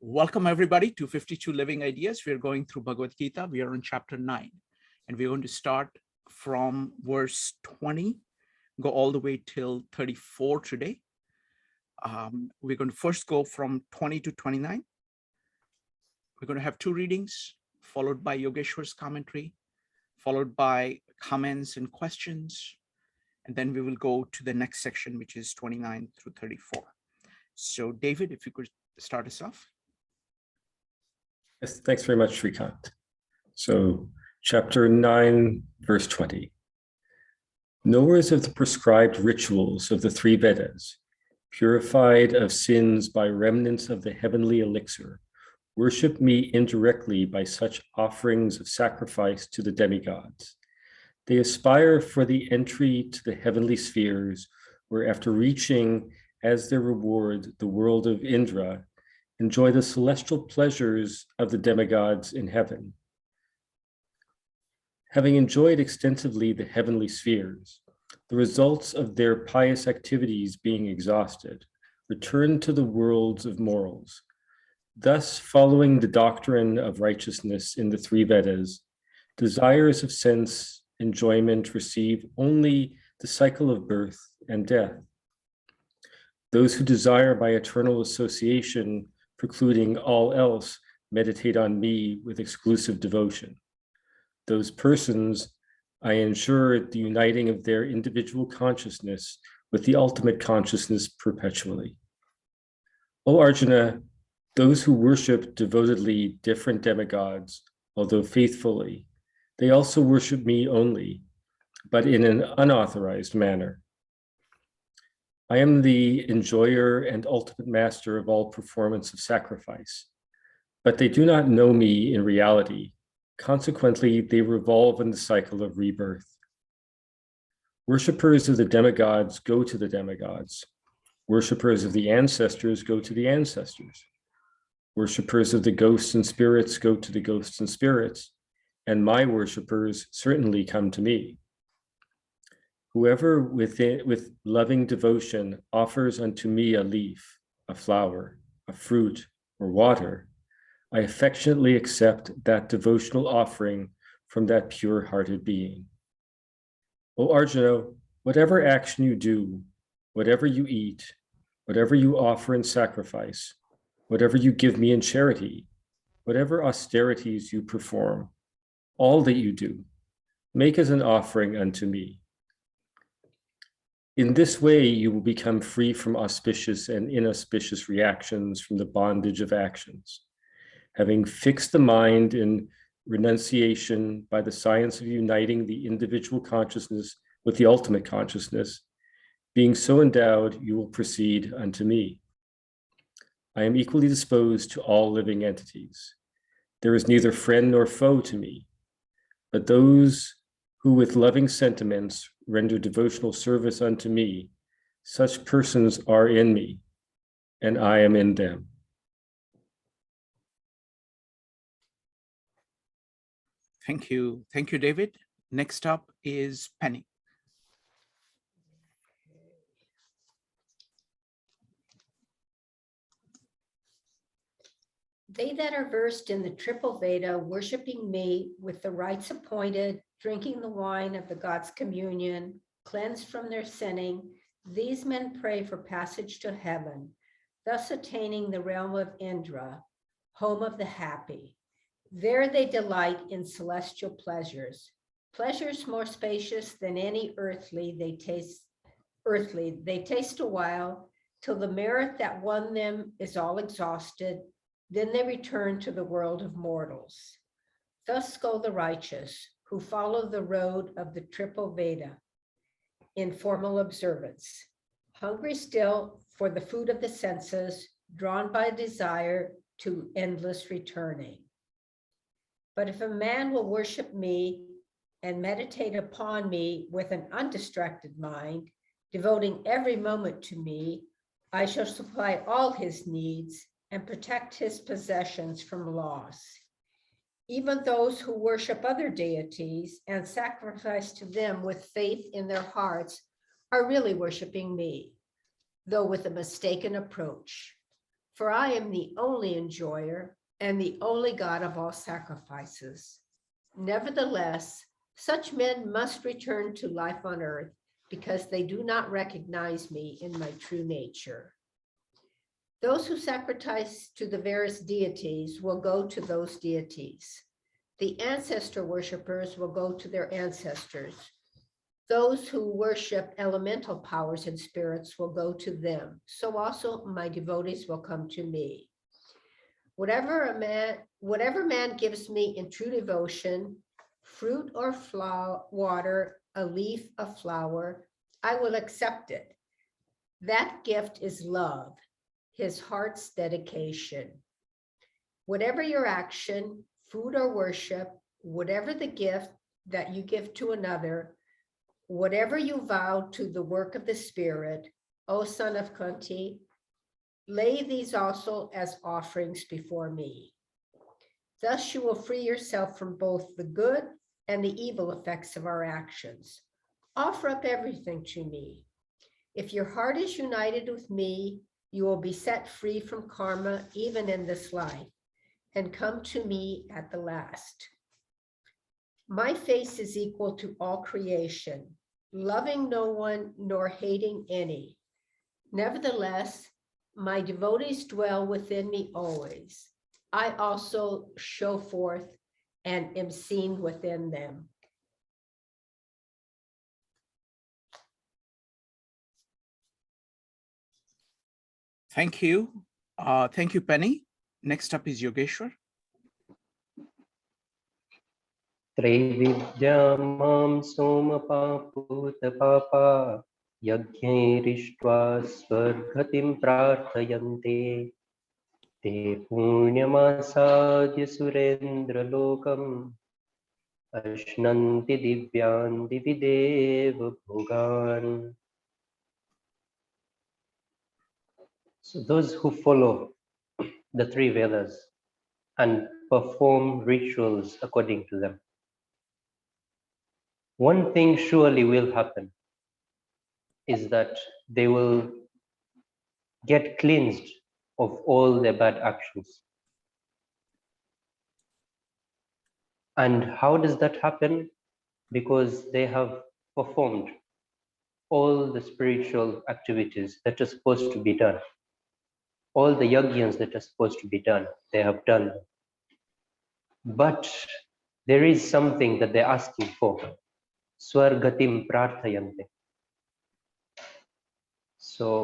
Welcome everybody to 52 Living Ideas. We are going through Bhagavad Gita. We are on chapter 9, and we're going to start from verse 20, go all the way till 34 today. We're going to first go from 20 to 29. We're going to have two readings, followed by Yogeshwar's commentary, followed by comments and questions, and then we will go to the next section, which is 29 through 34. So David, if you could start us off. Yes, thanks very much, Srikant. So, chapter 9, verse 20. Knowers of the prescribed rituals of the three Vedas, purified of sins by remnants of the heavenly elixir, worship me indirectly by such offerings of sacrifice to the demigods. They aspire for the entry to the heavenly spheres, where after reaching as their reward the world of Indra, enjoy the celestial pleasures of the demigods in heaven. Having enjoyed extensively the heavenly spheres, the results of their pious activities being exhausted, return to the worlds of morals. Thus, following the doctrine of righteousness in the three Vedas, desires of sense enjoyment receive only the cycle of birth and death. Those who desire by eternal association, precluding all else, meditate on me with exclusive devotion. Those persons, I ensure the uniting of their individual consciousness with the ultimate consciousness perpetually. O Arjuna, those who worship devotedly different demigods, although faithfully, they also worship me only, but in an unauthorized manner. I am the enjoyer and ultimate master of all performance of sacrifice, but they do not know me in reality. Consequently, they revolve in the cycle of rebirth. Worshippers of the demigods go to the demigods. Worshippers of the ancestors go to the ancestors. Worshippers of the ghosts and spirits go to the ghosts and spirits, and my worshippers certainly come to me. Whoever with loving devotion offers unto me a leaf, a flower, a fruit, or water, I affectionately accept that devotional offering from that pure-hearted being. O Arjuna, whatever action you do, whatever you eat, whatever you offer in sacrifice, whatever you give me in charity, whatever austerities you perform, all that you do, make as an offering unto me. In this way, you will become free from auspicious and inauspicious reactions from the bondage of actions. Having fixed the mind in renunciation by the science of uniting the individual consciousness with the ultimate consciousness, being so endowed, you will proceed unto me. I am equally disposed to all living entities. There is neither friend nor foe to me, but those who with loving sentiments render devotional service unto me, such persons are in me, and I am in them. Thank you. Thank you, David. Next up is Penny. They that are versed in the triple Veda, worshiping me with the rites appointed, drinking the wine of the gods' communion, cleansed from their sinning, these men pray for passage to heaven, thus attaining the realm of Indra, home of the happy. There they delight in celestial pleasures, pleasures more spacious than any earthly. They taste a while, till the merit that won them is all exhausted. Then they return to the world of mortals. Thus go the righteous, who follow the road of the triple Veda in formal observance, hungry still for the food of the senses, drawn by desire to endless returning. But if a man will worship me and meditate upon me with an undistracted mind, devoting every moment to me, I shall supply all his needs and protect his possessions from loss. Even those who worship other deities and sacrifice to them with faith in their hearts are really worshiping me, though with a mistaken approach. For I am the only enjoyer and the only God of all sacrifices. Nevertheless, such men must return to life on earth because they do not recognize me in my true nature. Those who sacrifice to the various deities will go to those deities. The ancestor worshippers will go to their ancestors. Those who worship elemental powers and spirits will go to them. So also my devotees will come to me. Whatever man gives me in true devotion, fruit or flower, water, a leaf, a flower, I will accept it. That gift is love, his heart's dedication. Whatever your action, food or worship, whatever the gift that you give to another, whatever you vow to the work of the Spirit, O son of Kunti, lay these also as offerings before me. Thus you will free yourself from both the good and the evil effects of our actions. Offer up everything to me. If your heart is united with me, you will be set free from karma even in this life and come to me at the last. My face is equal to all creation, loving no one nor hating any. Nevertheless, my devotees dwell within me always. I also show forth and am seen within them. Thank you. Thank you, Penny. Next up is Yogeshwar. त्रैविद्यामां सोमपापूतपापा यज्ञैरिष्ट्वा स्वर्गतिं प्रार्थयन्ते ते पुण्यमासाद्य सुरेन्द्रलोकम् अश्नन्ति दिव्यान् दिवि देव भोगान्. So those who follow the three Vedas and perform rituals according to them, one thing surely will happen is that they will get cleansed of all their bad actions. And how does that happen? Because they have performed all the spiritual activities that are supposed to be done. All the yajnas that are supposed to be done, they have done. But there is something that they're asking for. Swargatim prarthayante. So,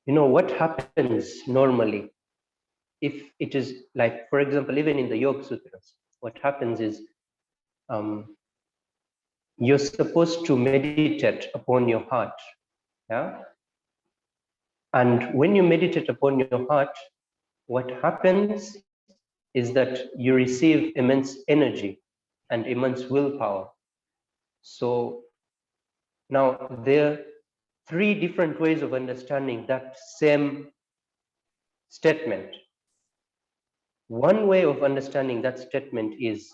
what happens normally if it is like, for example, even in the Yoga Sutras, what happens is you're supposed to meditate upon your heart. Yeah. And when you meditate upon your heart, what happens is that you receive immense energy and immense willpower. So now there are three different ways of understanding that same statement. One way of understanding that statement is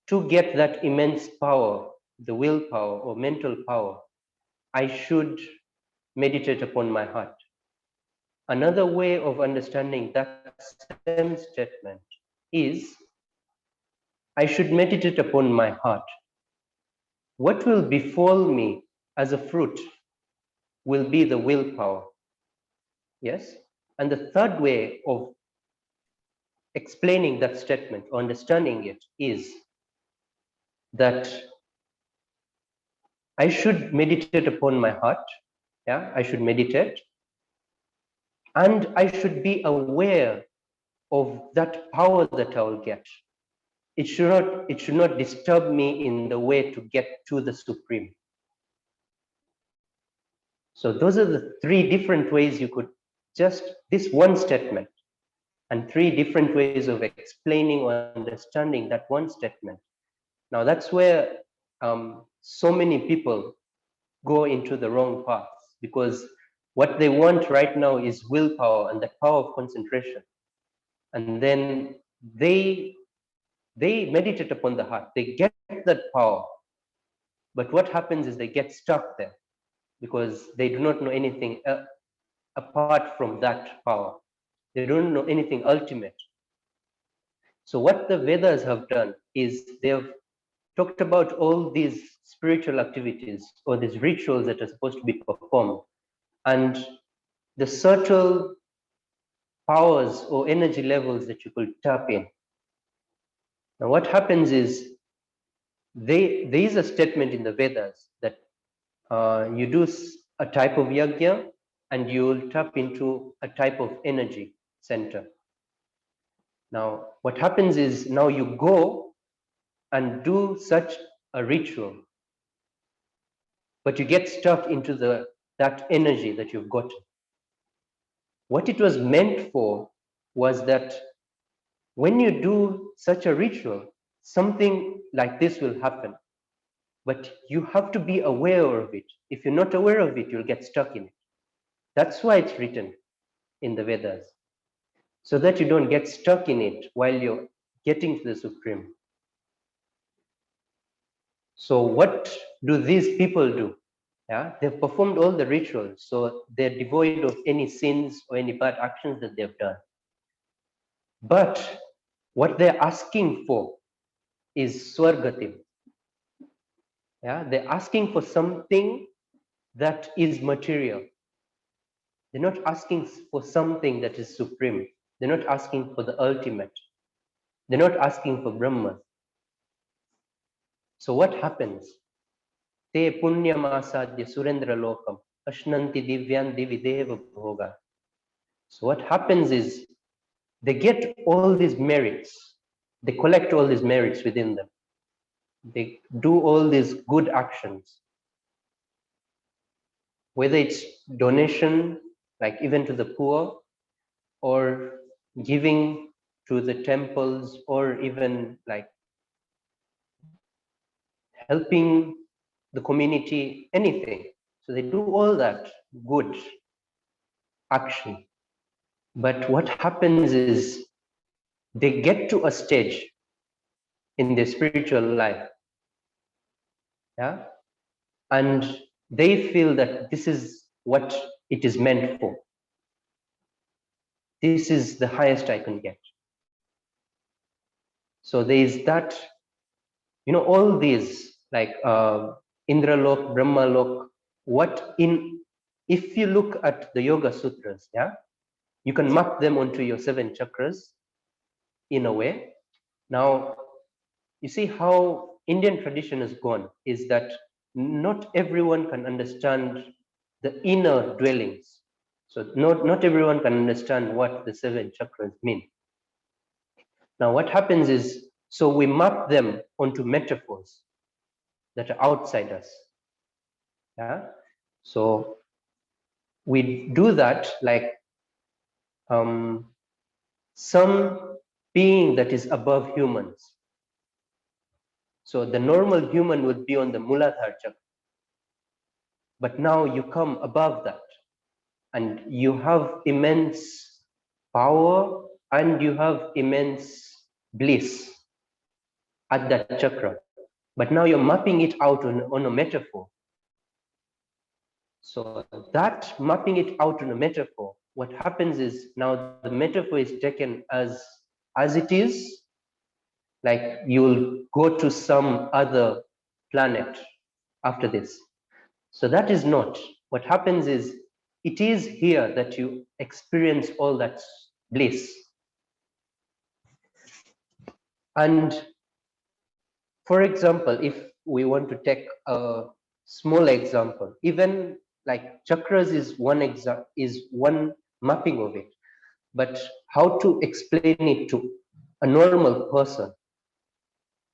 to get that immense power, the willpower or mental power, I should meditate upon my heart. Another way of understanding that same statement is I should meditate upon my heart. What will befall me as a fruit will be the willpower. Yes? And the third way of explaining that statement or understanding it is that I should meditate upon my heart. Yeah, I should meditate. And I should be aware of that power that I will get. It should not disturb me in the way to get to the Supreme. So those are the three different ways you could this one statement and three different ways of explaining or understanding that one statement. Now that's where so many people go into the wrong path, because what they want right now is willpower and the power of concentration. And then they meditate upon the heart, they get that power. But what happens is they get stuck there because they do not know anything apart from that power. They don't know anything ultimate. So what the Vedas have done is they have talked about all these spiritual activities or these rituals that are supposed to be performed, and the subtle powers or energy levels that you could tap in. Now what happens is there is a statement in the Vedas that you do a type of yajna and you will tap into a type of energy center. Now what happens is now you go and do such a ritual, but you get stuck into that energy that you've got. What it was meant for was that when you do such a ritual, something like this will happen, but you have to be aware of it. If you're not aware of it, you'll get stuck in it. That's why it's written in the Vedas, so that you don't get stuck in it while you're getting to the Supreme. So what do these people do? Yeah, they've performed all the rituals, so they're devoid of any sins or any bad actions that they've done. But what they're asking for is swargatim. Yeah, they're asking for something that is material. They're not asking for something that is supreme. They're not asking for the ultimate. They're not asking for Brahma. So what happens? Te punyam asadya surendra lokam ashnanti divyan divideva bhoga. So what happens is they get all these merits. They collect all these merits within them. They do all these good actions. Whether it's donation, like even to the poor, or giving to the temples, or even like helping the community, anything. So they do all that good action. But what happens is they get to a stage in their spiritual life, yeah, and they feel that this is what it is meant for. This is the highest I can get. So there is that, all these like Indralok, Brahmalok, if you look at the Yoga Sutras, yeah, you can map them onto your 7 chakras in a way. Now, you see how Indian tradition has gone is that not everyone can understand the inner dwellings. So not everyone can understand what the 7 chakras mean. Now what happens is, so we map them onto metaphors that are outside us. Yeah. So we do that like some being that is above humans. So the normal human would be on the Muladhara chakra. But now you come above that and you have immense power and you have immense bliss at that chakra. But now you're mapping it out on a metaphor. So that mapping it out on a metaphor, what happens is now the metaphor is taken as it is, like you'll go to some other planet after this. So that is not. What happens is it is here that you experience all that bliss. And for example, if we want to take a small example, even like chakras is one mapping of it, but how to explain it to a normal person?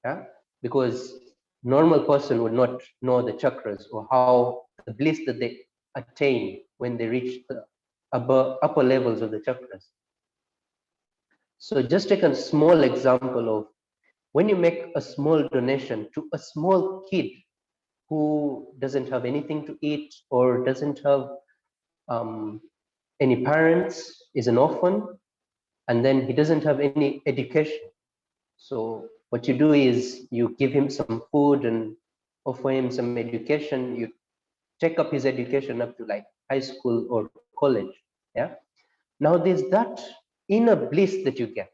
Yeah, because normal person would not know the chakras or how the bliss that they attain when they reach the upper levels of the chakras. So just take a small example of when you make a small donation to a small kid who doesn't have anything to eat or doesn't have any parents, is an orphan, and then he doesn't have any education. So what you do is you give him some food and offer him some education. You take up his education up to like high school or college. Yeah. Now there's that inner bliss that you get.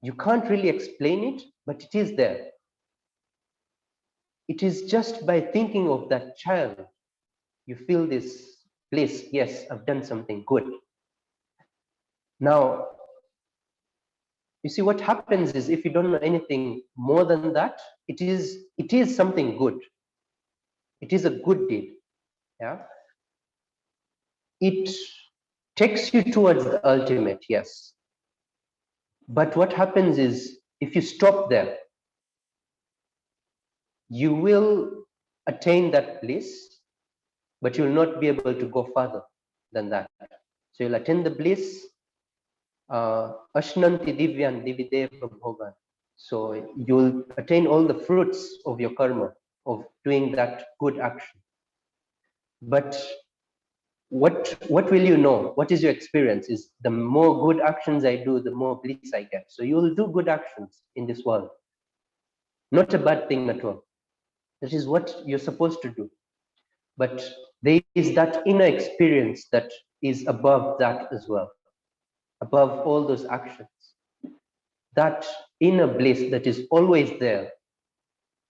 You can't really explain it, but it is there. It is just by thinking of that child, you feel this bliss. Yes, I've done something good. Now, you see what happens is if you don't know anything more than that, it is something good. It is a good deed. Yeah. It takes you towards the ultimate, yes. But what happens is if you stop there, you will attain that bliss, but you will not be able to go further than that. So you'll attain the bliss, Ashnanti Divyan Divideva Bhogan. So you'll attain all the fruits of your karma, of doing that good action. But what will you know? What is your experience? Is the more good actions I do, the more bliss I get. So you will do good actions in this world. Not a bad thing at all. That is what you're supposed to do. But there is that inner experience that is above that as well, above all those actions. That inner bliss that is always there,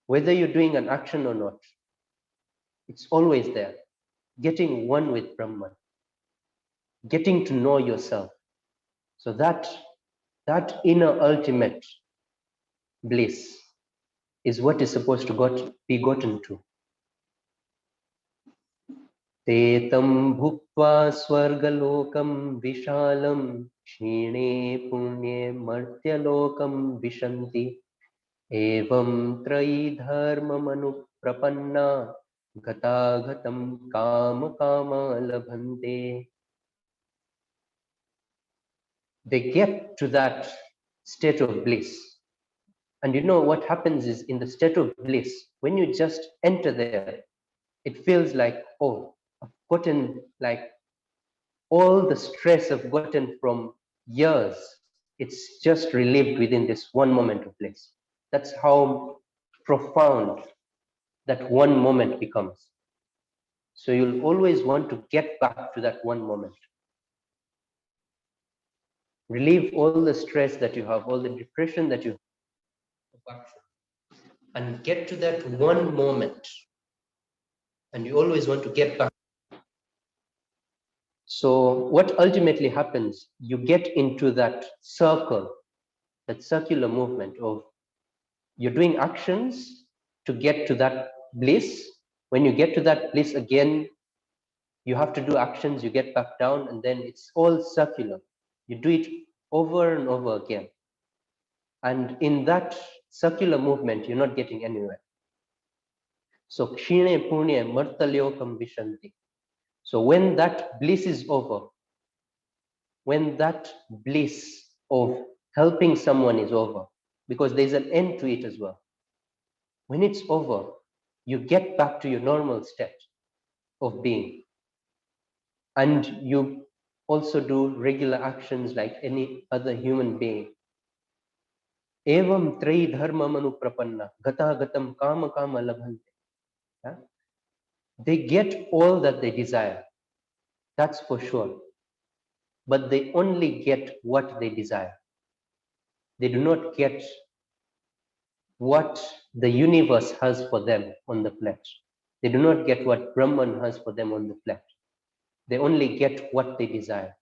whether you're doing an action or not, it's always there. Getting one with Brahman, getting to know yourself. So that inner ultimate bliss is what is supposed to be gotten to. Te tam bhuktva swargalokam vishalam kshine punye martyalokam vishanti evam trayi dharma manu prapanna gata gatam kama kama labhante. They get to that state of bliss. And you know what happens is in the state of bliss, when you just enter there, it feels like, oh, I've gotten like all the stress I've gotten from years, it's just relieved within this one moment of bliss. That's how profound that one moment becomes. So you'll always want to get back to that one moment. Relieve all the stress that you have, all the depression that you have, and get to that one moment. And you always want to get back. So what ultimately happens, you get into that circle, that circular movement of you're doing actions to get to that bliss. When you get to that bliss again, you have to do actions, you get back down, and then it's all circular. You do it over and over again. And in that circular movement, you're not getting anywhere. So kshine punya martalyokam vishanti. So when that bliss is over, when that bliss of helping someone is over, because there's an end to it as well. When it's over, you get back to your normal state of being. And you also do regular actions like any other human being. Evam trayi dharma manu prapanna gata gatam kama kama labhante. Yeah? They get all that they desire. That's for sure. But they only get what they desire. They do not get what the universe has for them on the plate. They do not get what Brahman has for them on the plate. They only get what they desire.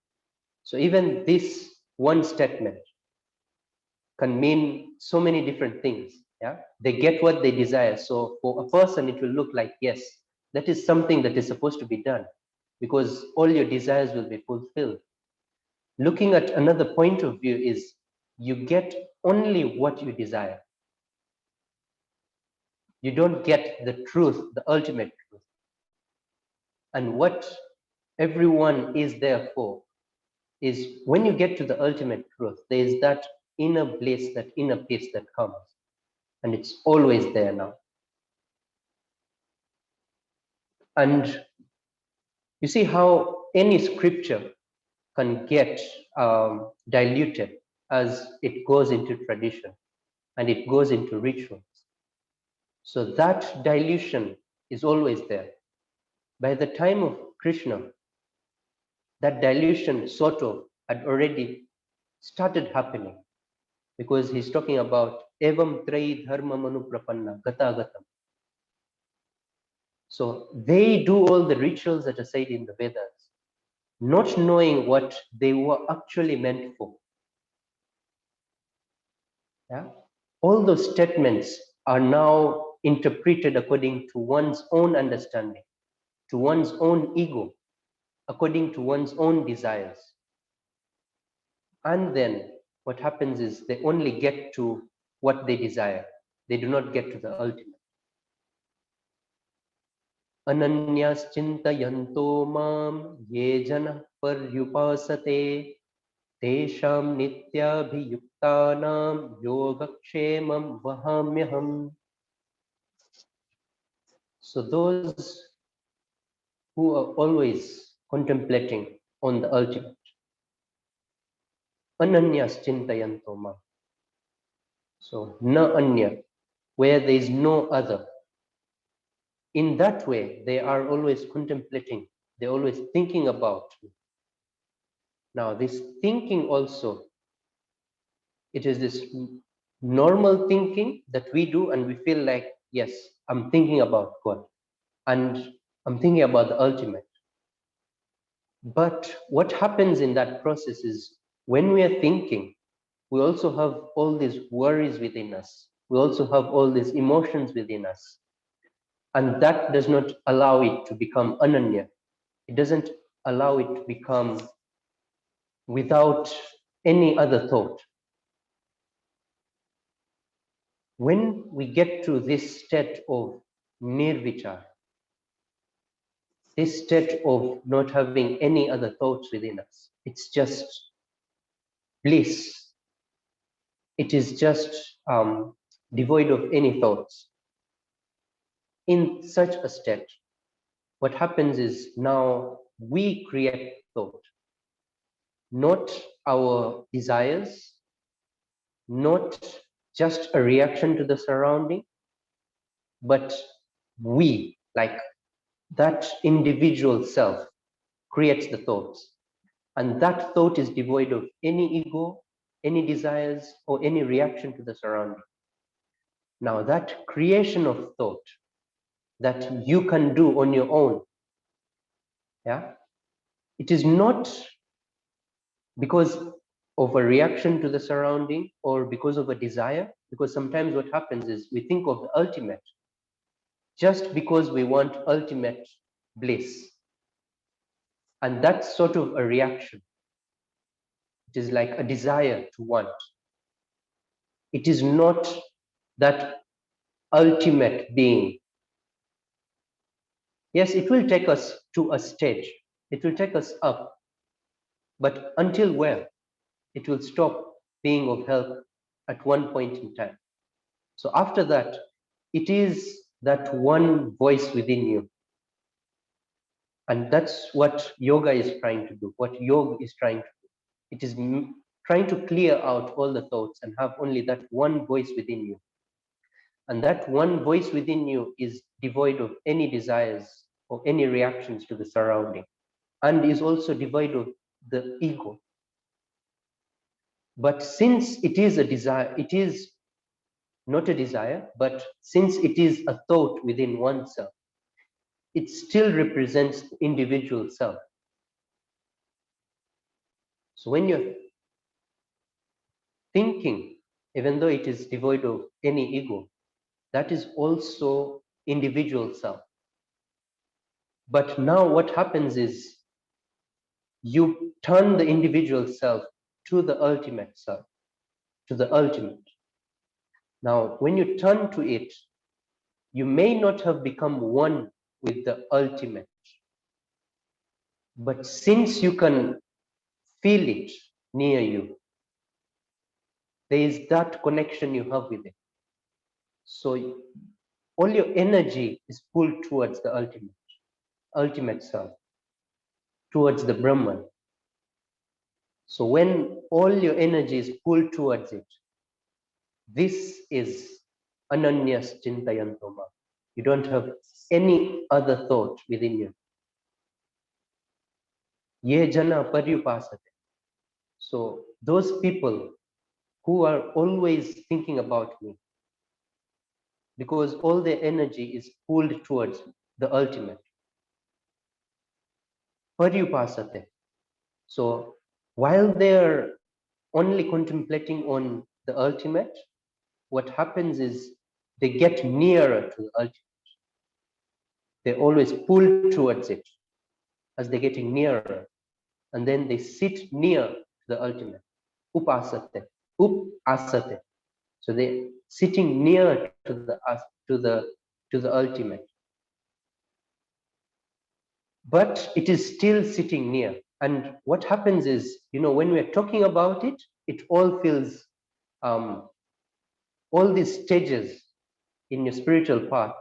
So even this one statement can mean so many different things. Yeah, they get what they desire. So for a person, it will look like, yes, that is something that is supposed to be done because all your desires will be fulfilled. Looking at another point of view is you get only what you desire. You don't get the truth, the ultimate truth. And what everyone is there for is when you get to the ultimate truth, there is that inner bliss, that inner peace that comes. And it's always there now. And you see how any scripture can get diluted as it goes into tradition and it goes into rituals. So that dilution is always there. By the time of Krishna, that dilution sort of had already started happening, because he's talking about evam trai dharma manu prapanna gata gatam. So they do all the rituals that are said in the Vedas, not knowing what they were actually meant for. Yeah? All those statements are now interpreted according to one's own understanding, to one's own ego, according to one's own desires. And then what happens is they only get to what they desire. They do not get to the ultimate. Ananyas chintayanto mam ye jana paryupasate tesham nityabhiyuktanam yogakshemam vahamyaham. So those who are always contemplating on the ultimate, ananyas chintayanto mam. So na anya, where there is no other. In that way, they are always contemplating, they're always thinking about me. Now, this thinking also, it is this normal thinking that we do, and we feel like, yes, I'm thinking about God and I'm thinking about the ultimate. But what happens in that process is when we are thinking, we also have all these worries within us. We also have all these emotions within us. And that does not allow it to become ananya. It doesn't allow it to become without any other thought. When we get to this state of nirvichar, this state of not having any other thoughts within us, it's just bliss. It is just devoid of any thoughts. In such a state, what happens is now we create thought, not our desires, not just a reaction to the surrounding, but we, like that individual self, creates the thoughts. And that thought is devoid of any ego, any desires, or any reaction to the surrounding. Now, that creation of thought that you can do on your own, yeah, it is not because of a reaction to the surrounding or because of a desire, because sometimes what happens is we think of the ultimate just because we want ultimate bliss. And that's sort of a reaction. It is like a desire to want. It is not that ultimate being. Yes, it will take us to a stage. It will take us up. But until where? It will stop being of help at one point in time. So after that, it is that one voice within you. And that's what yoga is trying to do, what yoga is trying to do. It is trying to clear out all the thoughts and have only that one voice within you. And that one voice within you is devoid of any desires or any reactions to the surrounding, and is also devoid of the ego. But since it is a desire, it is not a desire, but since it is a thought within oneself, it still represents the individual self. So when you're thinking, even though it is devoid of any ego, that is also individual self. But now what happens is you turn the individual self to the ultimate self, to the ultimate. Now, when you turn to it, you may not have become one with the ultimate, but since you can feel it near you, there is that connection you have with it. So all your energy is pulled towards the ultimate self, towards the Brahman. So when all your energy is pulled towards it, this is ananyas chintayantoma. You don't have any other thought within you. Ye jana paryupasate. So those people who are always thinking about me, because all their energy is pulled towards the ultimate. Paryupasate. So while they're only contemplating on the ultimate, what happens is they get nearer to the ultimate. They always pull towards it as they're getting nearer. And then they sit near the ultimate. Upasate. Upasate. So they're sitting near to the ultimate. But it is still sitting near. And what happens is, when we're talking about it, it all feels all these stages in your spiritual path,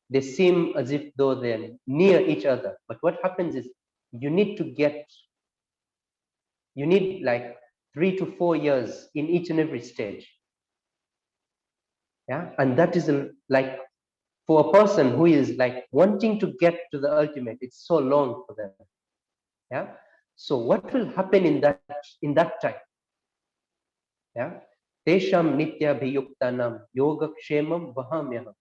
they seem as if though they're near each other. But what happens is you need like 3 to 4 years in each and every stage. Yeah. And that is like for a person who is like wanting to get to the ultimate, it's so long for them. Yeah. So what will happen in that time? Yeah. Tesham nitya bhiyuktanam yoga kshemam vahamyaham.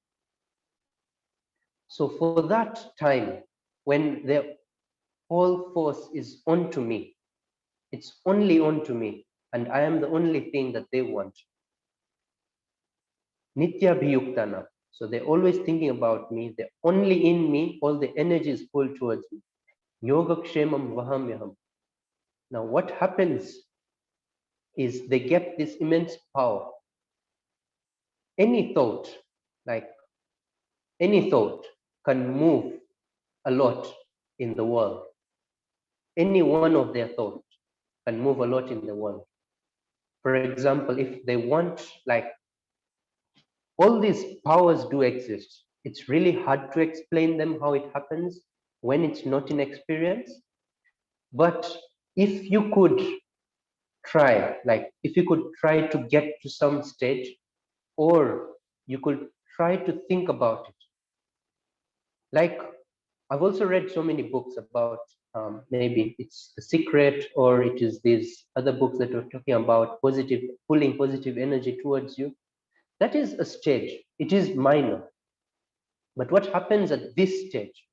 So for that time, when their whole force is onto me, it's only onto me, and I am the only thing that they want. Nitya bhiyuktana. So they're always thinking about me, they're only in me, all the energy is pulled towards me. Yoga kshemam vahamyaham. Now what happens is they get this immense power. Any thought can move a lot in the world. Any one of their thoughts can move a lot in the world. For example, if they want, like, all these powers do exist. It's really hard to explain them, how it happens when it's not in experience. But if you could try to get to some stage, or you could try to think about it. Like, I've also read so many books about, maybe it's The Secret, or it is these other books that are talking about pulling positive energy towards you. That is a stage. It is minor. But what happens at this stage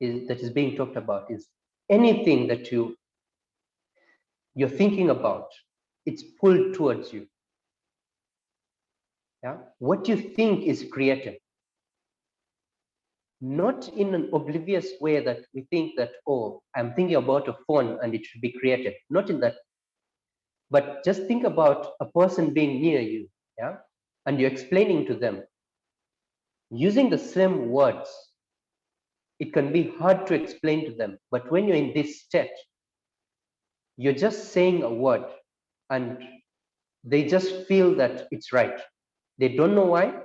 that is being talked about is anything that you're thinking about, it's pulled towards you. Yeah? What you think is created. Not in an oblivious way that we think that, oh, I'm thinking about a phone and it should be created. Not in that. But just think about a person being near you, yeah, and you're explaining to them using the same words. It can be hard to explain to them, but when you're in this state, you're just saying a word and they just feel that it's right. They don't know why,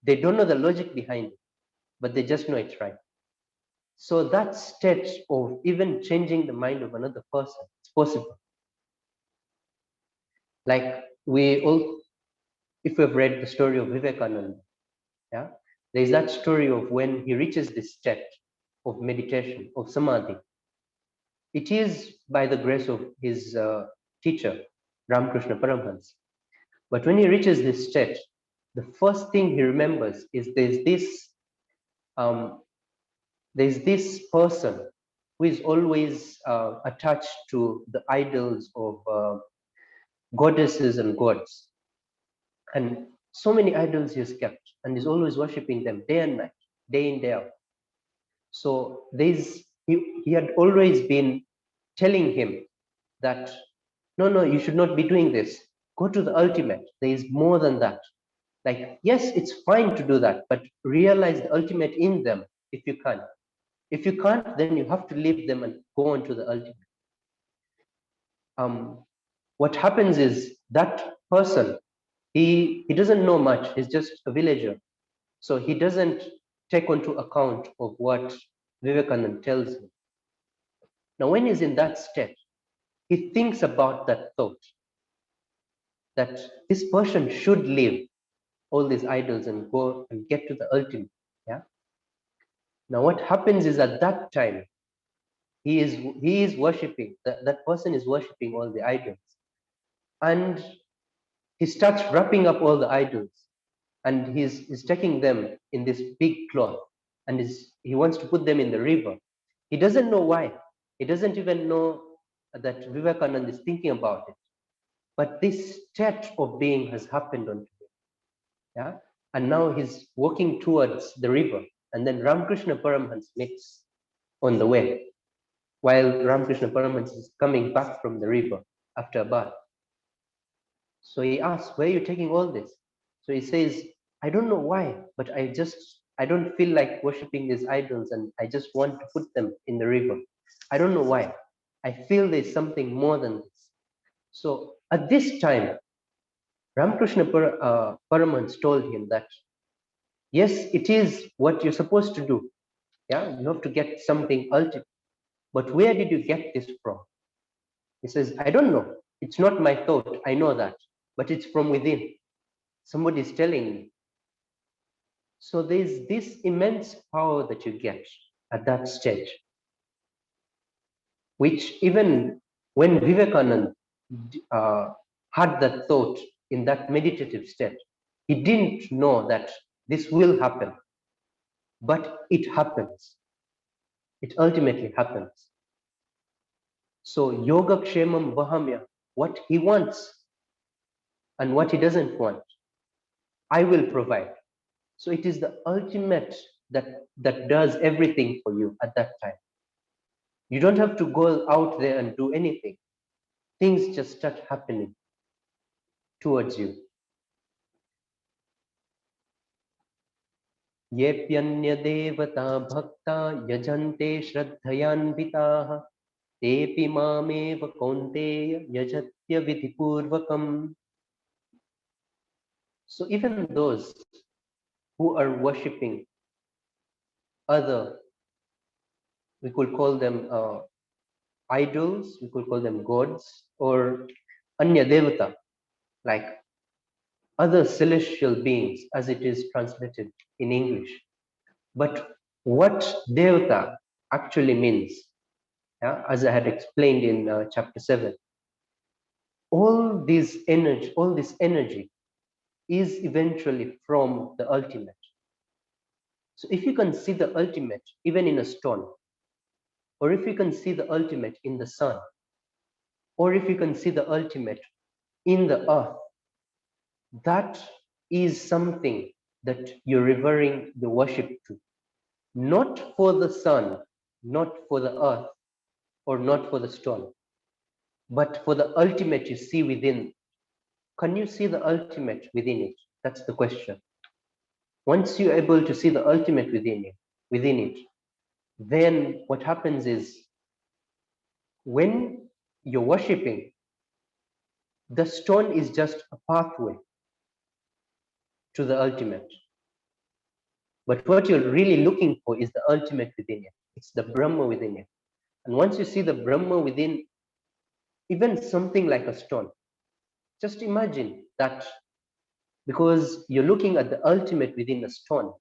they don't know the logic behind it, but they just know it's right. So that state of even changing the mind of another person, it's possible. Like, if we've read the story of Vivekananda, yeah, there's that story of when he reaches this state of meditation, of samadhi. It is by the grace of his teacher, Ramakrishna Paramhans. But when he reaches this state, the first thing he remembers is there's this person who is always attached to the idols of goddesses and gods. And so many idols he has kept, and is always worshipping them day and night, day in, day out. So he had always been telling him that, no, you should not be doing this. Go to the ultimate. There is more than that. Like, yes, it's fine to do that, but realize the ultimate in them if you can. If you can't, then you have to leave them and go on to the ultimate. What happens is that person, he doesn't know much. He's just a villager. So he doesn't take onto account of what Vivekananda tells him. Now, when he's in that state, he thinks about that thought, that this person should leave all these idols and go and get to the ultimate. Yeah. Now, what happens is at that time, he is worshipping, that person is worshipping all the idols. And he starts wrapping up all the idols, and he's taking them in this big cloth, and he wants to put them in the river. He doesn't know why. He doesn't even know that Vivekananda is thinking about it. But this state of being has happened onto him. Yeah? And now he's walking towards the river, and then Ramakrishna Paramhans meets on the way, while Ramakrishna Paramhans is coming back from the river after a bath. So he asks, where are you taking all this? So he says, I don't know why, but I don't feel like worshipping these idols, and I just want to put them in the river. I don't know why. I feel there's something more than this. So at this time, Ramakrishna Paramhans told him that, yes, it is what you're supposed to do. Yeah, you have to get something ultimate. But where did you get this from? He says, I don't know. It's not my thought. I know that. But it's from within. Somebody is telling me. So there's this immense power that you get at that stage, which even when Vivekananda had that thought in that meditative state, he didn't know that this will happen, but it happens. It ultimately happens. So yoga kshemam vahamya, what he wants and what he doesn't want, I will provide. So it is the ultimate that does everything for you at that time. You don't have to go out there and do anything. Things just start happening towards you. Yepyanya devata bhakta yajante shraddhayanvitaha tepi mameva kaunteya yajatya vidhipurvakam. So even those who are worshipping other, we could call them idols, we could call them gods, or anya devata, like other celestial beings, as it is translated in English. But what devata actually means, yeah, as I had explained in chapter 7, all this energy is eventually from the ultimate. So if you can see the ultimate even in a stone, or if you can see the ultimate in the sun, or if you can see the ultimate in the earth, that is something that you're revering the worship to. Not for the sun, not for the earth, or not for the stone, but for the ultimate you see within. Can you see the ultimate within it? That's the question. Once you're able to see the ultimate within it, then what happens is, when you're worshiping, the stone is just a pathway to the ultimate. But what you're really looking for is the ultimate within it. It's the Brahma within it. And once you see the Brahma within even something like a stone, just imagine that, because you're looking at the ultimate within a stone.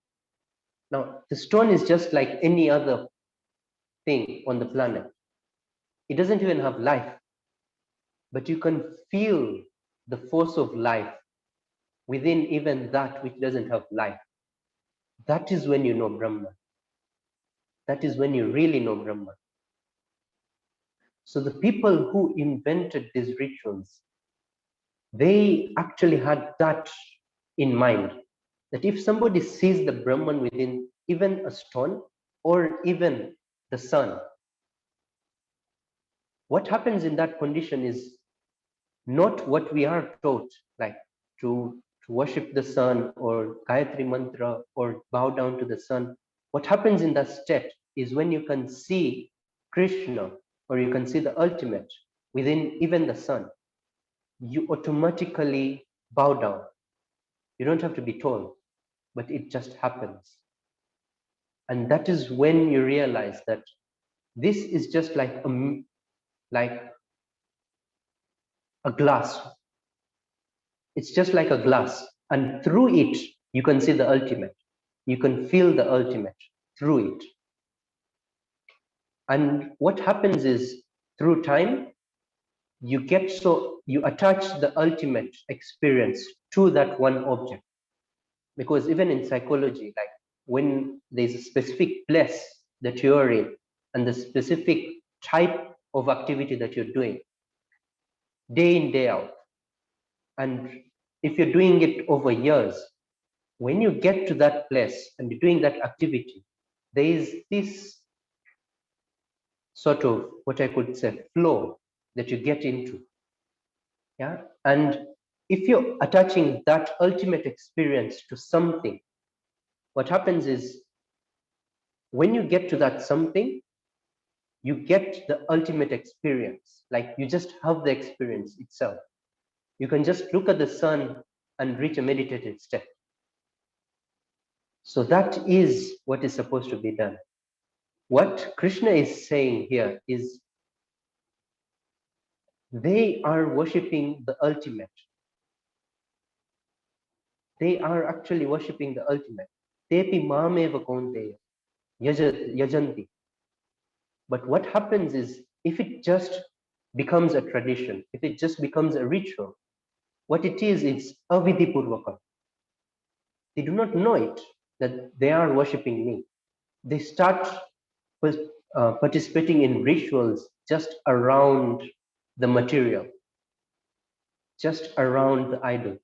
Now, the stone is just like any other thing on the planet. It doesn't even have life, but you can feel the force of life within even that which doesn't have life. That is when you know Brahman. That is when you really know Brahman. So the people who invented these rituals, they actually had that in mind, that if somebody sees the Brahman within even a stone or even the sun, what happens in that condition is not what we are taught, like to worship the sun or Gayatri mantra or bow down to the sun. What happens in that state is when you can see Krishna, or you can see the ultimate within even the sun, you automatically bow down. You don't have to be told, but it just happens. And that is when you realize that this is just like a glass. It's just like a glass, and through it you can see the ultimate. You can feel the ultimate through it. And what happens is, through time, you attach the ultimate experience to that one object. Because even in psychology, like when there's a specific place that you're in and the specific type of activity that you're doing, day in, day out, and if you're doing it over years, when you get to that place and you're doing that activity, there is this sort of, what I could say, flow that you get into. Yeah. And if you're attaching that ultimate experience to something, what happens is, when you get to that something, you get the ultimate experience. Like you just have the experience itself. You can just look at the sun and reach a meditative state. So that is what is supposed to be done. What Krishna is saying here is, they are worshipping the ultimate. They are actually worshipping the ultimate. Tepi mameva kaunteya yajanti. But what happens is, if it just becomes a tradition, if it just becomes a ritual, what it is avidipurvaka. They do not know it, that they are worshipping me. They start participating in rituals just around the material, just around the idol,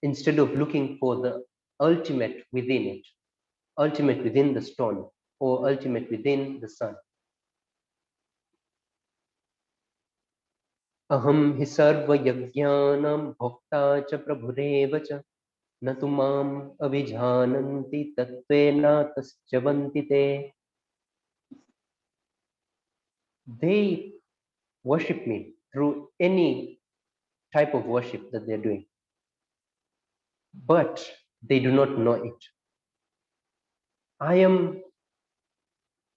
instead of looking for the ultimate within it, ultimate within the stone, or ultimate within the sun. Aham hi sarva yajnanam bhokta cha prabhurev cha na tu mam avijhananti tatvena taschavanti te. They worship me through any type of worship that they're doing, but they do not know it. I am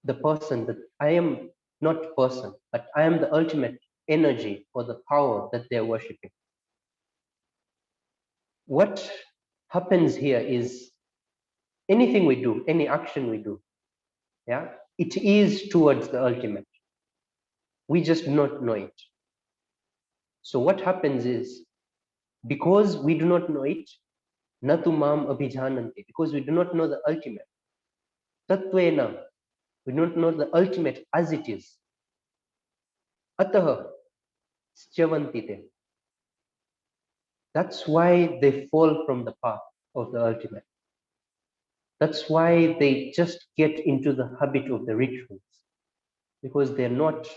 the person that I am not person, but I am the ultimate energy or the power that they're worshiping. What happens here is, anything we do, any action we do, yeah, it is towards the ultimate. We just do not know it. So what happens is, because we do not know it, natu mam abhijananti, because we do not know the ultimate, tatvena, we do not know the ultimate as it is, ataha schavanti. That's why they fall from the path of the ultimate. That's why they just get into the habit of the rituals, because they're not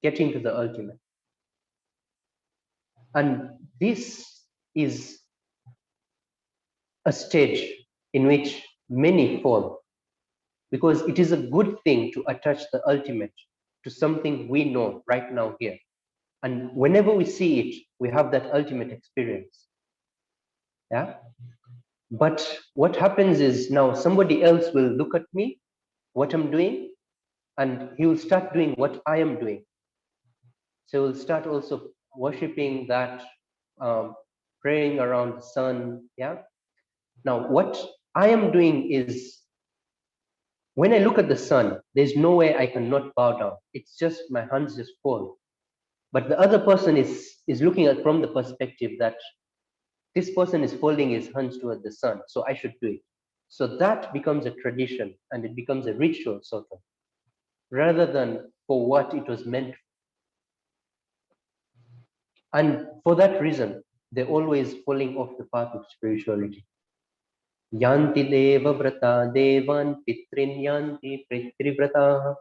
getting to the ultimate. And this is a stage in which many fall, because it is a good thing to attach the ultimate to something we know right now here. And whenever we see it, we have that ultimate experience. Yeah. But what happens is, now somebody else will look at me, what I'm doing, and he will start doing what I am doing. So we'll start also worshiping that, praying around the sun. Yeah. Now, what I am doing is, when I look at the sun, there's no way I cannot bow down. It's just my hands just fall. But the other person is looking at from the perspective that this person is folding his hands toward the sun, so I should do it. So that becomes a tradition and it becomes a ritual, sort of, rather than for what it was meant for. And for that reason, they're always falling off the path of spirituality. Yanti deva vrata devan pitrin yanti pritrivrata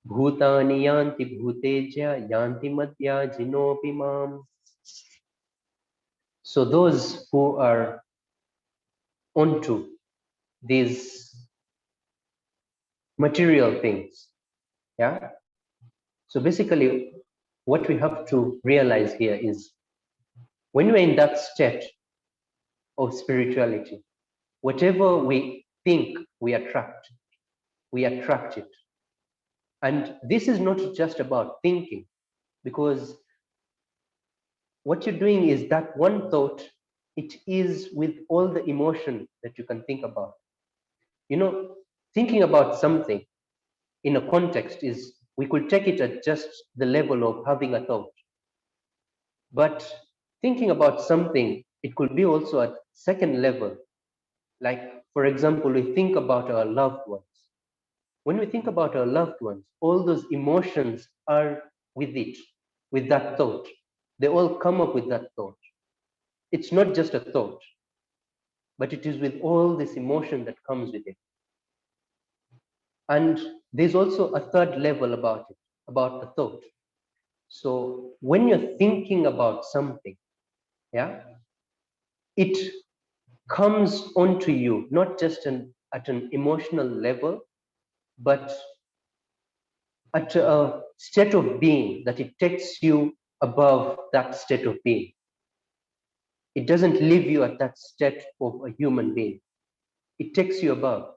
bhutani yanti bhuteja yanti madhya jinopi mam. So those who are onto these material things, yeah. So basically, what we have to realize here is, when we're in that state of spirituality, whatever we think we attract it. And this is not just about thinking, because what you're doing is that one thought, it is with all the emotion that you can think about. You know, thinking about something, in a context is we could take it at just the level of having a thought. But thinking about something, it could be also at second level. Like, for example, we think about our loved ones. When we think about our loved ones, all those emotions are with it, with that thought. They all come up with that thought. It's not just a thought, but it is with all this emotion that comes with it. And there's also a third level about it, about the thought. So when you're thinking about something, yeah, it comes onto you, not just at an emotional level, but at a state of being, that it takes you above that state of being. It doesn't leave you at that state of a human being. It takes you above.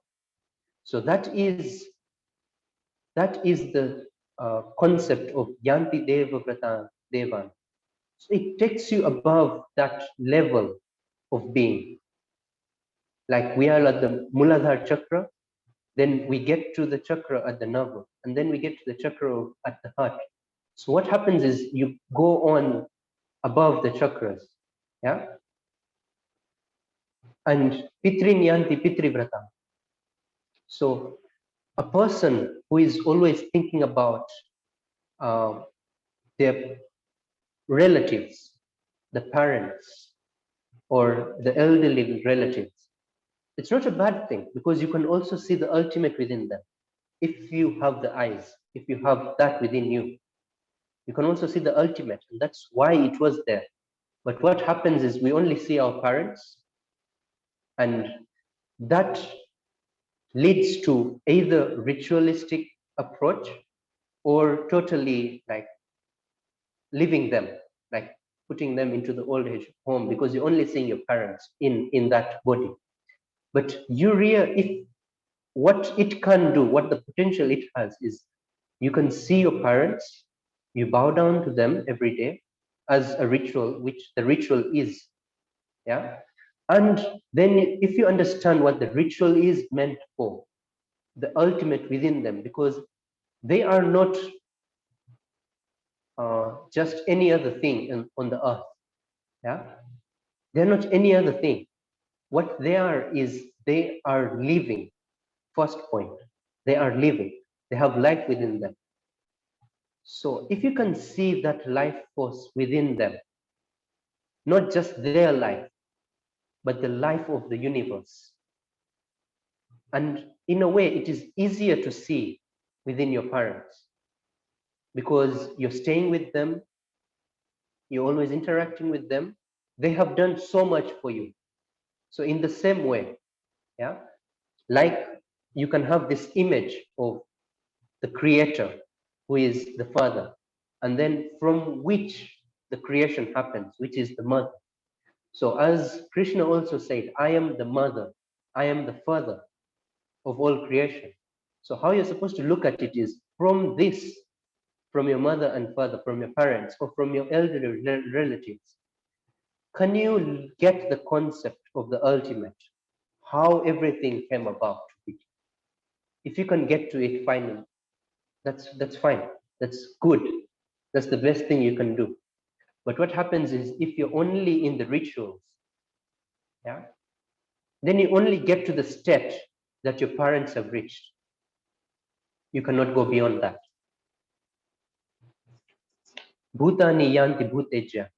So that is the concept of Yanti Deva Vrata Devan. So it takes you above that level of being. Like we are at the Muladhara chakra, then we get to the chakra at the navel, and then we get to the chakra at the heart. So what happens is you go on above the chakras, yeah? And Pitri Nyanti Pitri Vrata. So a person who is always thinking about their relatives, the parents, or the elderly relatives, it's not a bad thing, because you can also see the ultimate within them. If you have the eyes, if you have that within you, you can also see the ultimate, and that's why it was there. But what happens is we only see our parents, and that leads to either ritualistic approach or totally like leaving them, like putting them into the old age home, because you're only seeing your parents in that body. But if what it can do, what the potential it has is, you can see your parents, you bow down to them every day as a ritual, which the ritual is, yeah. And then if you understand what the ritual is meant for, the ultimate within them, because they are not just any other thing on the earth, yeah. They're not any other thing. What they are is, they are living. First point, they are living. They have life within them. So if you can see that life force within them, not just their life, but the life of the universe. And in a way, it is easier to see within your parents, because you're staying with them, you're always interacting with them. They have done so much for you. So in the same way, yeah, like you can have this image of the creator, who is the father, and then from which the creation happens, which is the mother. So as Krishna also said, I am the mother, I am the father of all creation. So how you're supposed to look at it is, from this, from your mother and father, from your parents, or from your elderly relatives, can you get the concept of the ultimate, how everything came about? If you can get to it finally, that's fine, that's good, that's the best thing you can do. But what happens is, if you're only in the rituals, yeah, then you only get to the state that your parents have reached. You cannot go beyond that. Bhutani yanti bhuteja.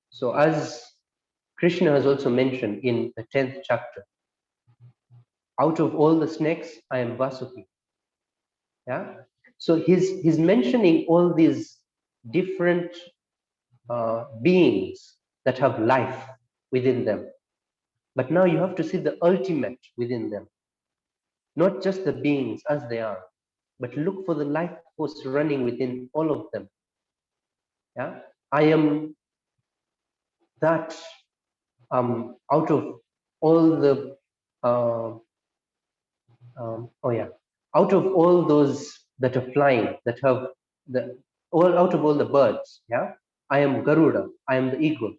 So as Krishna has also mentioned in the 10th chapter, out of all the snakes, I am Vasuki. Yeah. So he's mentioning all these different beings that have life within them. But now you have to see the ultimate within them. Not just the beings as they are, but look for the life force running within all of them. Yeah. I am that out of all the out of all those that are flying, that have out of all the birds, yeah, I am Garuda, I am the eagle.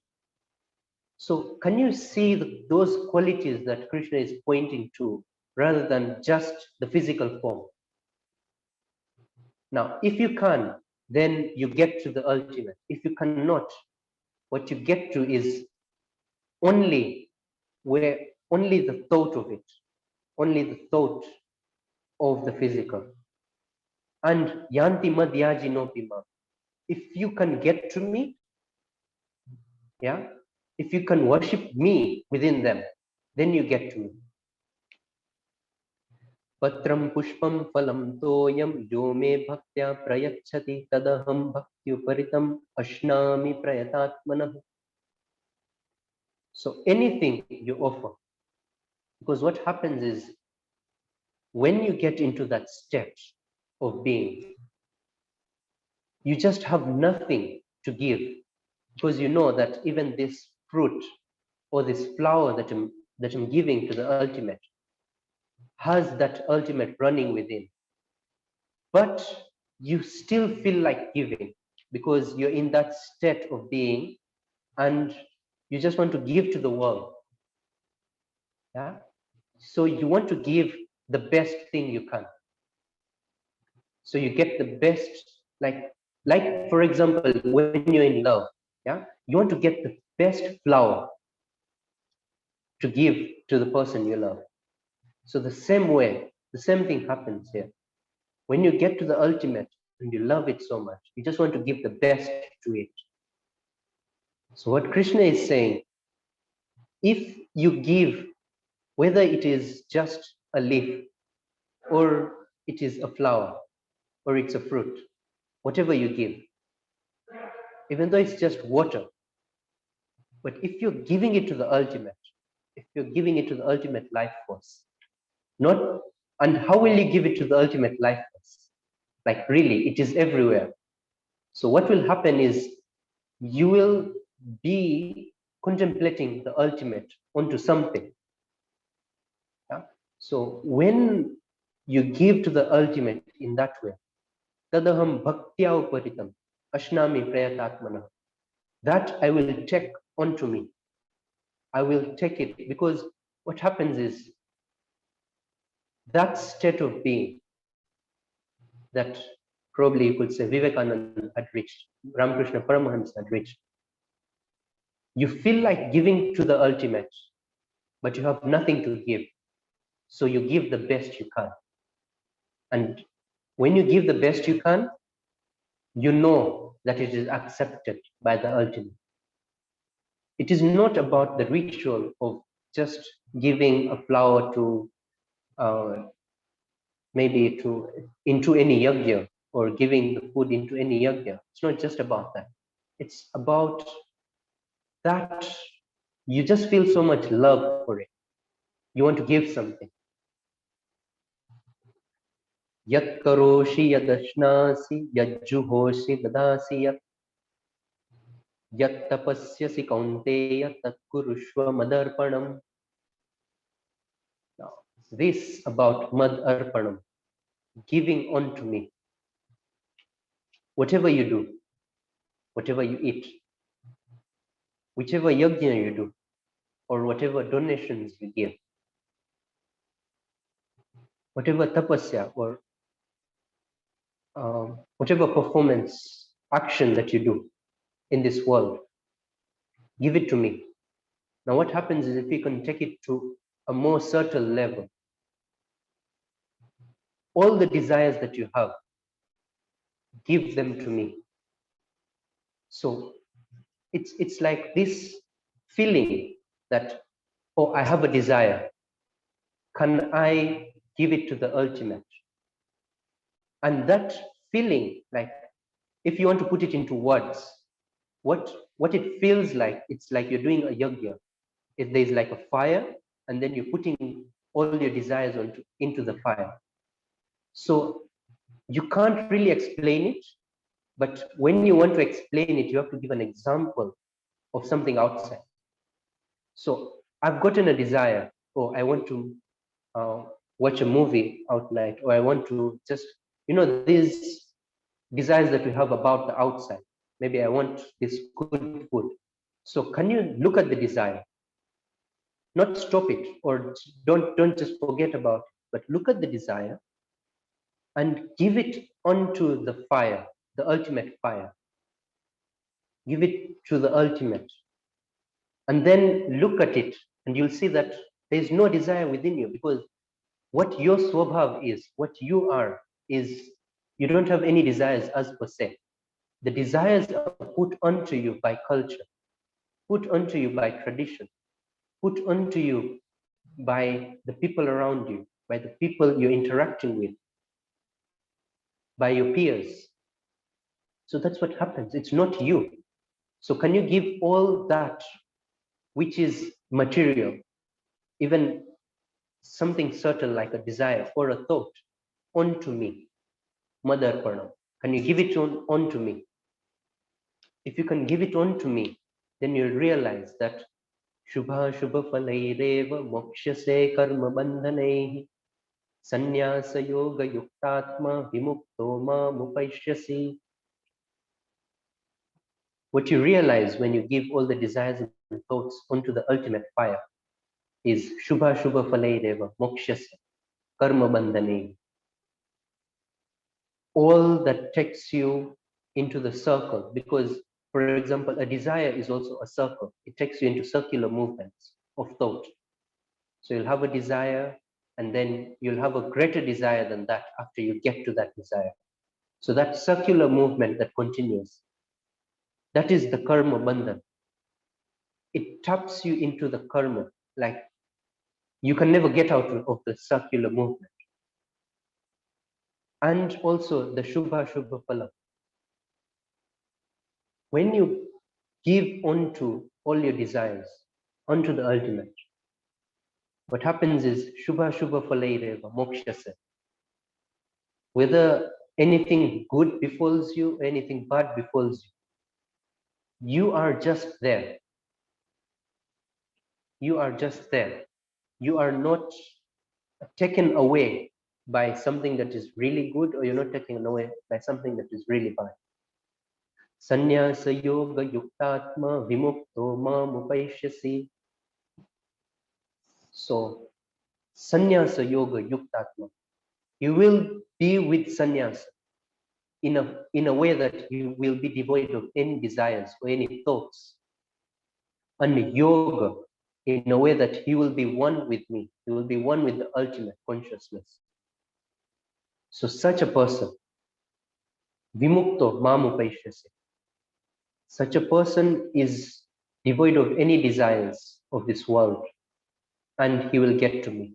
So can you see those qualities that Krishna is pointing to, rather than just the physical form? Now, if you can, then you get to the ultimate. If you cannot, what you get to is only the thought of it, only the thought of the physical. And yanti madhyajinopima. If you can get to me, yeah, if you can worship me within them, then you get to me. Patram pushpam phalam toyam yo me bhaktya prayachati tadaham bhaktyu ashnami prayatatmanah. So anything you offer, because what happens is when you get into that state of being, you just have nothing to give, because you know that even this fruit or this flower that I'm giving to the ultimate has that ultimate running within. But you still feel like giving because you're in that state of being and you just want to give to the world. Yeah. So you want to give the best thing you can. So you get the best, like for example, when you're in love, yeah, you want to get the best flower to give to the person you love. So the same way, the same thing happens here. When you get to the ultimate and you love it so much, you just want to give the best to it. So what Krishna is saying, if you give, whether it is just a leaf or it is a flower or it's a fruit, whatever you give, even though it's just water, but if you're giving it to the ultimate, if you're giving it to the ultimate life force, not, and how will you give it to the ultimate life force? Like really, it is everywhere. So what will happen is you will be contemplating the ultimate onto something. Yeah? So when you give to the ultimate in that way, tadaham bhaktya uparitam ashnami prayatatmana, that I will take onto me. I will take it, because what happens is that state of being that probably you could say Vivekananda had reached, Ramakrishna Paramahamsa had reached. You feel like giving to the ultimate, but you have nothing to give. So you give the best you can. And when you give the best you can, you know that it is accepted by the ultimate. It is not about the ritual of just giving a flower to maybe into any yajna or giving the food into any yajna. It's not just about that. It's about that you just feel so much love for it. You want to give something. Yat karoshi yadashnasi yajjuhoshi dadasi yat tapasyasi kaunteya tat kurushva madarpanam. Now, this about mad arpanam, giving unto me. Whatever you do, whatever you eat, whichever yajna you do, or whatever donations you give, whatever tapasya or whatever performance action that you do in this world, give it to me. Now what happens is if you can take it to a more subtle level, all the desires that you have, give them to me. So it's like this feeling that, oh, I have a desire. Can I give it to the ultimate? And that feeling, like if you want to put it into words, what it feels like, it's like you're doing a yajna. If there's like a fire, and then you're putting all your desires into the fire. So you can't really explain it, but when you want to explain it, you have to give an example of something outside. So I've gotten a desire, or I want to watch a movie out night, or I want to just, these desires that we have about the outside. Maybe I want this good food. So can you look at the desire? Not stop it, or don't just forget about it, but look at the desire and give it onto the fire, the ultimate fire. Give it to the ultimate. And then look at it, and you'll see that there's no desire within you, because what your swabhav is, what you are, is you don't have any desires as per se. The desires are put onto you by culture, put onto you by tradition, put onto you by the people around you, by the people you're interacting with, by your peers. So that's what happens. It's not you. So can you give all that which is material, even something subtle like a desire or a thought, onto me, Mother Parnam? Can you give it onto me? If you can give it onto me, then you'll realize that Shubha Shubha Falaireva Mokshase Karma Bandhanehi Sannyasa Yoga Yuktatma Vimukto Ma Mupaishyasi. What you realize when you give all the desires and thoughts onto the ultimate fire is Shubha Shubha Falaireva Mokshase Karma Bandhanehi. All that takes you into the circle, because, for example, a desire is also a circle. It takes you into circular movements of thought. So you'll have a desire, and then you'll have a greater desire than that after you get to that desire. So that circular movement that continues, that is the karma bandhan. It taps you into the karma, like you can never get out of the circular movement. And also the Shubha Shubha Phala. When you give onto all your desires, onto the ultimate, what happens is Shubha Shubha Phalaireva Mokshase. Whether anything good befalls you, anything bad befalls you, you are just there. You are just there. You are not taken away by something that is really good, or you're not taken away by something that is really bad. Sannyasa yoga yuktatma vimukto ma mupaishyasi. So, sannyasa yoga yuktatma. You will be with sannyasa in a way that you will be devoid of any desires or any thoughts. And yoga in a way that he will be one with me. He will be one with the ultimate consciousness. So such a person, vimukto mamupaishyase, such a person is devoid of any desires of this world, and he will get to me.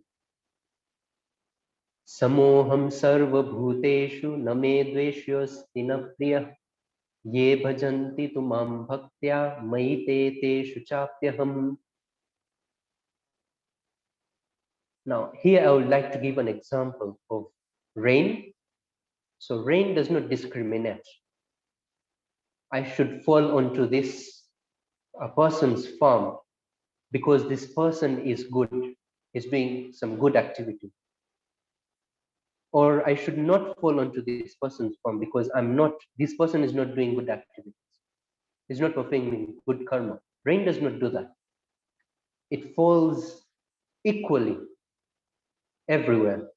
Samoham sarva bhuteshu name dveshyasti na priya ye bhajanti tumam bhaktya maite teshu chapyaham. Now, here I would like to give an example of rain. So rain does not discriminate. I should fall onto this person's farm because this person is good, is doing some good activity. Or I should not fall onto this person's farm because this person is not doing good activities. He's not performing good karma. Rain does not do that. It falls equally everywhere.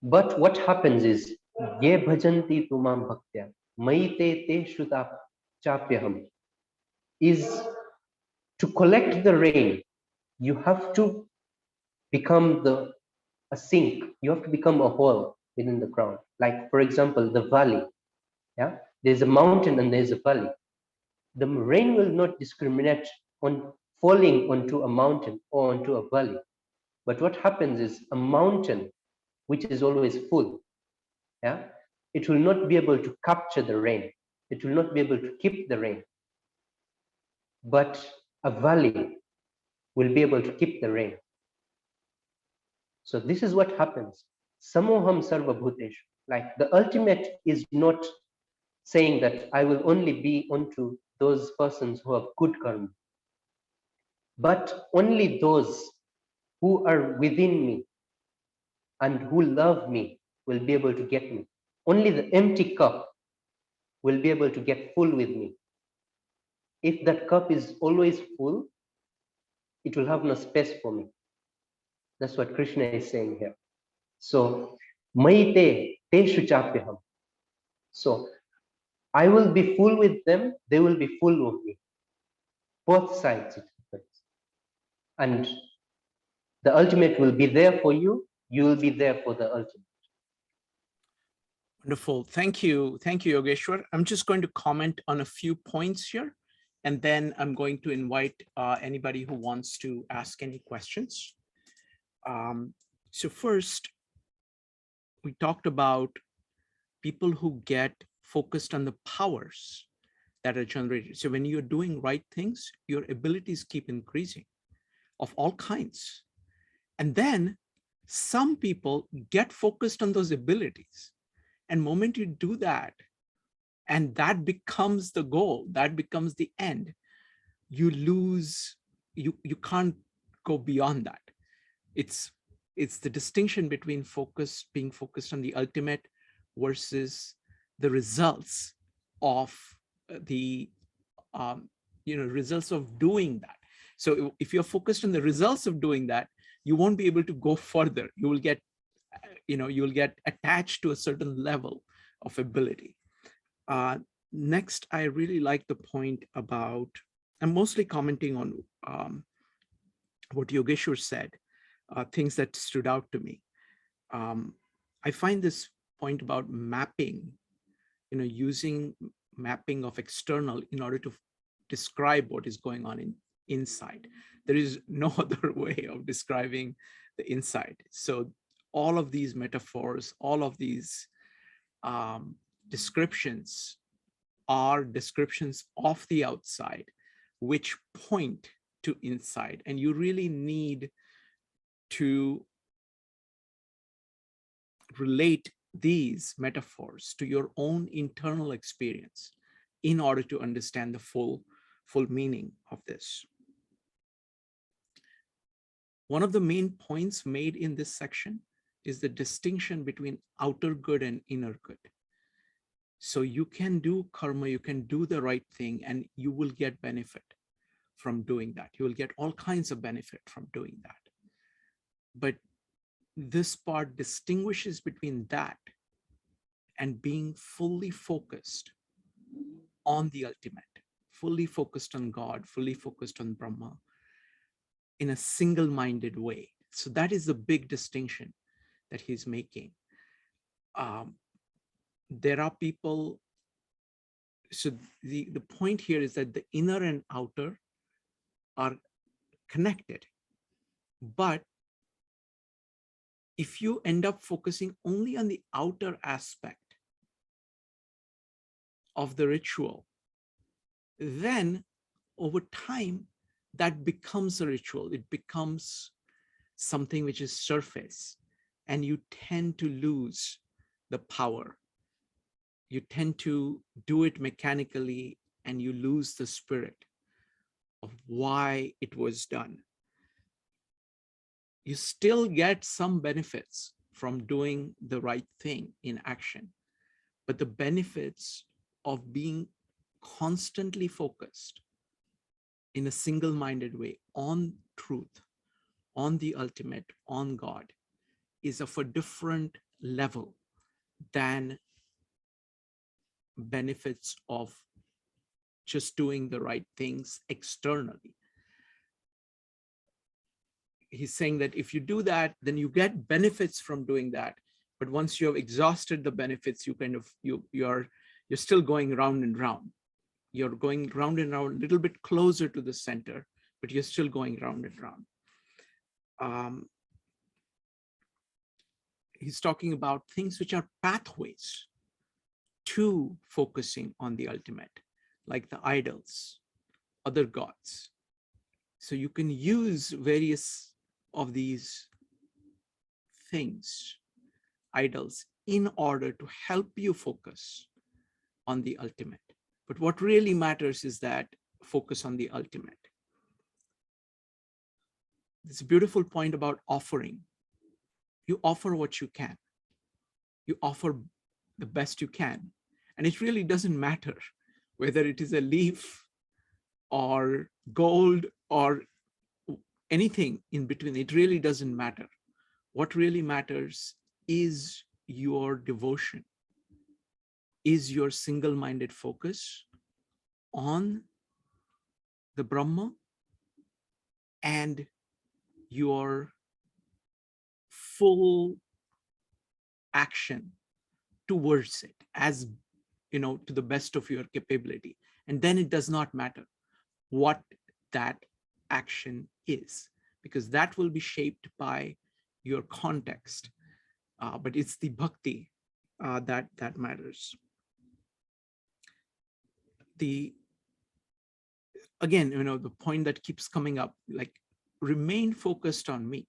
But what happens is, ye bhajanti tumam bhaktya, maite te shuta chapyaham, is to collect the rain, you have to become a sink, you have to become a hole within the ground. Like, for example, the valley. Yeah, there's a mountain and there's a valley. The rain will not discriminate on falling onto a mountain or onto a valley. But what happens is, a mountain which is always full, yeah, it will not be able to capture the rain. It will not be able to keep the rain. But a valley will be able to keep the rain. So this is what happens. Samoham sarva bhuteshu. Like, the ultimate is not saying that I will only be onto those persons who have good karma, but only those who are within me and who love me will be able to get me. Only the empty cup will be able to get full with me. If that cup is always full, it will have no space for me. That's what Krishna is saying here. So Maite teshu chapyaham. So I will be full with them, they will be full of me. Both sides it happens. And the ultimate will be there for you, you will be there for the ultimate. Wonderful. Thank you. Thank you, Yogeshwar. I'm just going to comment on a few points here, and then I'm going to invite anybody who wants to ask any questions. So first, we talked about people who get focused on the powers that are generated. So when you're doing right things, your abilities keep increasing of all kinds. And then some people get focused on those abilities. And the moment you do that, and that becomes the goal, that becomes the end, you lose, you can't go beyond that. It's the distinction between being focused on the ultimate versus the results of the results of doing that. So if you're focused on the results of doing that, you won't be able to go further. You will get you'll get attached to a certain level of ability. Next, I really like the point about, I'm mostly commenting on what Yogeshwar said, things that stood out to me. I find this point about mapping, using mapping of external in order to describe what is going on inside. There is no other way of describing the inside. So all of these metaphors, all of these descriptions are descriptions of the outside, which point to inside. And you really need to relate these metaphors to your own internal experience in order to understand the full meaning of this. One of the main points made in this section is the distinction between outer good and inner good. So you can do karma, you can do the right thing, and you will get benefit from doing that. You will get all kinds of benefit from doing that. But this part distinguishes between that and being fully focused on the ultimate, fully focused on God, fully focused on Brahma in a single-minded way. So that is the big distinction that he's making. There are people, so the point here is that the inner and outer are connected. But if you end up focusing only on the outer aspect of the ritual, then over time, that becomes a ritual. It becomes something which is surface, and you tend to lose the power. You tend to do it mechanically, and you lose the spirit of why it was done. You still get some benefits from doing the right thing in action, but the benefits of being constantly focused in a single-minded way on truth, on the ultimate, on God, is of a different level than benefits of just doing the right things externally. He's saying that if you do that, then you get benefits from doing that. But once you have exhausted the benefits, you're still going round and round. You're going round and round, a little bit closer to the center, but you're still going round and round. He's talking about things which are pathways to focusing on the ultimate, like the idols, other gods. So you can use various of these things, idols, in order to help you focus on the ultimate. But what really matters is that focus on the ultimate. It's a beautiful point about offering. You offer what you can. You offer the best you can. And it really doesn't matter whether it is a leaf or gold or anything in between. It really doesn't matter. What really matters is your devotion is your single-minded focus on the Brahma and your full action towards it, as to the best of your capability. And then it does not matter what that action is, because that will be shaped by your context. But it's the bhakti that matters. Again, the point that keeps coming up, like, remain focused on me.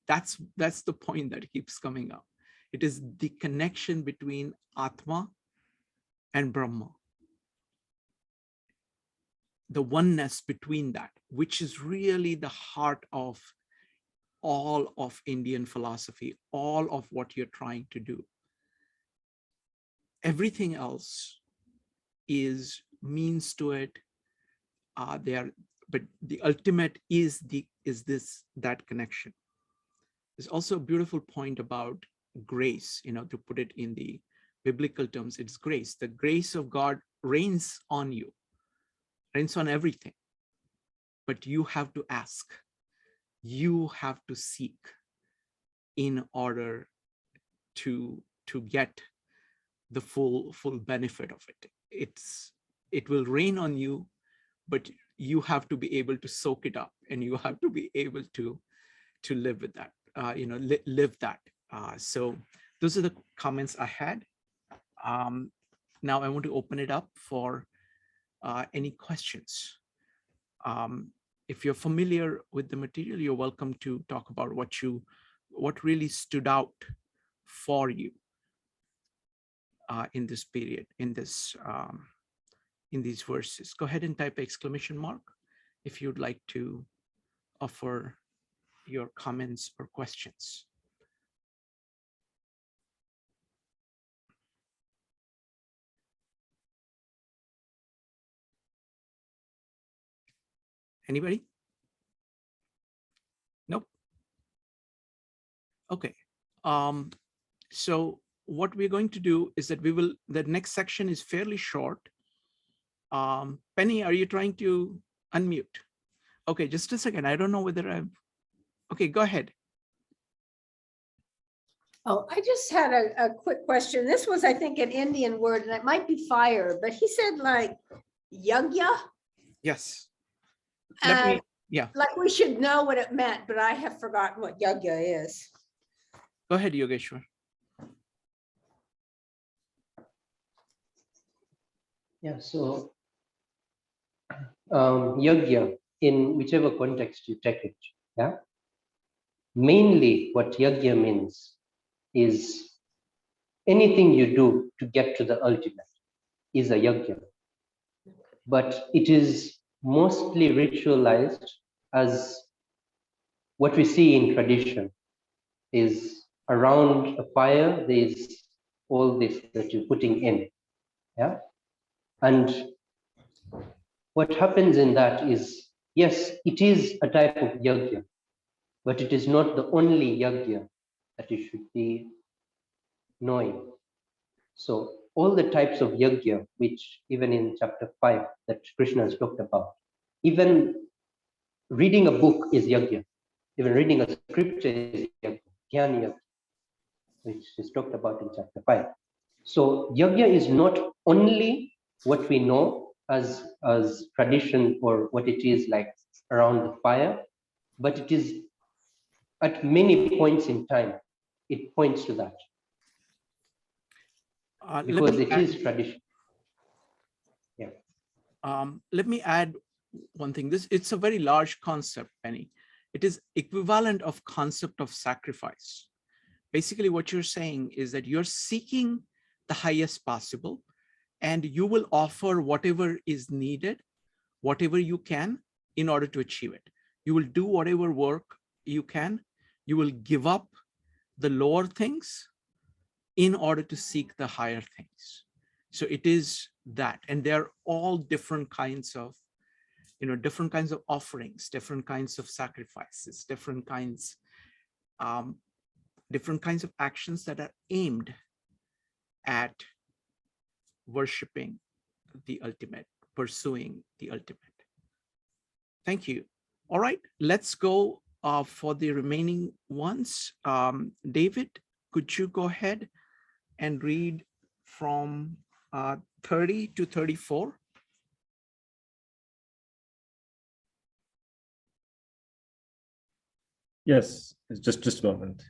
That's the point that keeps coming up. It is the connection between Atma and Brahma, the oneness between that, which is really the heart of all of Indian philosophy, all of what you're trying to do. Everything else is means to it. But the ultimate is that connection. There's also a beautiful point about grace, to put it in the biblical terms. It's grace. The grace of God reigns on you, reigns on everything. But you have to ask, you have to seek in order to get the full benefit of it. It will rain on you, but you have to be able to soak it up, and you have to be able to live with that, live that. So those are the comments I had. Now I want to open it up for any questions. If you're familiar with the material, you're welcome to talk about what really stood out for you in this period, in these verses. Go ahead and type exclamation mark if you'd like to offer your comments or questions. Anybody? Nope. Okay. So what we're going to do is that the next section is fairly short. Penny, are you trying to unmute? Okay, just a second. I don't know whether okay, go ahead. Oh, I just had a quick question. This was, I think, an Indian word, and it might be fire, but he said like yagya. Yes. Yeah. Like we should know what it meant, but I have forgotten what yagya is. Go ahead, Yogeshwar. Yeah, so yagya, in whichever context you take it, yeah. Mainly what yagya means is anything you do to get to the ultimate is a yagya. But it is mostly ritualized as what we see in tradition is around a fire, there's all this that you're putting in. Yeah. And what happens in that is, yes, it is a type of yagya, but it is not the only yagya that you should be knowing. So all the types of yagya, which even in chapter 5 that Krishna has talked about, even reading a book is yagya, even reading a scripture is yagya, dhyan yagya, which is talked about in chapter 5. So yagya is not only what we know as tradition or what it is like around the fire, but it is at many points in time, it points to that. Because it is tradition. Yeah. Let me add one thing. It's a very large concept, Penny. It is equivalent of concept of sacrifice. Basically, what you're saying is that you're seeking the highest possible, and you will offer whatever is needed, whatever you can, in order to achieve it. You will do whatever work you can. You will give up the lower things in order to seek the higher things. So it is that, and they're all different kinds of, different kinds of offerings, different kinds of sacrifices, different kinds different kinds of actions that are aimed at worshiping the ultimate, pursuing the ultimate. Thank you. All right, let's go for the remaining ones. David, could you go ahead and read from 30 to 34? Yes, just a moment.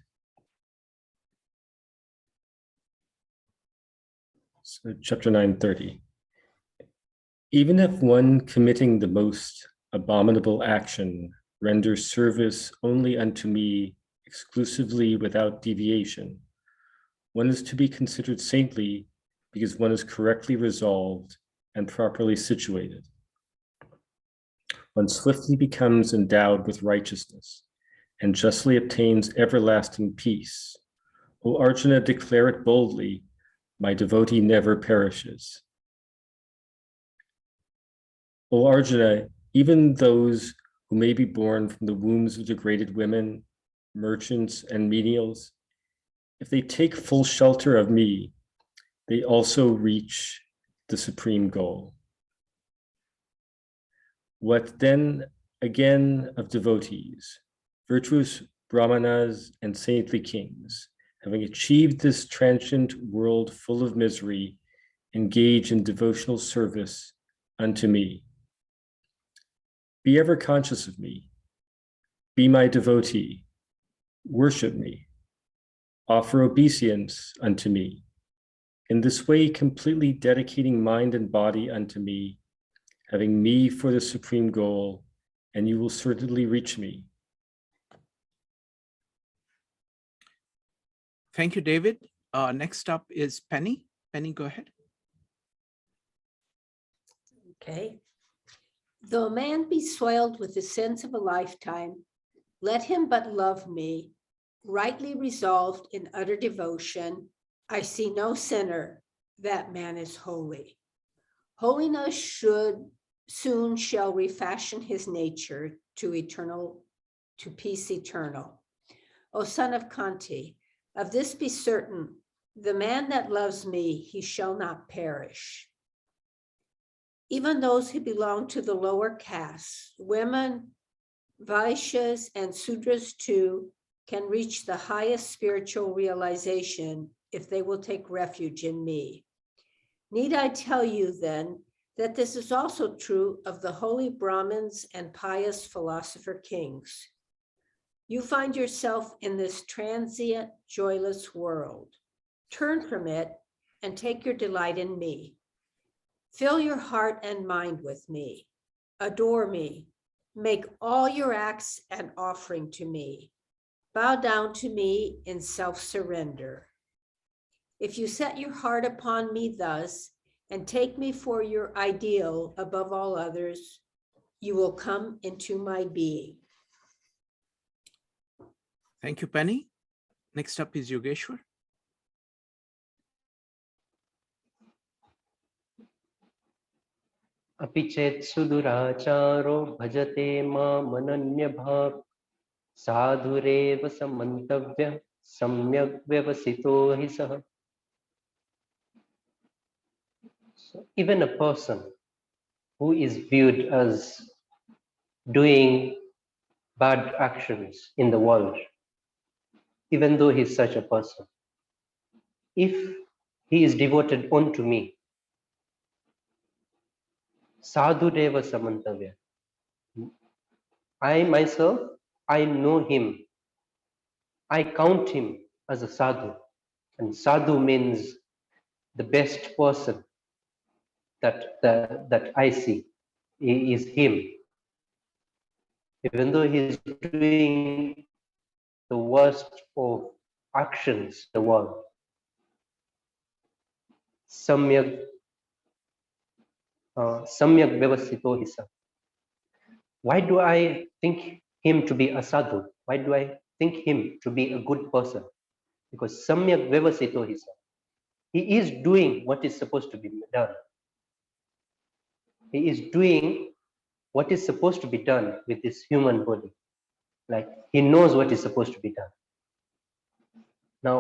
So chapter 9:30. Even if one committing the most abominable action renders service only unto me exclusively without deviation, one is to be considered saintly because one is correctly resolved and properly situated. One swiftly becomes endowed with righteousness and justly obtains everlasting peace. O Arjuna, declare it boldly, my devotee never perishes. O Arjuna, even those who may be born from the wombs of degraded women, merchants, and menials, if they take full shelter of me, they also reach the supreme goal. What then again of devotees, virtuous brahmanas and saintly kings, having achieved this transient world full of misery, engage in devotional service unto me. Be ever conscious of me. Be my devotee. Worship me. Offer obeisance unto me. In this way, completely dedicating mind and body unto me, having me for the supreme goal, and you will certainly reach me. Thank you, David. Next up is Penny. Penny, go ahead. Okay. Though a man be soiled with the sins of a lifetime, let him but love me, rightly resolved in utter devotion. I see no sinner, that man is holy. Holiness soon shall refashion his nature to peace eternal. O son of Kanti, of this be certain, the man that loves me, he shall not perish. Even those who belong to the lower castes, women, Vaishyas, and Sudras too, can reach the highest spiritual realization if they will take refuge in me. Need I tell you then that this is also true of the holy Brahmins and pious philosopher kings? You find yourself in this transient, joyless world. Turn from it and take your delight in me. Fill your heart and mind with me. Adore me. Make all your acts an offering to me. Bow down to me in self-surrender. If you set your heart upon me thus and take me for your ideal above all others, you will come into my being. Thank you, Penny. Next up is Yogeshwar. अपि चेत् सुदुराचारो भजते मामनन्य भाक् साधुरेव समन्तव्यः सम्यक् व्यवसितो हि सः. So even a person who is viewed as doing bad actions in the world, even though he is such a person, if he is devoted unto me, sadhureva samantavya, I myself, I know him, I count him as a sadhu, and sadhu means the best person that I see is him, even though he is doing the worst of actions in the world. Samyak vyavasito hi sa. Why do I think him to be a sadhu? Why do I think him to be a good person? Because samyak vyavasito hi sa. He is doing what is supposed to be done. He is doing what is supposed to be done with this human body. Like he knows what is supposed to be done. Now,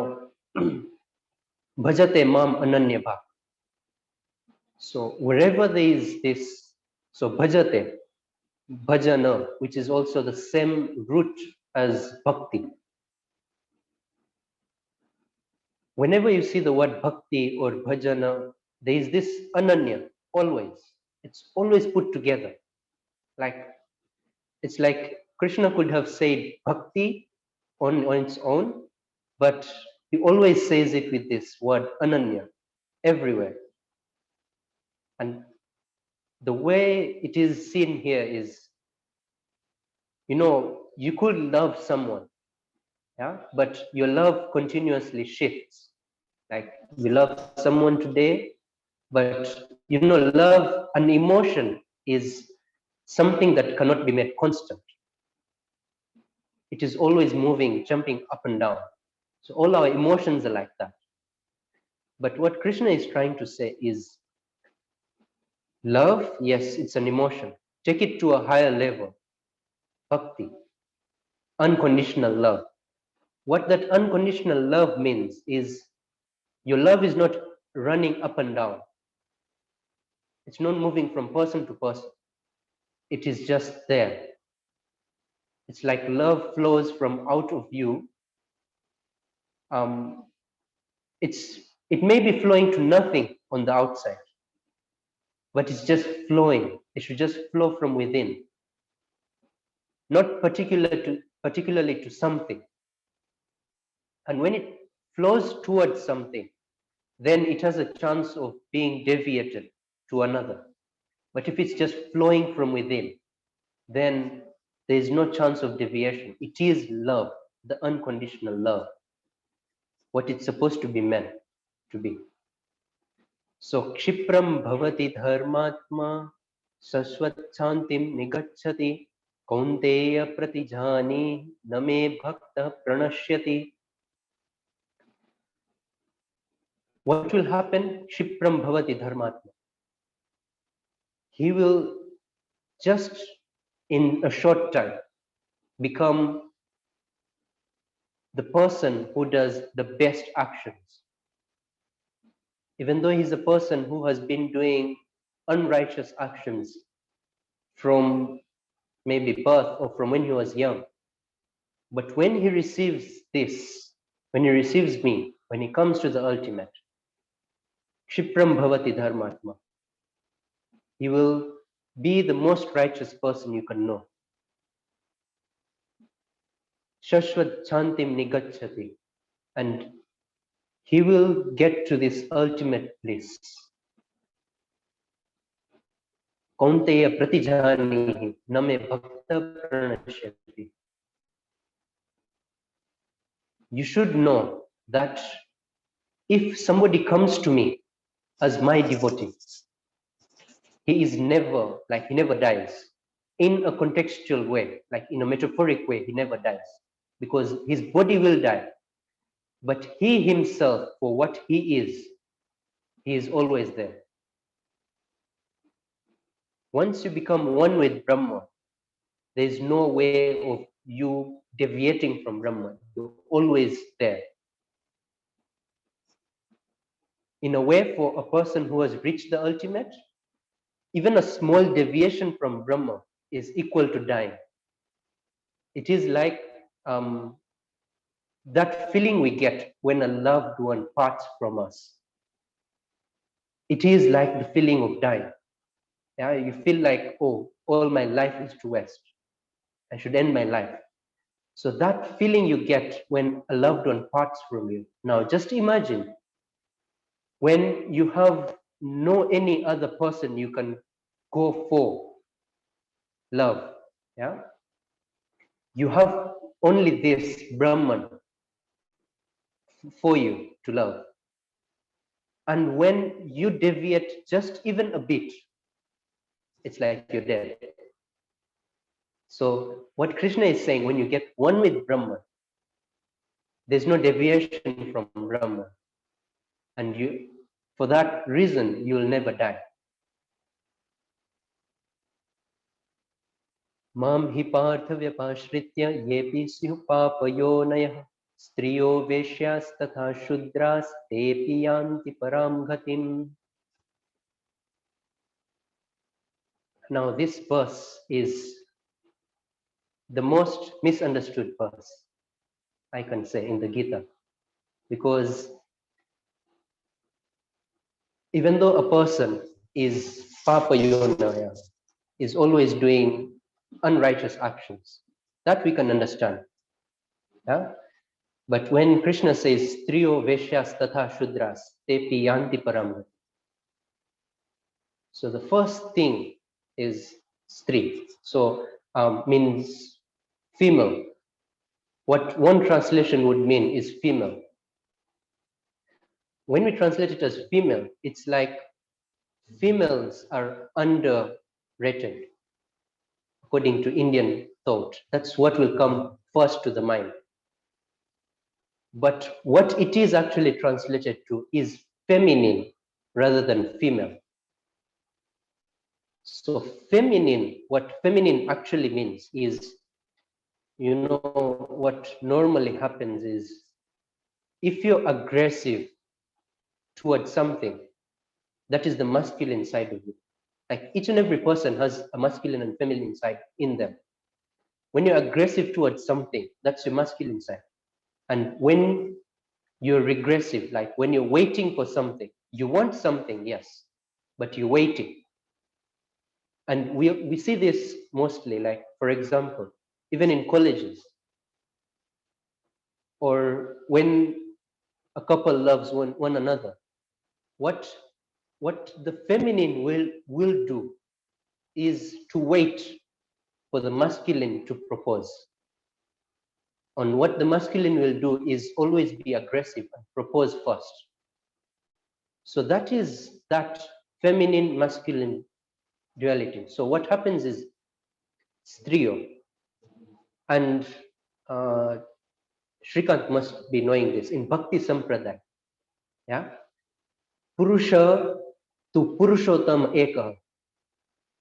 bhajate mam ananya bhak. So wherever there is this, so bhajate, bhajana, which is also the same root as bhakti. Whenever you see the word bhakti or bhajana, there is this ananya, always. It's always put together. Like, it's like Krishna could have said bhakti on its own, but he always says it with this word ananya, everywhere. And the way it is seen here is, you could love someone, yeah, but your love continuously shifts. Like, you love someone today, but love and emotion is something that cannot be made constant. It is always moving, jumping up and down. So all our emotions are like that. But what Krishna is trying to say is, love, yes, it's an emotion. Take it to a higher level. Bhakti, unconditional love. What that unconditional love means is, your love is not running up and down. It's not moving from person to person. It is just there. It's like love flows from out of you. It may be flowing to nothing on the outside, but it's just flowing. It should just flow from within, not particularly to something. And when it flows towards something, then it has a chance of being deviated to another. But if it's just flowing from within, then there is no chance of deviation. It is love, the unconditional love, what it's supposed to be meant to be. So kshipram bhavati dharmatma saswat chantim nigacchati kaunteya pratijani name bhakta pranashyati. What will happen? Kshipram bhavati dharmatma. He will just in a short time become the person who does the best actions. Even though he's a person who has been doing unrighteous actions from maybe birth or from when he was young. But when he receives this, when he receives me, when he comes to the ultimate, Kshipram Bhavati Dharmatma, he will be the most righteous person you can know. Shashwat Chantim Nigacchati, and he will get to this ultimate bliss. Kaunteya Pratijani Name Bhakta Pranashyati. You should know that if somebody comes to me as my devotee, he is never, like, he never dies. In a contextual way, like in a metaphoric way, he never dies, because his body will die, but he himself, for what he is always there. Once you become one with Brahma, there is no way of you deviating from Brahma. You're always there. In a way, for a person who has reached the ultimate, even a small deviation from Brahma is equal to dying. It is like that feeling we get when a loved one parts from us. It is like the feeling of dying. Yeah, you feel like, oh, all my life is to waste. I should end my life. So that feeling you get when a loved one parts from you. Now, just imagine when you have no any other person you can go for love. Yeah, you have only this Brahman for you to love. And when you deviate just even a bit, it's like you're dead. So what Krishna is saying, when you get one with Brahman, there's no deviation from Brahman. And you, for that reason, you will never die. Mam hi partha vyapashritya yepi syuh papayonayah Striyo veshyas tatha shudras tepi yanti param gatim. Now this verse is the most misunderstood verse, I can say, in the Gita, because even though a person is papa yonaya, is always doing unrighteous actions, that we can understand. Yeah? But when Krishna says Striyo veshyas tatha shudras tepi yanti param, so the first thing is stri. So means female. What one translation would mean is female. When we translate it as female, it's like females are underrated according to Indian thought. That's what will come first to the mind. But what it is actually translated to is feminine rather than female. So feminine, what feminine actually means is, you know, what normally happens is if you're aggressive towards something, that is the masculine side of you. Like each and every person has a masculine and feminine side in them. When you're aggressive towards something, that's your masculine side. And when you're regressive, like when you're waiting for something, you want something, yes, but you're waiting. And we see this mostly, like, for example, even in colleges, or when a couple loves one another, what the feminine will do is to wait for the masculine to propose. And what the masculine will do is always be aggressive and propose first. So that is that feminine masculine duality. So what happens is striyo, and Shrikant must be knowing this in Bhakti Sampradaya. Yeah, Purusha to Purushottam Eka,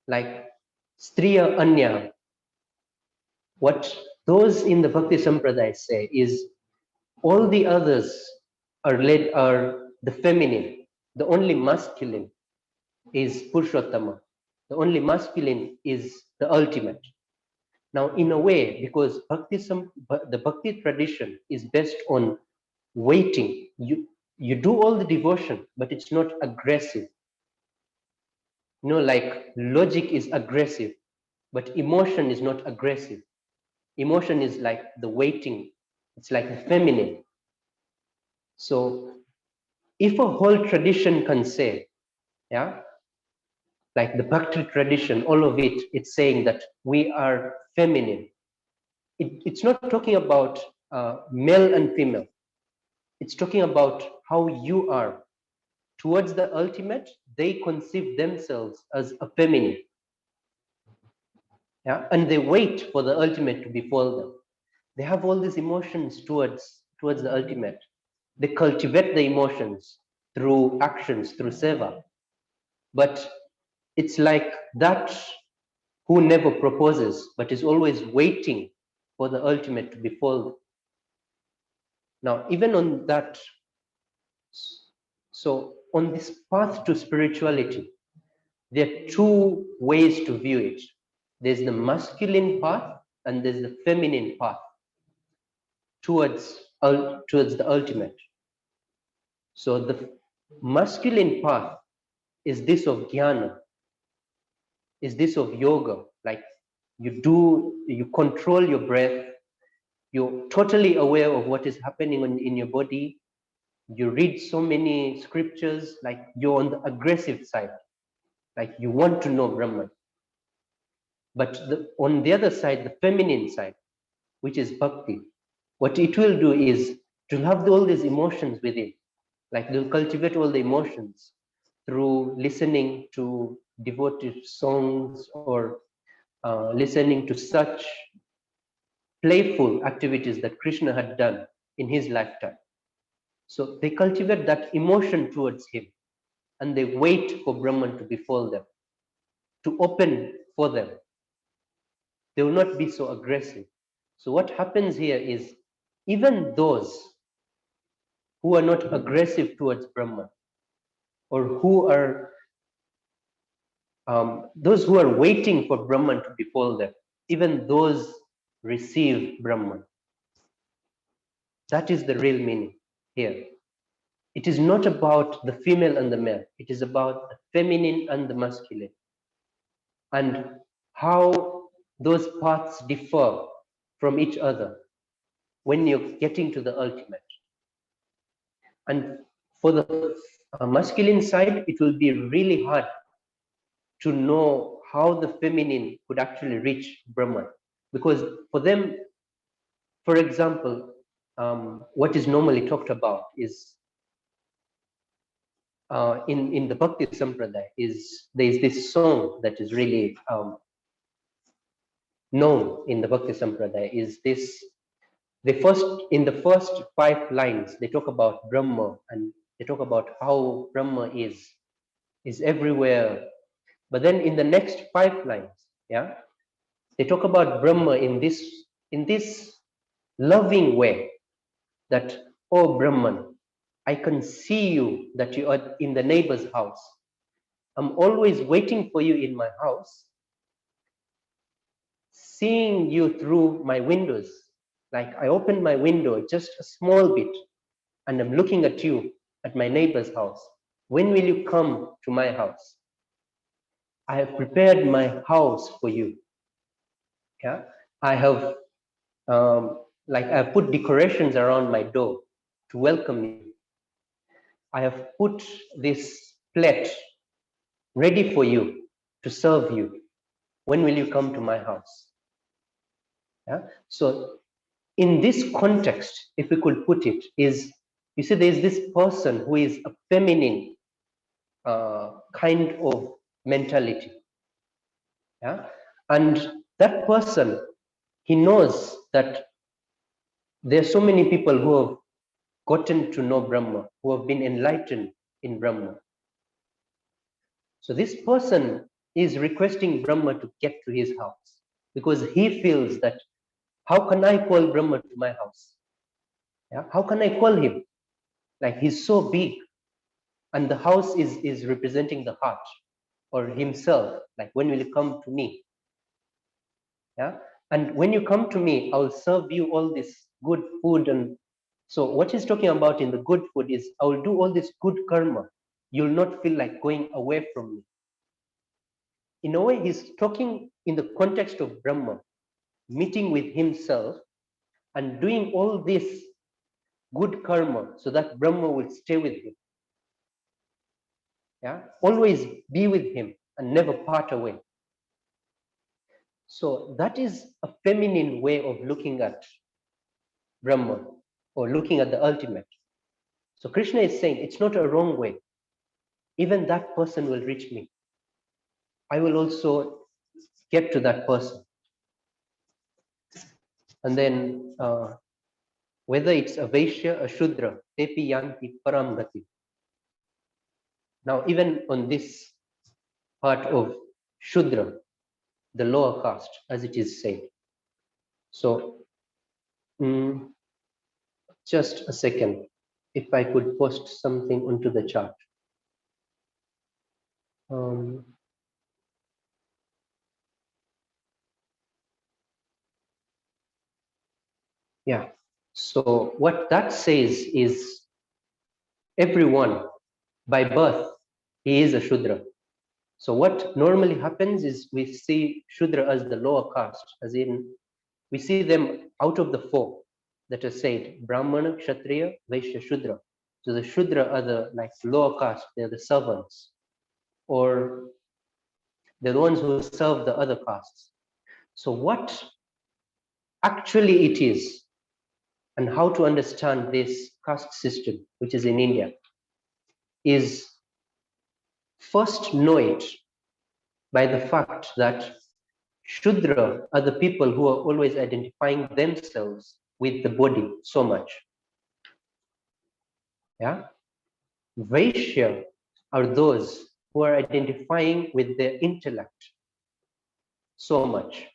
like Striya Anya. What those in the Bhakti Sampradaya say is all the others are the feminine. The only masculine is Purushottama. The only masculine is the ultimate. Now, in a way, because the Bhakti tradition is based on waiting, you do all the devotion, but it's not aggressive. You know, like logic is aggressive, but emotion is not aggressive. Emotion is like the waiting. It's like the feminine. So if a whole tradition can say, yeah, like the Bhakti tradition, all of it, it's saying that we are feminine. It's not talking about male and female. It's talking about how you are. Towards the ultimate, they conceive themselves as a feminine. Yeah? And they wait for the ultimate to befall them. They have all these emotions towards the ultimate. They cultivate the emotions through actions, through seva. But it's like that who never proposes, but is always waiting for the ultimate to befall them. Now, even on that, so on this path to spirituality, there are two ways to view it. There's the masculine path and there's the feminine path towards the ultimate. So the masculine path is this of jnana, is this of yoga, like you control your breath, you're totally aware of what is happening in your body, you read so many scriptures, like you're on the aggressive side, like you want to know Brahman. But on the other side, the feminine side, which is bhakti, what it will do is to have all these emotions within, like they'll cultivate all the emotions through listening to devoted songs or listening to such playful activities that Krishna had done in his lifetime. So they cultivate that emotion towards him and they wait for Brahman to befall them, to open for them. They will not be so aggressive. So what happens here is even those who are not aggressive towards Brahman, or who are those who are waiting for Brahman to befall them, even those receive Brahman. That is the real meaning here. It is not about the female and the male. It is about the feminine and the masculine, and how those paths differ from each other when you're getting to the ultimate. And for the masculine side, it will be really hard to know how the feminine could actually reach Brahman. Because for them, for example, what is normally talked about is in the Bhakti Sampradaya, is there's this song that is really known in the Bhakti Sampradaya, is this, in the first 5 lines, they talk about Brahma, and they talk about how Brahma is everywhere. But then in the next 5 lines, yeah, they talk about Brahma in this loving way, that, oh Brahman, I can see you, that you are in the neighbor's house. I'm always waiting for you in my house, seeing you through my windows. Like I open my window just a small bit, and I'm looking at you at my neighbor's house. When will you come to my house? I have prepared my house for you. Yeah, I have I've put decorations around my door to welcome you. I have put this plate ready for you to serve you. When will you come to my house? Yeah. So in this context, if we could put it, is, you see, there's this person who is a feminine kind of mentality. Yeah. And that person, he knows that there are so many people who have gotten to know Brahma, who have been enlightened in Brahma. So this person is requesting Brahma to get to his house, because he feels that, how can I call Brahma to my house? Yeah? How can I call him? Like, he's so big, and the house is representing the heart or himself. Like, when will you come to me? Yeah. And when you come to me, I'll serve you all this good food. And so what he's talking about in the good food is, I will do all this good karma. You'll not feel like going away from me. In a way, he's talking in the context of Brahma, meeting with himself and doing all this good karma so that Brahma will stay with him. Yeah, always be with him and never part away. So that is a feminine way of looking at Brahma, or looking at the ultimate. So Krishna is saying it's not a wrong way. Even that person will reach me. I will also get to that person. And then whether it's a Vaishya, a Shudra, tepi yanti param gati. Now, even on this part of Shudra, the lower caste, as it is said. So, just a second, if I could post something onto the chart. Yeah, so what that says is, everyone by birth, he is a Shudra. So what normally happens is, we see Shudra as the lower caste, as in, we see them out of the 4 that are said, Brahmana, Kshatriya, Vaishya, Shudra. So the Shudra are the lower caste, they're the servants, or they're the ones who serve the other castes. So what actually it is, and how to understand this caste system, which is in India, is first know it by the fact that Shudra are the people who are always identifying themselves with the body so much. Yeah. Vaishya are those who are identifying with their intellect so much.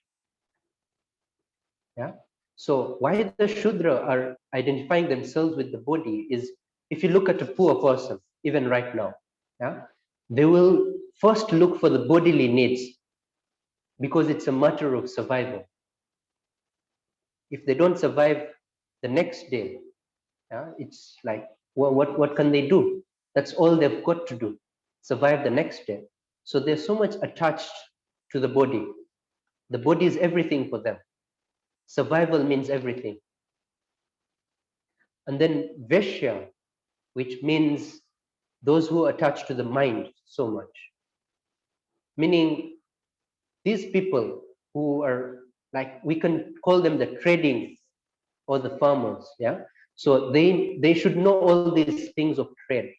Yeah. So why the Shudra are identifying themselves with the body is, if you look at a poor person, even right now, yeah, they will first look for the bodily needs because it's a matter of survival. If they don't survive the next day, yeah, it's like, what can they do? That's all they've got to do, survive the next day. So they're so much attached to the body. The body is everything for them. Survival means everything. And then Veshya, which means those who are attached to the mind so much. Meaning these people who are, like, we can call them the trading or the farmers, yeah? So they should know all these things of trade,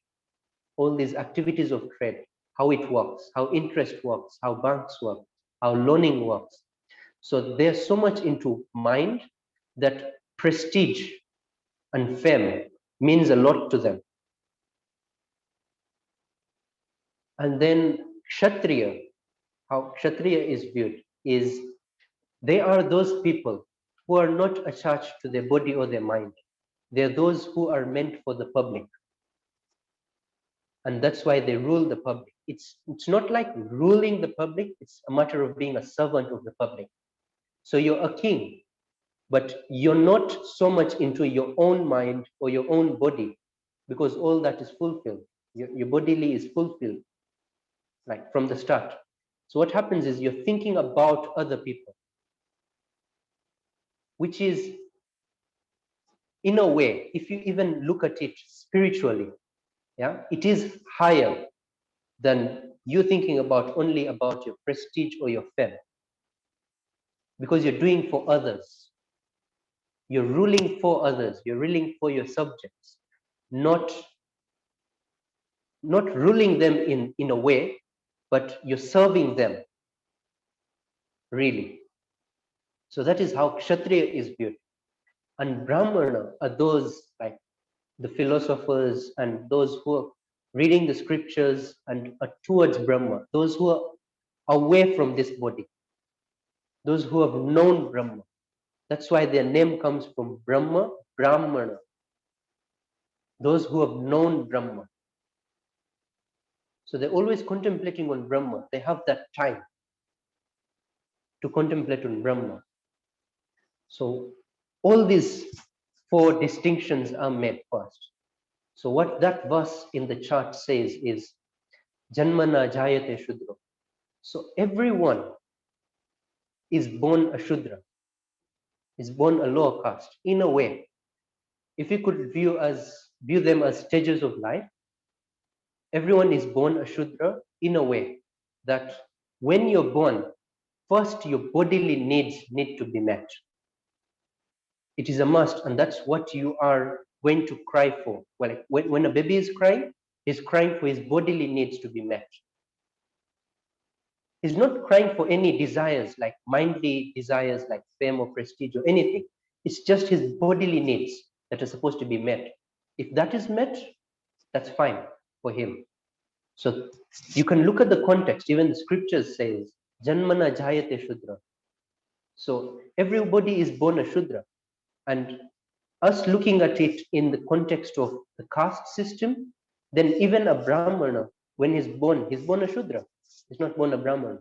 all these activities of trade, how it works, how interest works, how banks work, how loaning works. So they're so much into mind that prestige and fame means a lot to them. And then Kshatriya, how Kshatriya is viewed is, they are those people who are not attached to their body or their mind. They're those who are meant for the public. And that's why they rule the public. It's not like ruling the public, it's a matter of being a servant of the public. So you're a king, but you're not so much into your own mind or your own body, because all that is fulfilled. Your bodily is fulfilled, like from the start. So what happens is you're thinking about other people, which is, in a way, if you even look at it spiritually, yeah, it is higher than you thinking about only about your prestige or your fame, because you're doing for others. You're ruling for others. You're ruling for your subjects, not ruling them in a way, but you're serving them, really. So that is how Kshatriya is viewed. And Brahmana are those, like the philosophers and those who are reading the scriptures and are towards Brahma, those who are away from this body, those who have known Brahma. That's why their name comes from Brahma, Brahmana, those who have known Brahma. So they're always contemplating on Brahma. They have that time to contemplate on Brahma. So all these four distinctions are made first. So what that verse in the chart says is, Janmana Jayate Shudra. So everyone is born a Shudra, is born a lower caste, in a way. If you could view them as stages of life, everyone is born a Shudra in a way that when you're born, first your bodily needs need to be met. It is a must, and that's what you are going to cry for. Well, when a baby is crying, he's crying for his bodily needs to be met. He's not crying for any desires, like mindly desires like fame or prestige or anything. It's just his bodily needs that are supposed to be met. If that is met, that's fine for him. So you can look at the context. Even the scriptures says, Janmana Jayate Shudra. So everybody is born a Shudra. And us looking at it in the context of the caste system, then even a Brahmana, when he's born a Shudra. He's not born a Brahmana.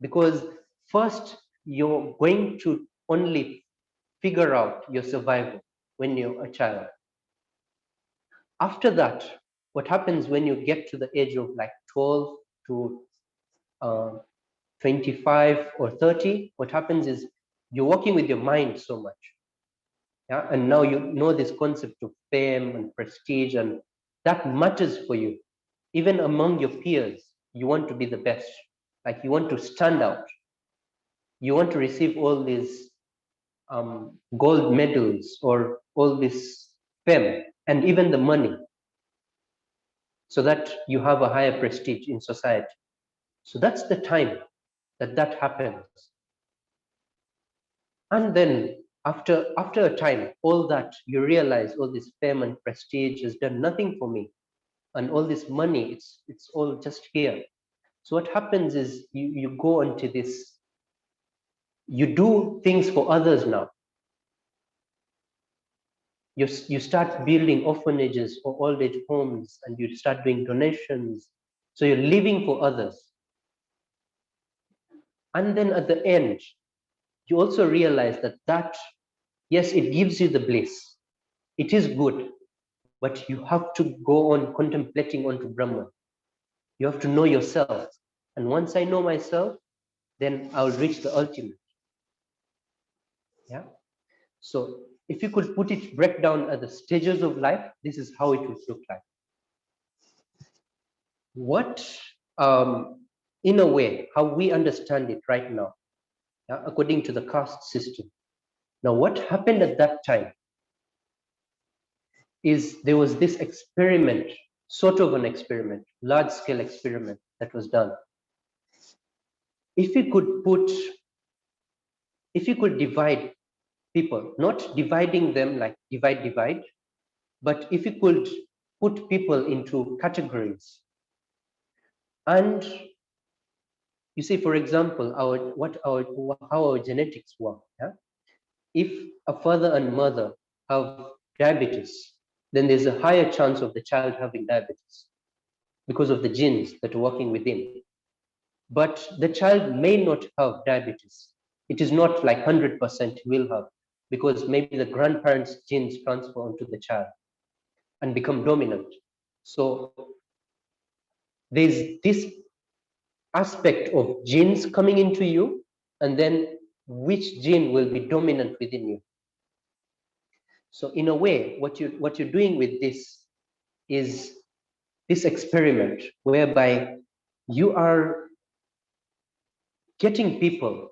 Because first, you're going to only figure out your survival when you're a child. After that, what happens when you get to the age of like 12 to 25 or 30, what happens is you're working with your mind so much. Yeah? And now you know this concept of fame and prestige, and that matters for you. Even among your peers, you want to be the best. Like you want to stand out. You want to receive all these gold medals or all this fame and even the money, so that you have a higher prestige in society. So that's the time that happens. And then after a time, all that you realize, all this fame and prestige has done nothing for me, and all this money, it's all just here. So what happens is you go into this You do things for others now. You start building orphanages or old age homes, and you start doing donations. So you're living for others. And then at the end, you also realize that, yes, it gives you the bliss. It is good, but you have to go on contemplating onto Brahman. You have to know yourself. And once I know myself, then I'll reach the ultimate. Yeah. So if you could break down at the stages of life, this is how it would look like. What, in a way, how we understand it right now, yeah, according to the caste system. Now, what happened at that time is there was this experiment, sort of an experiment, large-scale experiment that was done. If you could divide people, not dividing them like divide, but if you could put people into categories, and you see, for example, how our genetics work. Yeah? If a father and mother have diabetes, then there's a higher chance of the child having diabetes because of the genes that are working within. But the child may not have diabetes. It is not like 100% will have, because maybe the grandparents' genes transfer onto the child and become dominant. So there's this aspect of genes coming into you, and then which gene will be dominant within you. So in a way, what you're doing with this is this experiment whereby you are getting people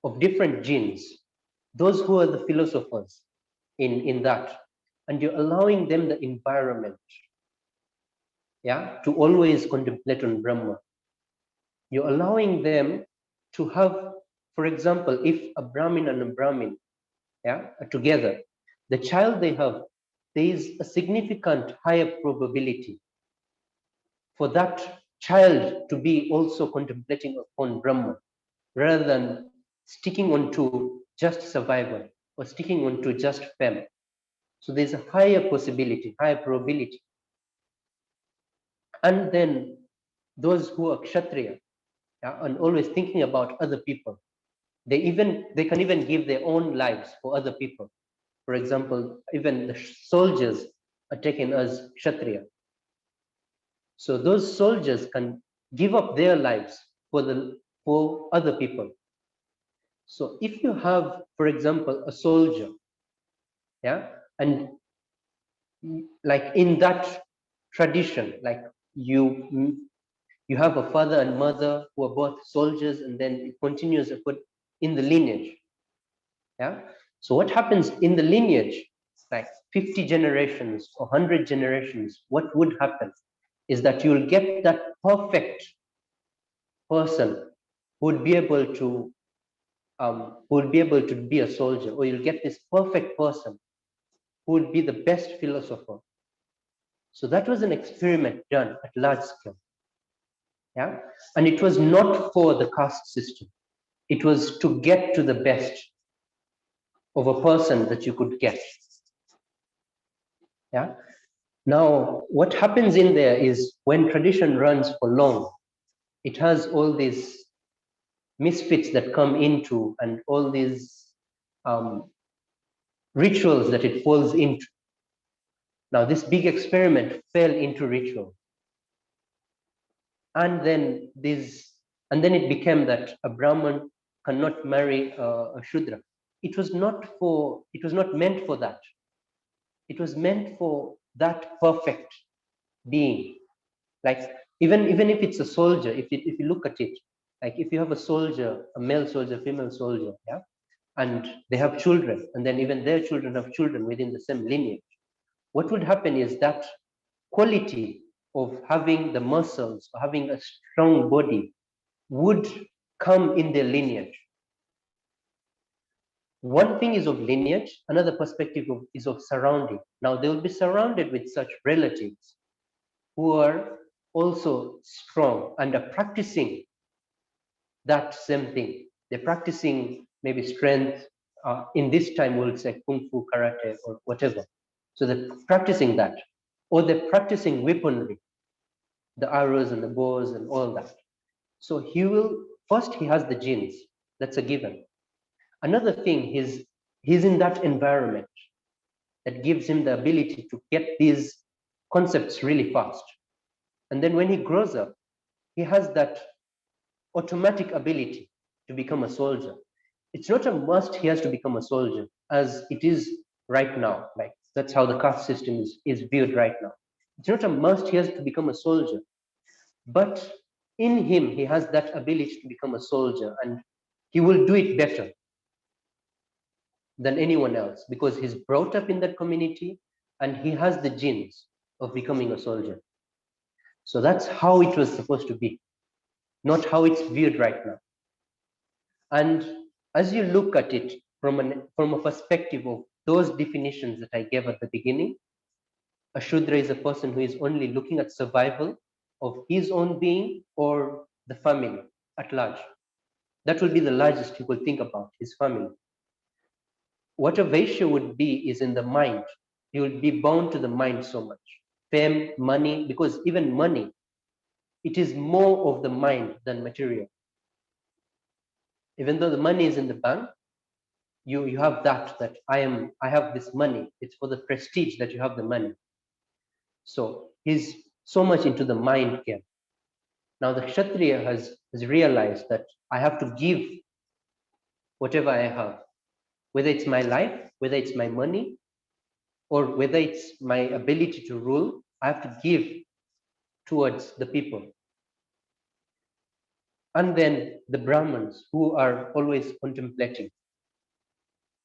of different genes, those who are the philosophers in that, and you're allowing them the environment, yeah, to always contemplate on Brahma. You're allowing them to have, for example, if a Brahmin and a Brahmin, yeah, are together, the child they have, there is a significant higher probability for that child to be also contemplating upon Brahma, rather than sticking on to just survival or sticking on to just fame. So there's a higher possibility, higher probability. And then those who are Kshatriya, yeah, and always thinking about other people, they can even give their own lives for other people. For example, even the soldiers are taken as Kshatriya. So those soldiers can give up their lives for other people. So if you have, for example, a soldier, yeah, and like in that tradition, like you have a father and mother who are both soldiers, and then it continues in the lineage. Yeah. So what happens in the lineage, like 50 generations or 100 generations, what would happen is that you'll get that perfect person who would be able to be a soldier, or you'll get this perfect person who would be the best philosopher. So that was an experiment done at large scale. Yeah. And it was not for the caste system. It was to get to the best of a person that you could get. Yeah. Now, what happens in there is when tradition runs for long, it has all these misfits that come into, and all these rituals that it falls into. Now, this big experiment fell into ritual. And then it became that a Brahman cannot marry a Shudra. It was not meant for that. It was meant for that perfect being. Like even if it's a soldier, if you look at it, like if you have a soldier, a male soldier, female soldier, yeah, and they have children, and then even their children have children within the same lineage, what would happen is that quality of having the muscles, having a strong body, would come in their lineage. One thing is of lineage, another perspective is of surrounding. Now they will be surrounded with such relatives who are also strong and are practicing that same thing. They're practicing maybe strength. In this time, we'll say kung fu, karate, or whatever. So they're practicing that. Or they're practicing weaponry, the arrows and the bows and all that. So he has the genes. That's a given. Another thing, he's in that environment that gives him the ability to get these concepts really fast. And then when he grows up, he has that automatic ability to become a soldier. It's not a must he has to become a soldier as it is right now. Like that's how the caste system is viewed right now. It's not a must he has to become a soldier, but in him, he has that ability to become a soldier, and he will do it better than anyone else because he's brought up in that community and he has the genes of becoming a soldier. So that's how it was supposed to be, not how it's viewed right now. And as you look at it from a perspective of those definitions that I gave at the beginning, a Shudra is a person who is only looking at survival of his own being or the family at large. That will be the largest he will think about, his family. What a Vaishya would be is in the mind. He will be bound to the mind so much. Fame, money, because even money, it is more of the mind than material. Even though the money is in the bank, you have that I have this money. It's for the prestige that you have the money. So he's so much into the mind game. Now the Kshatriya has realized that I have to give whatever I have, whether it's my life, whether it's my money, or whether it's my ability to rule, I have to give towards the people. And then the Brahmins who are always contemplating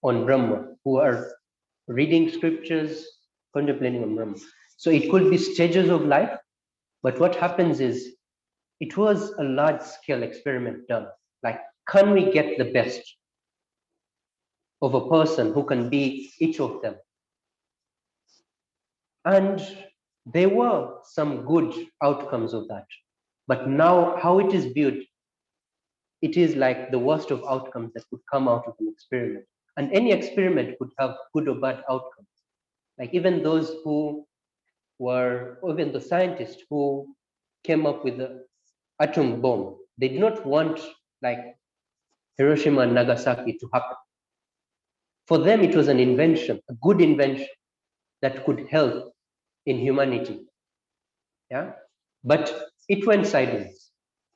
on Brahma, who are reading scriptures, contemplating on Brahma. So it could be stages of life, but what happens is it was a large scale experiment done. Like, can we get the best of a person who can be each of them? And there were some good outcomes of that. But now how it is viewed, it is like the worst of outcomes that could come out of an experiment. And any experiment could have good or bad outcomes. Like even those who were, or even the scientists who came up with the atom bomb, they did not want like Hiroshima and Nagasaki to happen. For them, it was an invention, a good invention that could help in humanity. Yeah, but it went sideways.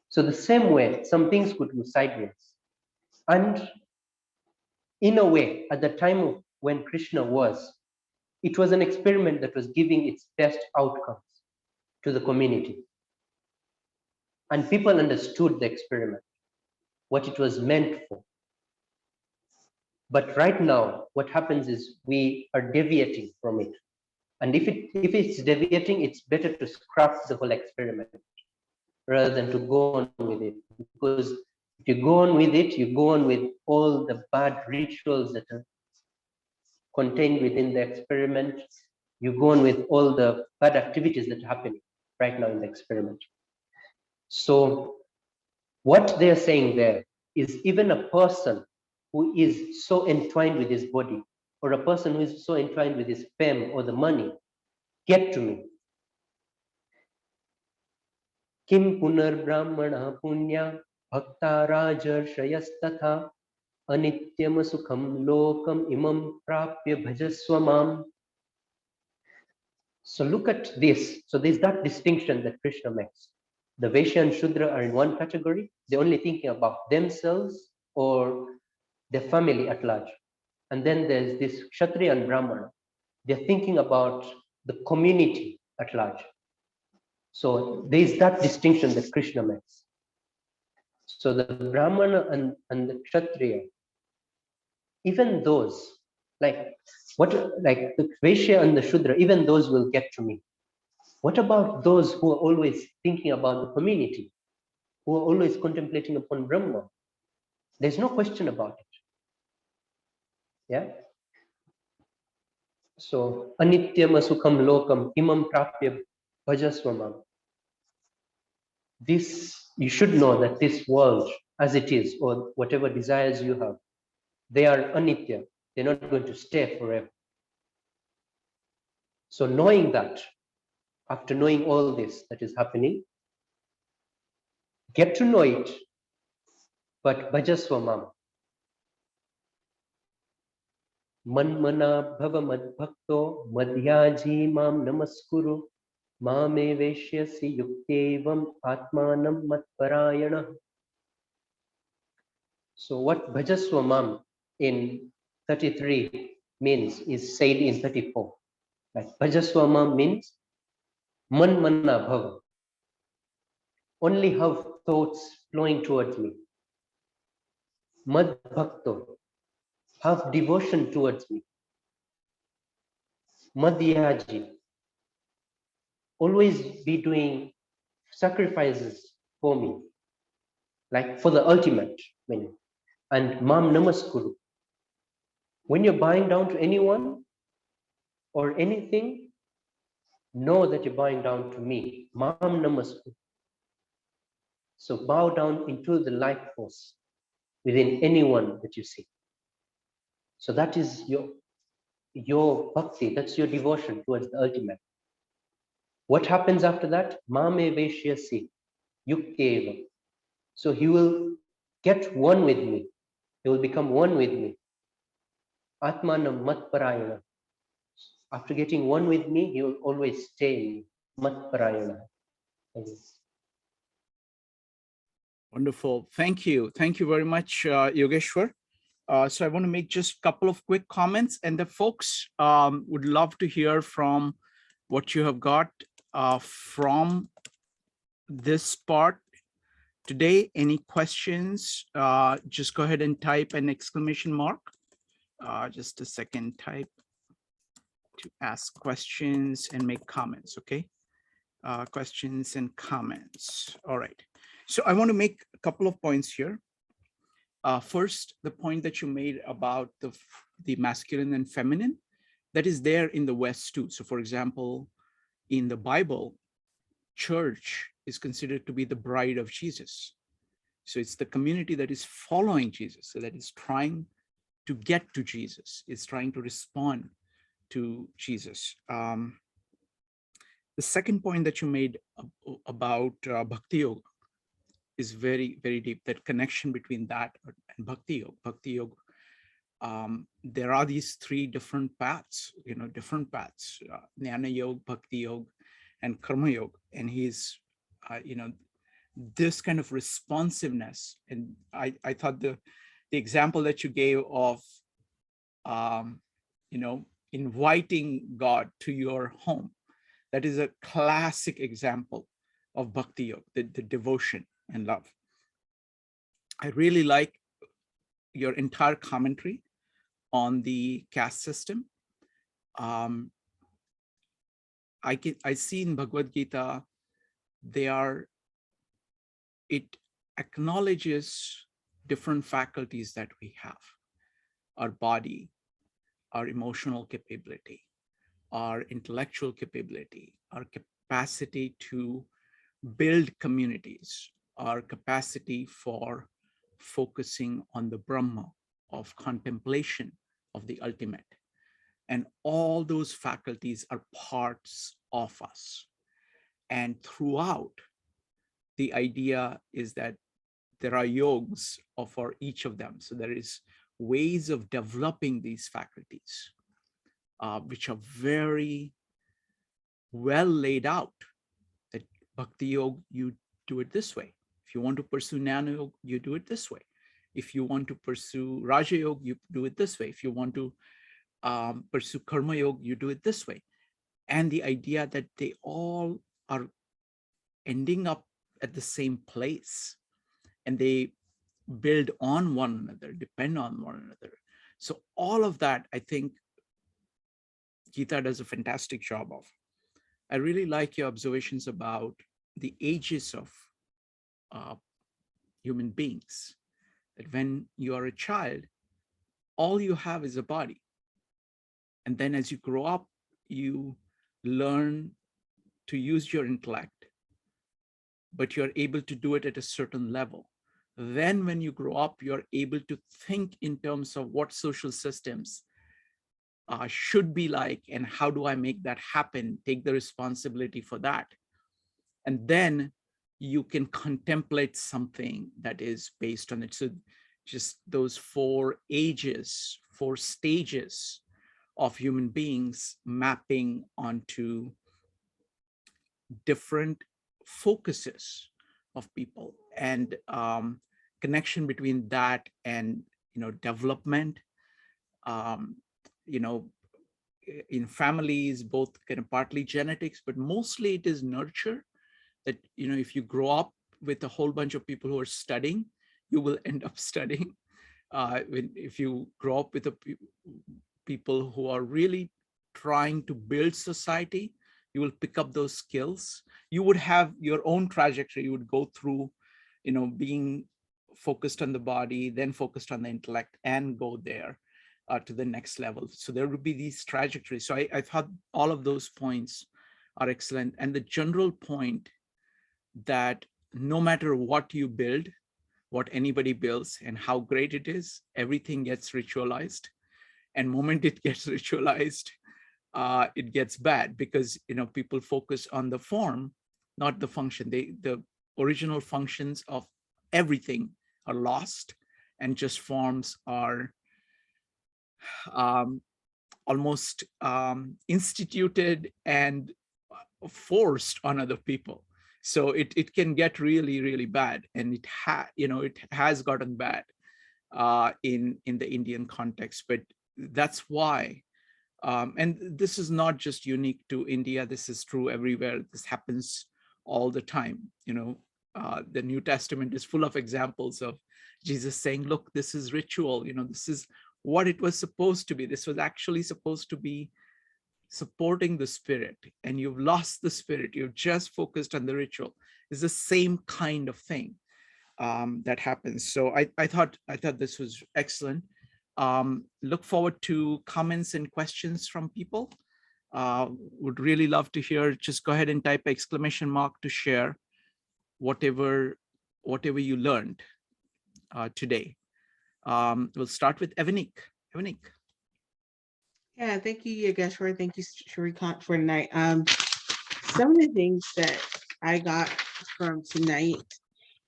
So the same way, some things could go sideways. And in a way, at the time of when Krishna was, it was an experiment that was giving its best outcomes to the community. And people understood the experiment, what it was meant for. But right now, what happens is we are deviating from it. And if it's deviating, it's better to scrap the whole experiment rather than to go on with it. Because if you go on with it, you go on with all the bad rituals that are contained within the experiment. You go on with all the bad activities that are happening right now in the experiment. So what they're saying there is even a person who is so entwined with his body, or a person who is so entwined with his fame or the money, get to me. Kim punar brahmana punya bhakta rajarshayasthatha anityam sukham lokam imam prapya bhajaswamam. So look at this. So there's that distinction that Krishna makes. The Vaishya and Shudra are in one category. They're only thinking about themselves or their family at large. And then there's this Kshatriya and Brahmana. They're thinking about the community at large. So there's that distinction that Krishna makes. So the Brahmana and the Kshatriya, even those, like the Vaishya and the Shudra, even those will get to me. What about those who are always thinking about the community, who are always contemplating upon Brahma? There's no question about it. Yeah. So anityam sukham lokam imam prapya bhajaswamam. This, you should know that this world as it is, or whatever desires you have, they are anitya. They're not going to stay forever. So knowing that, after knowing all this that is happening, get to know it, but bhajasvamam. Manmana bhava madbhakto madhyaji mam namaskuru mame veshyasi yuktevam atmanam matparayana. So what bhajasvamam in 33 means is said in 34. Like bhajasvamam means manmana bhava. Only have thoughts flowing towards me. Mad bhakto, have devotion towards me. Madhyaji, always be doing sacrifices for me, like for the ultimate meaning. And mam namaskuru, when you're bowing down to anyone or anything, know that you're bowing down to me. Mam namaskuru. So bow down into the life force within anyone that you see. So that is your bhakti, that's your devotion towards the ultimate. What happens after that? Mame veshyasi yukteva. So he will get one with me. He will become one with me. Atmanam matparayana. After getting one with me, he will always stay in me. Matparayana. Wonderful. Thank you. Thank you very much, Yogeshwar. So I want to make just a couple of quick comments, and the folks would love to hear from what you have got from this part today. Any questions? Just go ahead and type an exclamation mark. Just a second, type to ask questions and make comments, okay? Questions and comments. All right. So I want to make a couple of points here. First, the point that you made about the masculine and feminine, that is there in the West too. So for example, in the Bible, church is considered to be the bride of Jesus. So it's the community that is following Jesus, so that is trying to get to Jesus, is trying to respond to Jesus. The second point that you made about Bhakti Yoga is very, very deep, that connection between that and Bhakti Yoga. Bhakti Yoga, there are these three different paths, different paths, Jnana Yoga, Bhakti Yoga, and Karma Yoga. And he's, this kind of responsiveness. And I thought the example that you gave of, inviting God to your home, that is a classic example of Bhakti Yoga, the devotion and love. I really like your entire commentary on the caste system. I see in Bhagavad Gita, it acknowledges different faculties that we have: our body, our emotional capability, our intellectual capability, our capacity to build communities, our capacity for focusing on the Brahma, of contemplation of the ultimate. And all those faculties are parts of us. And throughout, the idea is that there are yogas for each of them. So there is ways of developing these faculties, which are very well laid out. That Bhakti Yoga, you do it this way. If you want to pursue Jnana Yoga, you do it this way. If you want to pursue Raja Yoga, you do it this way. If you want to pursue Karma Yoga, you do it this way. And the idea that they all are ending up at the same place, and they build on one another, depend on one another. So all of that, I think Gita does a fantastic job of. I really like your observations about the ages of human beings, that when you are a child, all you have is a body. And then as you grow up, you learn to use your intellect, but you're able to do it at a certain level. Then when you grow up, you're able to think in terms of what social systems should be like, and how do I make that happen, take the responsibility for that. And then you can contemplate something that is based on it. So just those 4 ages, 4 stages of human beings mapping onto different focuses of people, and connection between that and development, um, you know in families, both kind of partly genetics, but mostly it is nurture. That if you grow up with a whole bunch of people who are studying, you will end up studying. If you grow up with people who are really trying to build society, you will pick up those skills. You would have your own trajectory. You would go through being focused on the body, then focused on the intellect, and go there to the next level. So there would be these trajectories. So I thought all of those points are excellent. And the general point that no matter what you build, what anybody builds and how great it is, everything gets ritualized. And moment it gets ritualized, it gets bad, because people focus on the form, not the function. The original functions of everything are lost, and just forms are almost instituted and forced on other people. So it can get really, really bad, and it has gotten bad in the Indian context. But that's why, and this is not just unique to India. This is true everywhere. This happens all the time. The New Testament is full of examples of Jesus saying, "Look, this is ritual. This is what it was supposed to be. This was actually supposed to be supporting the spirit, and you've lost the spirit. You've just focused on the ritual." It's the same kind of thing that happens. So I thought this was excellent. Look forward to comments and questions from people. Would really love to hear. Just go ahead and type exclamation mark to share whatever you learned today. We'll start with Evanik. Evanik. Yeah, thank you, Yogeshwar. Thank you, Shrikant, for tonight. Some of the things that I got from tonight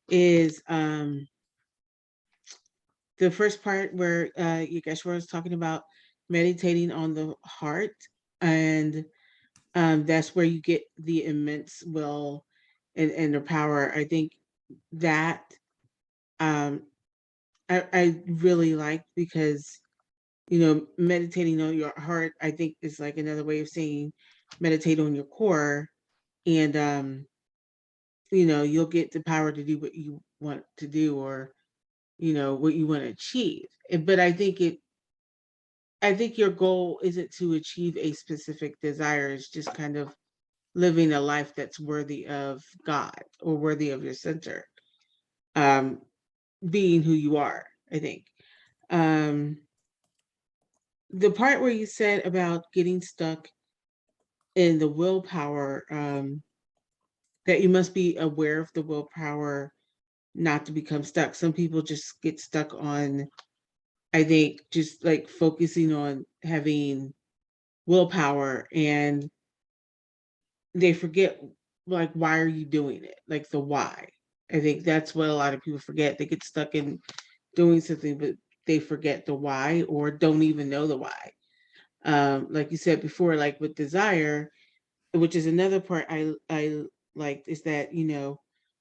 is the first part where Yogeshwar was talking about meditating on the heart, and that's where you get the immense will and the power. I think that I really like, because meditating on your heart, I think, is like another way of saying meditate on your core, and you'll get the power to do what you want to do, or what you want to achieve. But I think your goal isn't to achieve a specific desire. It's just kind of living a life that's worthy of God, or worthy of your center, being who you are, I think. The part where you said about getting stuck in the willpower, that you must be aware of the willpower not to become stuck. Some people just get stuck on, I think, just like focusing on having willpower, and they forget, like, why are you doing it? Like, the why. I think that's what a lot of people forget. They get stuck in doing something, but they forget the why, or don't even know the why. Like you said before, like with desire, which is another part I liked, is that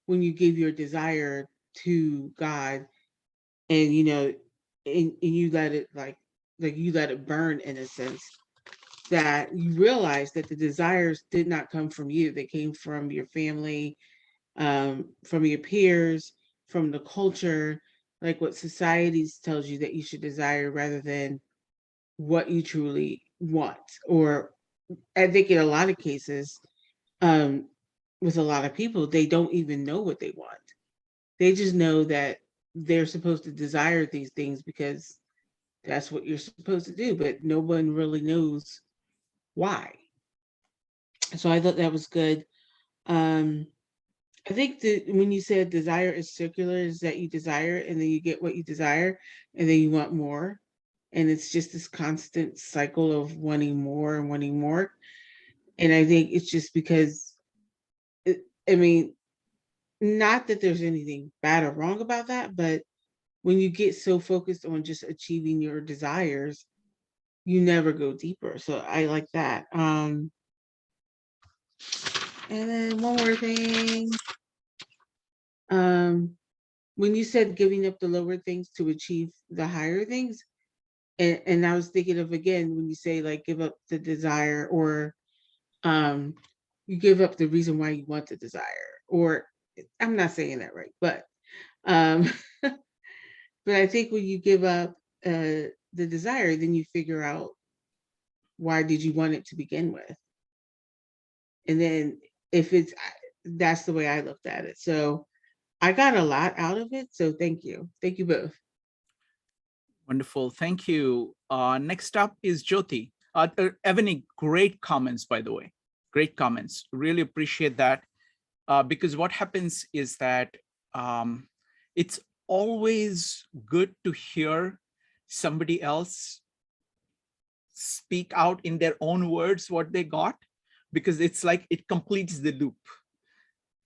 when you give your desire to God, and and you let it, like you let it burn, in a sense, that you realize that the desires did not come from you. They came from your family, from your peers, from the culture, like what society tells you that you should desire, rather than what you truly want. Or I think in a lot of cases, with a lot of people, they don't even know what they want. They just know that they're supposed to desire these things because that's what you're supposed to do, but no one really knows why. So I thought that was good. Um, I think that when you said desire is circular, is that you desire and then you get what you desire and then you want more. And it's just this constant cycle of wanting more and wanting more. And I think it's just because, I mean, not that there's anything bad or wrong about that, but when you get so focused on just achieving your desires, you never go deeper. So I like that. And then one more thing. When you said giving up the lower things to achieve the higher things, and I was thinking of again when you say like give up the desire, or you give up the reason why you want the desire, or I'm not saying that right, but but I think when you give up the desire, then you figure out why did you want it to begin with, and then if it's that's the way I looked at it. So I got a lot out of it. So thank you both. Wonderful. Thank you. Next up is Jyoti. Evany, great comments, by the way. Great comments. Really appreciate that. Because what happens is that it's always good to hear somebody else speak out in their own words what they got, because it's like it completes the loop.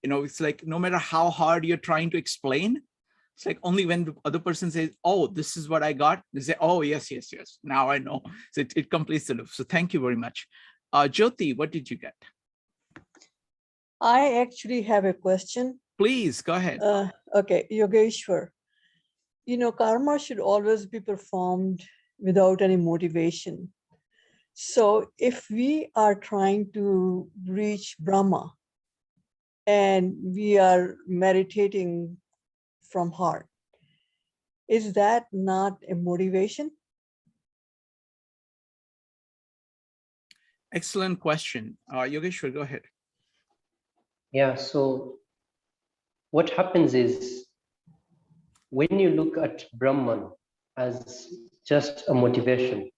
You know, it's like no matter how hard you're trying to explain, it's like only when the other person says, oh, this is what I got, they say, oh, yes, yes, yes, now I know. So it completes the loop. So thank you very much. Jyoti, what did you get? I actually have a question. Please, go ahead. Okay, Yogeshwar. You know, karma should always be performed without any motivation. So if we are trying to reach Brahma and we are meditating from heart, is that not a motivation? Excellent question. Yogeshwar, go ahead. Yeah, so what happens is when you look at Brahman as just a motivation,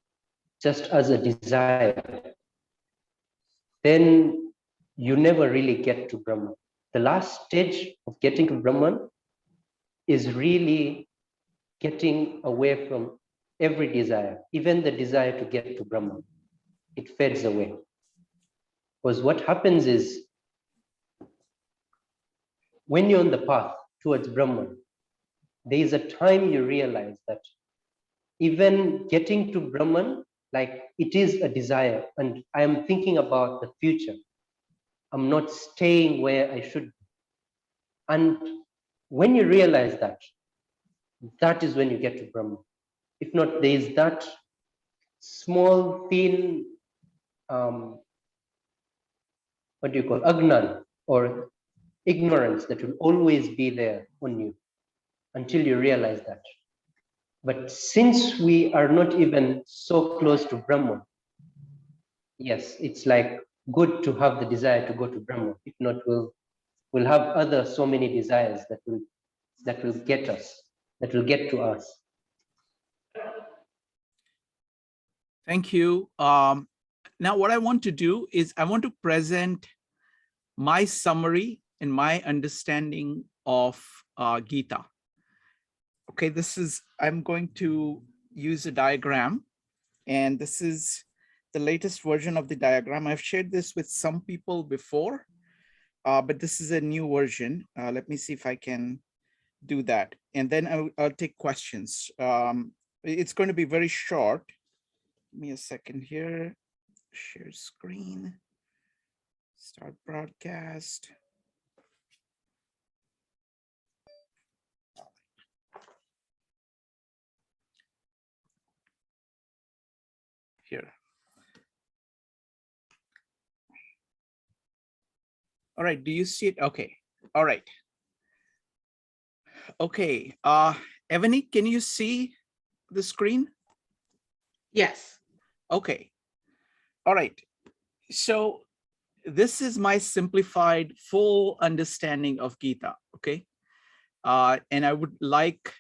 just as a desire, then you never really get to Brahman. The last stage of getting to Brahman is really getting away from every desire, even the desire to get to Brahman. It fades away. Because what happens is when you're on the path towards Brahman, there is a time you realize that even getting to Brahman, like it is a desire, and I am thinking about the future. I'm not staying where I should be. And when you realize that, that is when you get to Brahman. If not, there is that small, thin, what do you call, agnan, or ignorance that will always be there on you until you realize that. But since we are not even so close to Brahman, yes, it's like good to have the desire to go to Brahman. If not, we'll have other so many desires that will get us, that will get to us. Thank you. Now, what I want to do is I want to present my summary and my understanding of Gita. Okay, I'm going to use a diagram, and this is the latest version of the diagram. I've shared this with some people before, but this is a new version. Let me see if I can do that. And then I'll take questions. It's going to be very short. Give me a second here. Share screen. Start broadcast. Here. All right, do you see it? Okay, all right. Okay, Evany, can you see the screen? Yes. Okay, all right. So this is my simplified full understanding of Gita, okay? And I would like,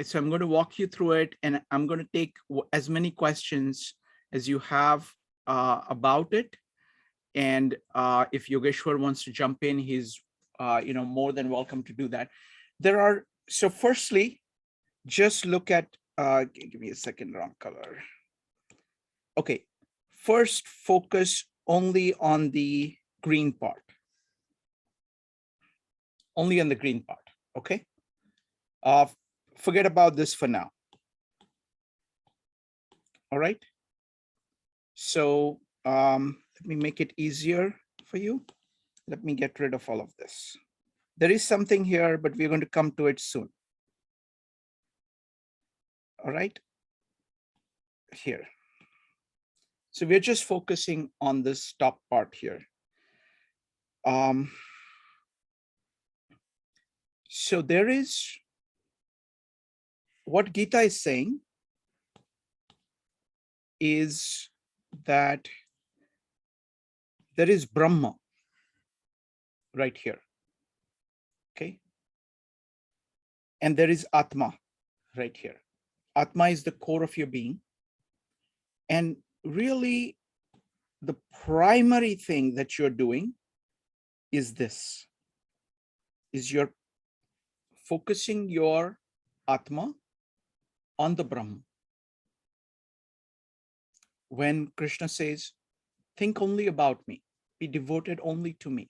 so I'm going to walk you through it, and I'm going to take as many questions as you have about it. And if Yogeshwar wants to jump in, he's more than welcome to do that. So firstly, just look at, give me a second, wrong color. Okay, first focus only on the green part. Only on the green part, okay? Forget about this for now. All right. So let me make it easier for you. Let me get rid of all of this. There is something here, but we're going to come to it soon. All right. Here. So we're just focusing on this top part here. So there is, what Gita is saying is that there is Brahma right here, okay? And there is Atma right here. Atma is the core of your being. And really, the primary thing that you're doing is this, is you're focusing your Atma on the Brahma. When Krishna says, think only about me, be devoted only to me.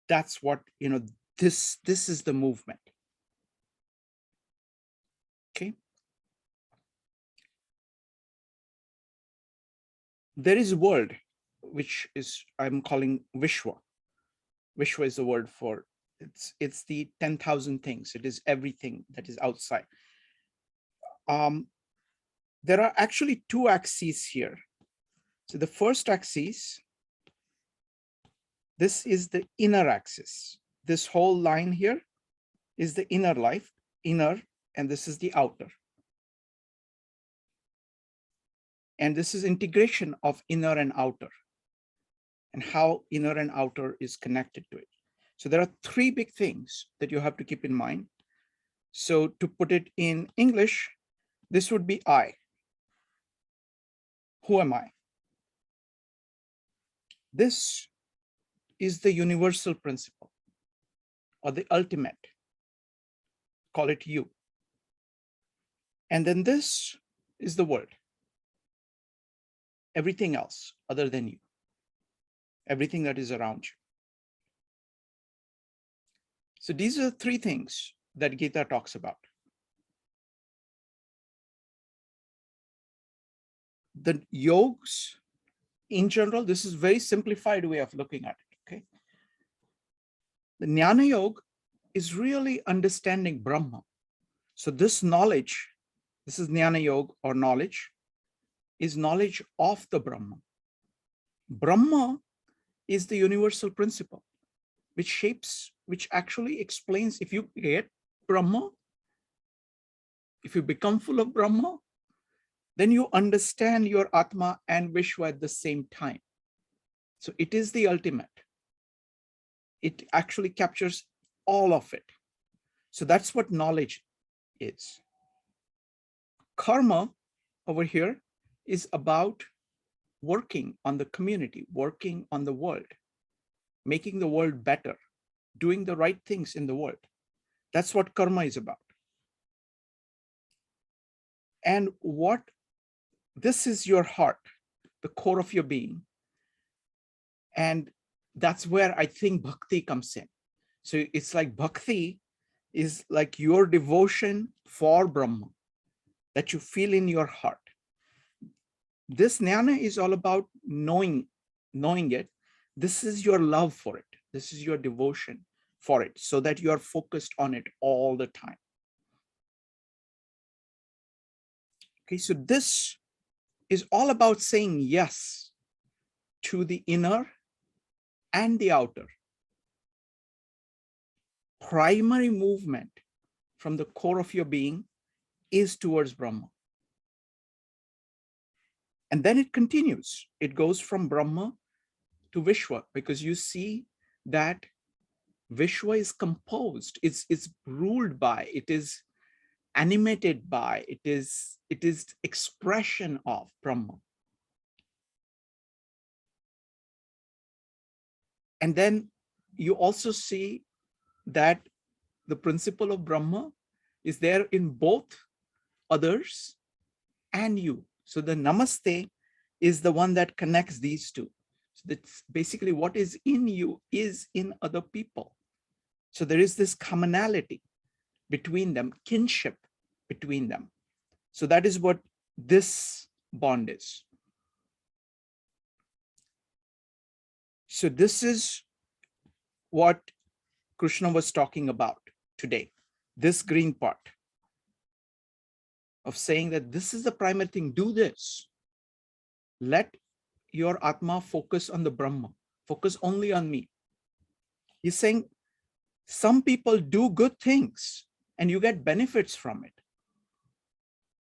That's what, this is the movement. Okay. There is a word which is, I'm calling Vishwa. Vishwa is the word for, it's the 10,000 things. It is everything that is outside. There are actually two axes here. So the first axis, this is the inner axis. This whole line here is the inner life, inner, and this is the outer. And this is integration of inner and outer, and how inner and outer is connected to it. So there are three big things that you have to keep in mind. So to put it in English, this would be I. Who am I? This is the universal principle, or the ultimate. Call it you. And then this is the world. Everything else other than you. Everything that is around you. So these are three things that Gita talks about. The yogs, in general, this is a very simplified way of looking at it, okay? The Jnana Yoga is really understanding Brahma. So this knowledge, this is Jnana Yoga or knowledge, is knowledge of the Brahma. Brahma is the universal principle, which shapes, which actually explains, if you get Brahma, if you become full of Brahma, then you understand your Atma and Vishwa at the same time. So it is the ultimate. It actually captures all of it. So that's what knowledge is. Karma over here is about working on the community, working on the world, making the world better, doing the right things in the world. That's what karma is about. And this is your heart, the core of your being. And that's where I think bhakti comes in. So it's like bhakti is like your devotion for Brahma that you feel in your heart. This jnana is all about knowing it. This is your love for it. This is your devotion for it, so that you are focused on it all the time. Okay, so this is all about saying yes to the inner and the outer. Primary movement from the core of your being is towards Brahma. And then it continues. It goes from Brahma to Vishwa, because you see that Vishwa is composed, it's ruled by, it is animated by, it is expression of Brahma. And then you also see that the principle of Brahma is there in both others and you. So the namaste is the one that connects these two. So that's basically what is in you is in other people. So there is this commonality between them, kinship between them. So that is what this bond is. So this is what Krishna was talking about today, this green part of saying that this is the primary thing, do this. Let your Atma focus on the Brahma, focus only on me. He's saying some people do good things and you get benefits from it.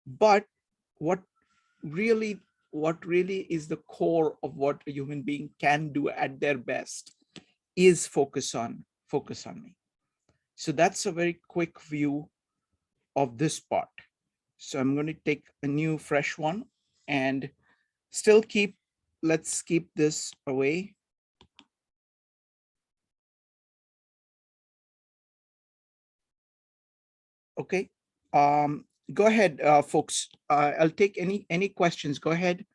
But what really is the core of what a human being can do at their best is focus on me. So that's a very quick view of this part. So I'm going to take a new fresh one and still let's keep this away. Okay. Go ahead, folks. I'll take any questions. Go ahead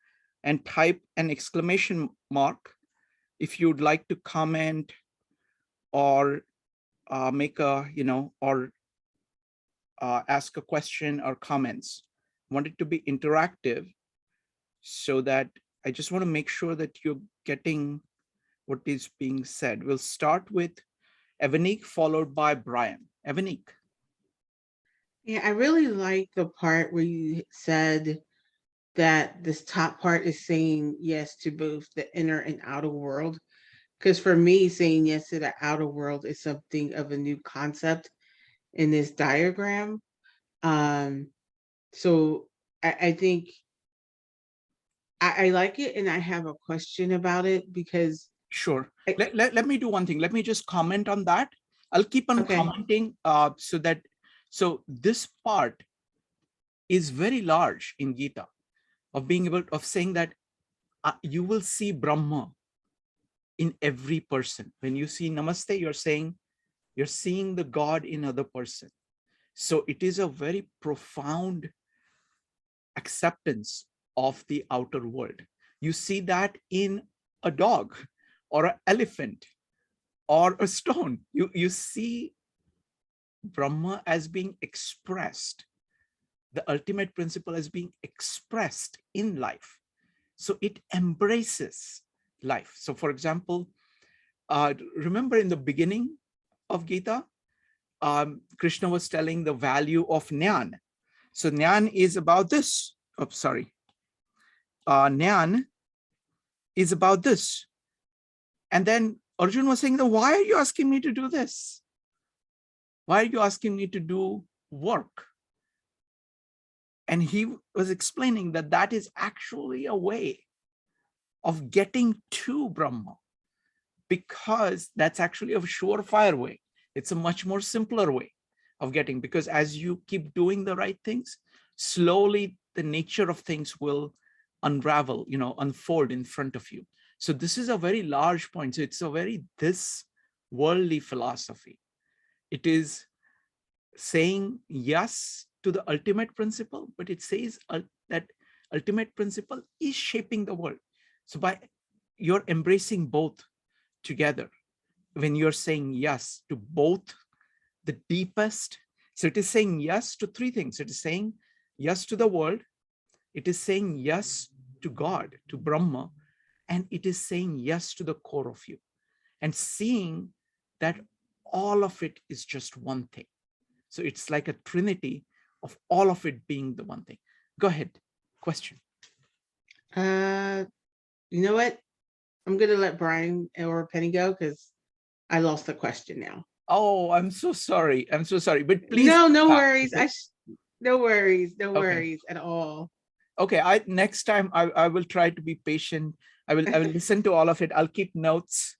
and type an exclamation mark if you'd like to comment or make a, or ask a question or comments. I want it to be interactive so that I just want to make sure that you're getting what is being said. We'll start with Evanik, followed by Brian. Evanik. Yeah, I really like the part where you said that this top part is saying yes to both the inner and outer world. Because for me, saying yes to the outer world is something of a new concept in this diagram. So I think I like it, and I have a question about it because Sure. Let me do one thing. Let me just comment on that. I'll keep on commenting so this part is very large in Gita of being able of saying that you will see Brahma in every person. When you see Namaste, you're seeing the God in other person. So it is a very profound acceptance of the outer world. You see that in a dog or an elephant or a stone. You see Brahma as being expressed, the ultimate principle as being expressed in life. So it embraces life. So for example, remember in the beginning of Gita, Krishna was telling the value of Jnana. So Jnana is about this. Oh, sorry. Jnana is about this. And then Arjuna was saying, why are you asking me to do this? Why are you asking me to do work? And he was explaining that that is actually a way of getting to Brahma, because that's actually a surefire way. It's a much more simpler way of getting, because as you keep doing the right things, slowly the nature of things will unravel, unfold in front of you. So this is a very large point. So it's a very this worldly philosophy. It is saying yes to the ultimate principle, but it says that ultimate principle is shaping the world. So by you're embracing both together, when you're saying yes to both the deepest, so it is saying yes to three things. It is saying yes to the world, it is saying yes to God, to Brahma, and it is saying yes to the core of you, and seeing that all of it is just one thing. So it's like a trinity of all of it being the one thing. Go ahead, question. You know what? I'm going to let Brian or Penny go because I lost the question now. Oh, I'm so sorry. I'm so sorry. But please. No worries. No worries at all. Okay, next time I will try to be patient. I will listen to all of it. I'll keep notes,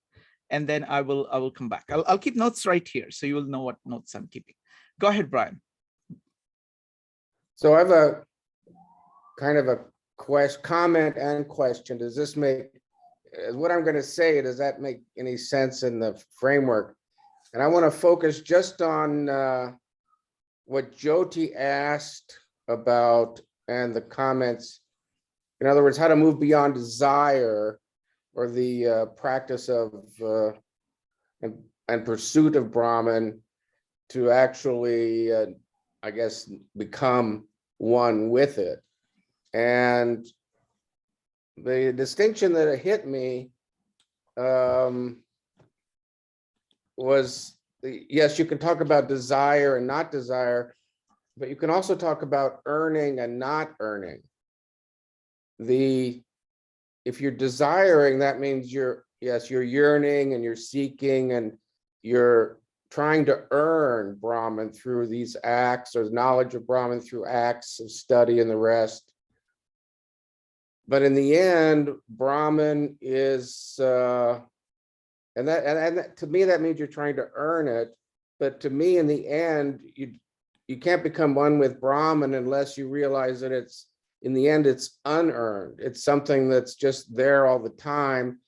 and then I will come back. I'll keep notes right here, so you will know what notes I'm keeping. Go ahead, Brian. So I have a kind of a comment and question. Does this make what I'm going to say, does that make any sense in the framework? And I want to focus just on what Jyoti asked about and the comments. In other words, how to move beyond desire or the practice of and pursuit of Brahman to actually, I guess, become one with it. And the distinction that hit me was, yes, you can talk about desire and not desire, but you can also talk about earning and not earning. If you're desiring, that means you're yearning and you're seeking and you're trying to earn Brahman through these acts, or knowledge of Brahman through acts of study and the rest. But in the end, Brahman is, and that to me, that means you're trying to earn it. But to me, in the end, you can't become one with Brahman unless you realize that it's, in the end, it's unearned. It's something that's just there all the time.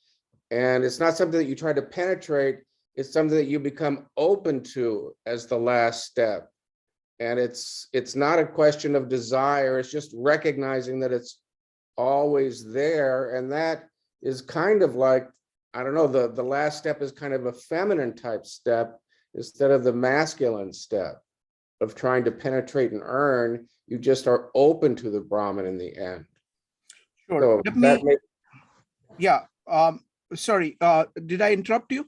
And it's not something that you try to penetrate. It's something that you become open to as the last step. And it's not a question of desire. It's just recognizing that it's always there. And that is kind of like, I don't know, the last step is kind of a feminine type step instead of the masculine step of trying to penetrate and earn. You just are open to the Brahman in the end. Sure. So Yeah. Sorry, did I interrupt you?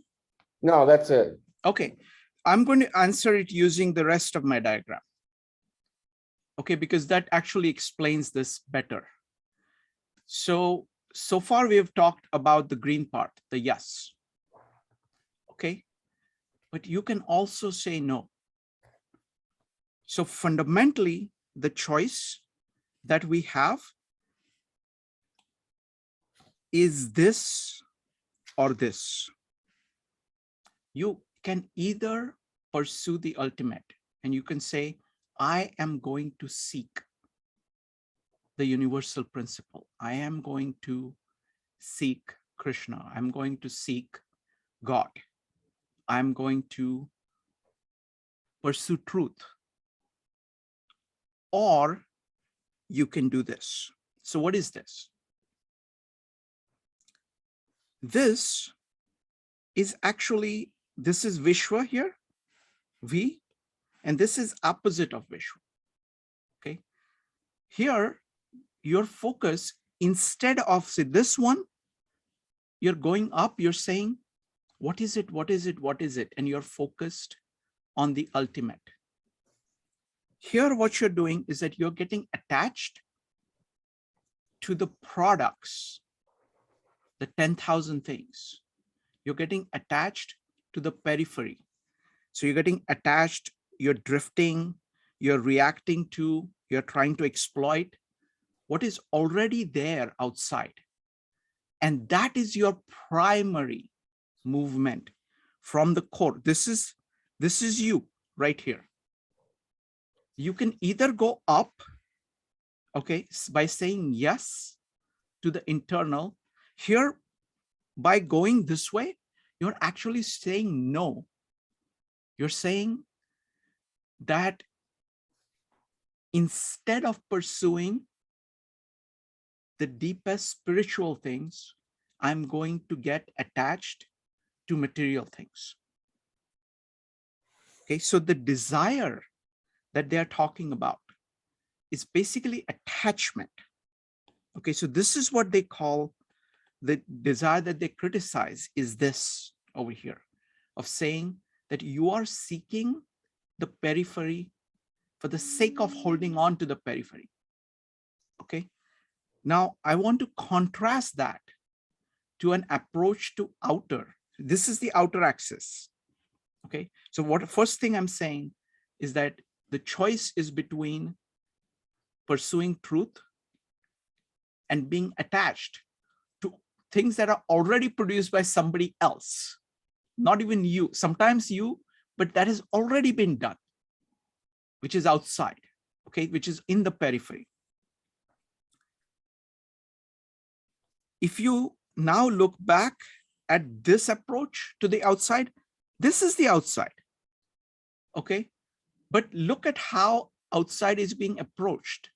No, that's it. Okay. I'm going to answer it using the rest of my diagram. Okay, because that actually explains this better. So far we have talked about the green part, the yes. Okay, but you can also say no. So fundamentally, the choice that we have is this or this. You can either pursue the ultimate and you can say, I am going to seek the universal principle. I am going to seek Krishna. I'm going to seek God. I'm going to pursue truth. Or you can do this. So what is this? This is actually, this is Vishwa here, V, and this is opposite of Vishwa. Okay. Here, your focus, instead of say this one, you're going up, you're saying, what is it? What is it? What is it? And you're focused on the ultimate. Here, what you're doing is that you're getting attached to the products, the 10,000 things. You're getting attached to the periphery. So you're getting attached, you're drifting, you're reacting to, you're trying to exploit what is already there outside. And that is your primary movement from the core. This is you right here. You can either go up, okay, by saying yes to the internal. Here, by going this way, you're actually saying no. You're saying that instead of pursuing the deepest spiritual things, I'm going to get attached to material things. Okay, so the desire that they're talking about is basically attachment. Okay, so this is what they call the desire that they criticize, is this over here, of saying that you are seeking the periphery for the sake of holding on to the periphery. Okay, now I want to contrast that to an approach to outer. This is the outer axis. Okay, so what first thing I'm saying is that the choice is between pursuing truth and being attached to things that are already produced by somebody else, not even you, sometimes you, but that has already been done, which is outside, okay, which is in the periphery. If you now look back at this approach to the outside. This is the outside. Okay. But look at how outside is being approached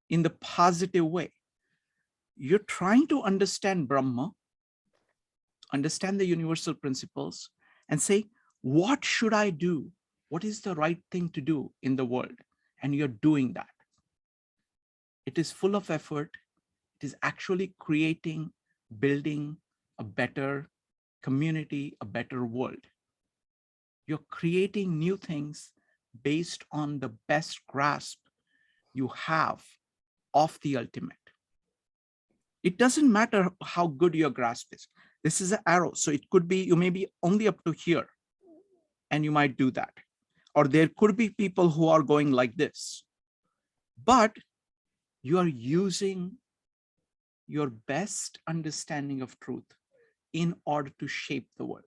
in the positive way. You're trying to understand Brahma, understand the universal principles, and say, what should I do? What is the right thing to do in the world? And you're doing that. It is full of effort. It is actually creating, building a better community, a better world. You're creating new things based on the best grasp you have of the ultimate. It doesn't matter how good your grasp is. This is an arrow. So it could be, you may be only up to here, and you might do that. Or there could be people who are going like this. But you are using your best understanding of truth in order to shape the world.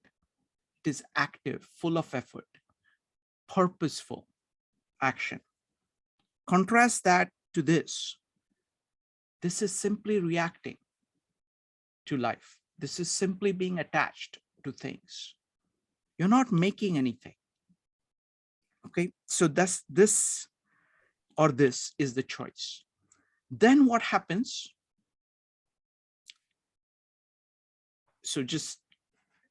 It is active, full of effort, purposeful action. Contrast that to this. This is simply reacting to life. This is simply being attached to things. You're not making anything. Okay, so that's this or this is the choice. Then what happens? So just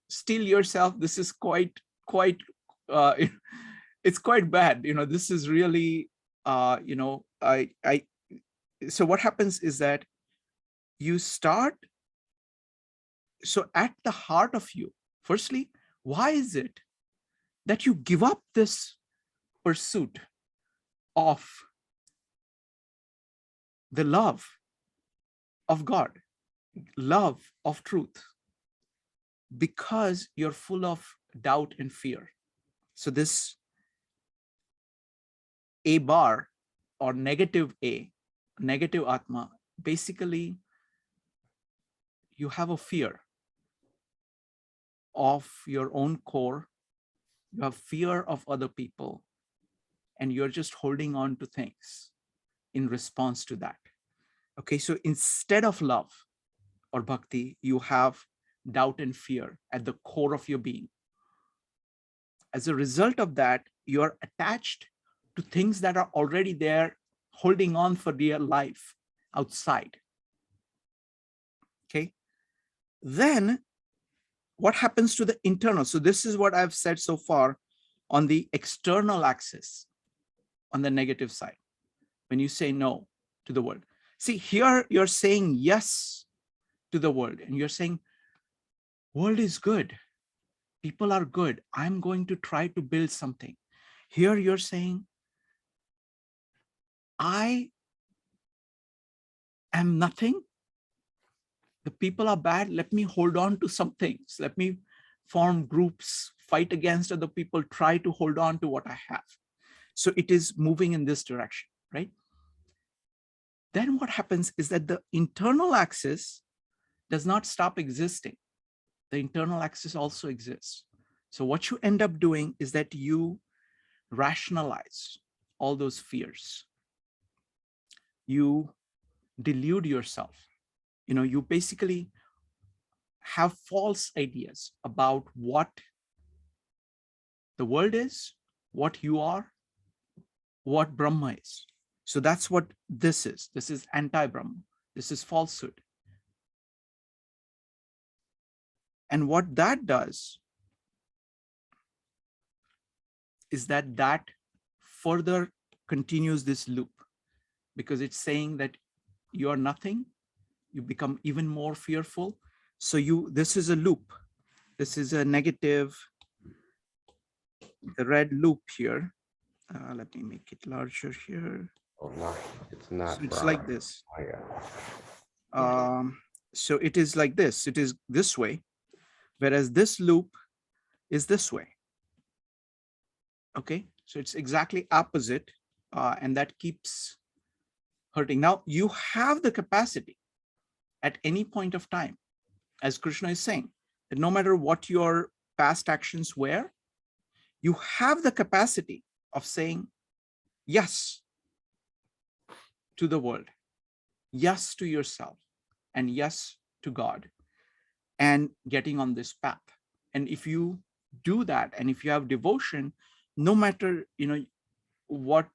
steel yourself. This is quite, it's quite bad. You know, this is really, so what happens is that you start, so at the heart of you, firstly, why is it that you give up this pursuit of the love of God, love of truth? Because you're full of doubt and fear. So this A bar or negative A, negative Atma, basically you have a fear of your own core, you have fear of other people, and you're just holding on to things in response to that. Okay, so instead of love or bhakti, you have doubt and fear at the core of your being. As a result of that, you're attached to things that are already there, holding on for dear life outside. Okay, then what happens to the internal? So this is what I've said so far on the external axis, on the negative side, when you say no to the world. See, here you're saying yes to the world, and you're saying, world is good, people are good, I'm going to try to build something. Here you're saying, I am nothing, the people are bad, let me hold on to some things, let me form groups, fight against other people, try to hold on to what I have. So it is moving in this direction, right? Then what happens is that the internal axis does not stop existing. The internal axis also exists. So what you end up doing is that you rationalize all those fears. You delude yourself. You know, you basically have false ideas about what the world is, what you are, what Brahma is. So that's what this is. This is anti-Brahma. This is falsehood. And what that does is that that further continues this loop, because it's saying that you are nothing, you become even more fearful. So this is a loop. This is a negative, the red loop here. Let me make it larger here. Oh, no, it's not. So it's like this. Oh, yeah. So it is like this. It is this way, whereas this loop is this way. Okay, so it's exactly opposite, and that keeps hurting. Now you have the capacity at any point of time, as Krishna is saying, that no matter what your past actions were, you have the capacity of saying yes to the world, yes to yourself, and yes to God. and getting on this path. And if you do that, and if you have devotion, no matter, what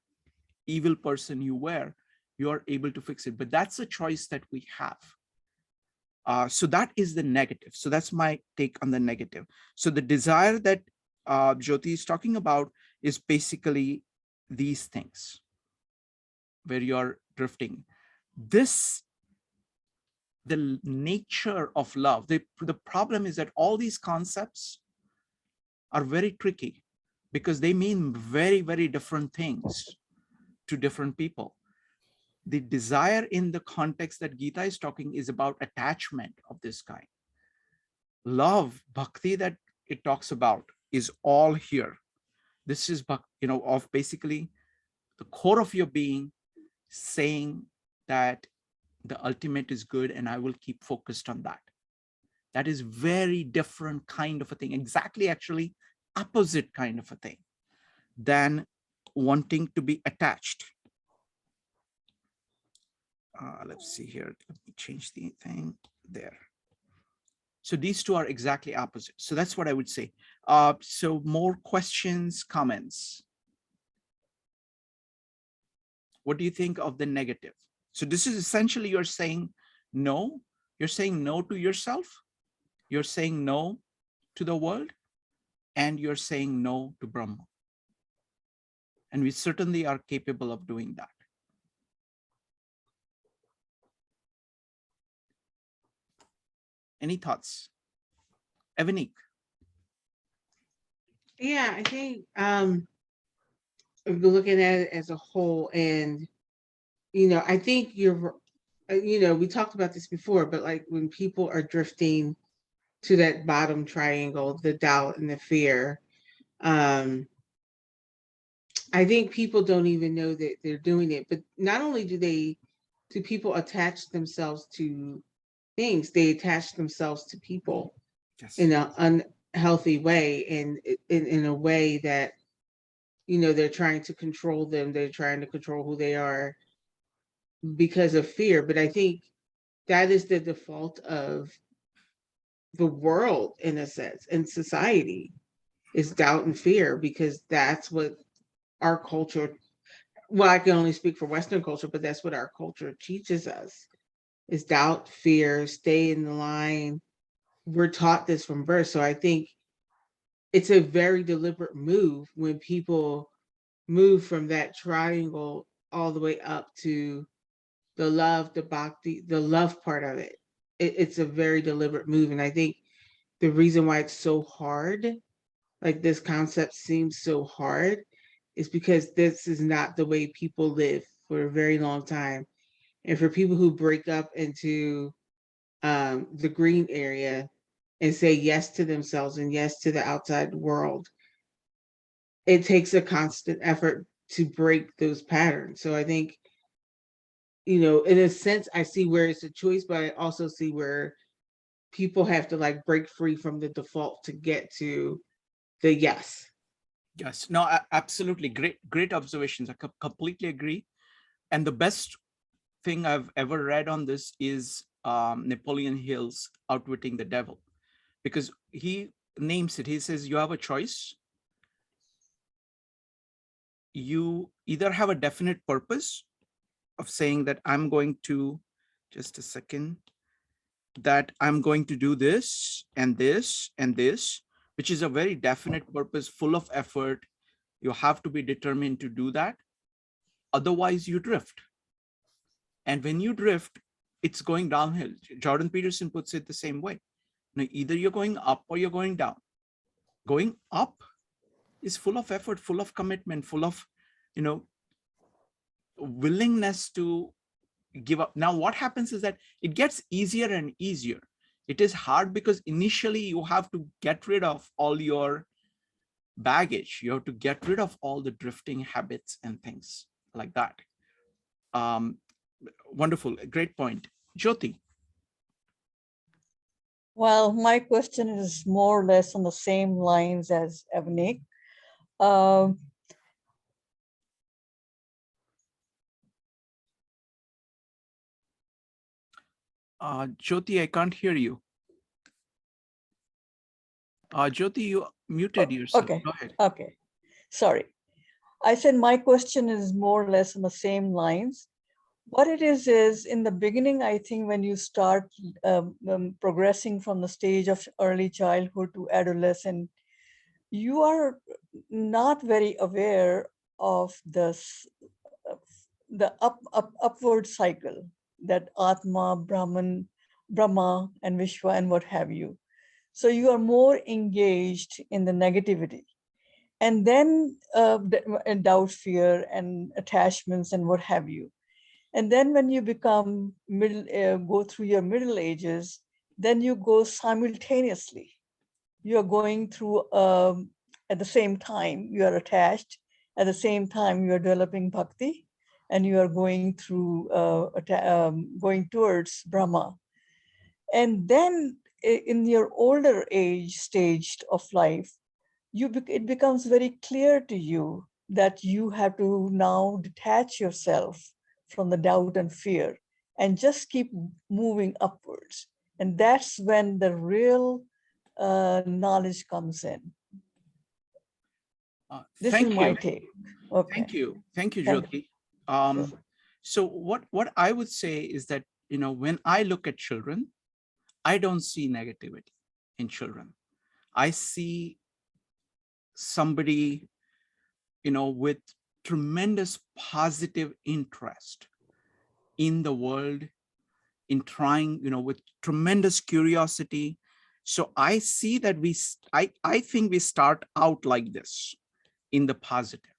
evil person you were, you are able to fix it. But that's a choice that we have. So that is the negative. So that's my take on the negative. So the desire that Jyoti is talking about is basically these things where you're drifting. The nature of love, the problem is that all these concepts are very tricky because they mean very, very different things to different people. The desire in the context that Gita is talking is about attachment of this kind. Love, bhakti that it talks about is all here. This is, of basically the core of your being saying that the ultimate is good and I will keep focused on that. That is very different kind of a thing, exactly actually opposite kind of a thing than wanting to be attached. Let's see here. Let me change the thing there. So these two are exactly opposite. So that's what I would say. So more questions, comments. What do you think of the negative? So this is essentially you're saying no. You're saying no to yourself. You're saying no to the world. And you're saying no to Brahma. And we certainly are capable of doing that. Any thoughts? Evanik? Yeah, I think we're looking at it as a whole, and I think you're, we talked about this before, but like when people are drifting to that bottom triangle, the doubt and the fear, I think people don't even know that they're doing it. But not only do people attach themselves to things, they attach themselves to people. Yes. In an unhealthy way, and in a way that they're trying to control them, they're trying to control who they are because of fear. But I think that is the default of the world, in a sense, and society, is doubt and fear, because that's what our culture, well, I can only speak for Western culture, but that's what our culture teaches us, is doubt, fear, stay in the line. We're taught this from birth. So I think it's a very deliberate move when people move from that triangle all the way up to the love, the bhakti, the love part of it. It's a very deliberate move. And I think the reason why it's so hard, like this concept seems so hard, is because this is not the way people live for a very long time. And for people who break up into the green area and say yes to themselves and yes to the outside world, it takes a constant effort to break those patterns. So I think, in a sense, I see where it's a choice, but I also see where people have to like break free from the default to get to the yes. Yes, no, absolutely. Great observations. I completely agree. And the best thing I've ever read on this is Napoleon Hill's Outwitting the Devil, because he names it. He says, you have a choice. You either have a definite purpose of saying that I'm going to, just a second, that I'm going to do this and this and this, which is a very definite purpose, full of effort. You have to be determined to do that. Otherwise, you drift. And when you drift, it's going downhill. Jordan Peterson puts it the same way. Now, either you're going up or you're going down. Going up is full of effort, full of commitment, full of, willingness to give up. Now, what happens is that it gets easier and easier. It is hard because initially you have to get rid of all your baggage. You have to get rid of all the drifting habits and things like that. Wonderful. Great point. Jyoti. Well, my question is more or less on the same lines as Avnik. Jyoti, I can't hear you. Jyoti, you muted yourself. Okay, Go ahead. okay, sorry. I said my question is more or less on the same lines. What it is in the beginning, I think when you start progressing from the stage of early childhood to adolescent, you are not very aware of the upward cycle that Atma, Brahman, Brahma, and Vishwa, and what have you. So you are more engaged in the negativity. And then doubt, fear, and attachments, and what have you. And then when you become go through your middle ages, then you go simultaneously. You are going through at the same time, you are attached. At the same time, you are developing bhakti, and you are going through going towards Brahma. And then in your older age stage of life, it becomes very clear to you that you have to now detach yourself from the doubt and fear and just keep moving upwards. And that's when the real knowledge comes in. This is Thank my you. take. Okay. Thank you. Thank you, Thank Jyoti. Sure. So what I would say is that, when I look at children, I don't see negativity in children. I see somebody, with tremendous positive interest in the world, in trying, with tremendous curiosity. So I see that I think we start out like this in the positive.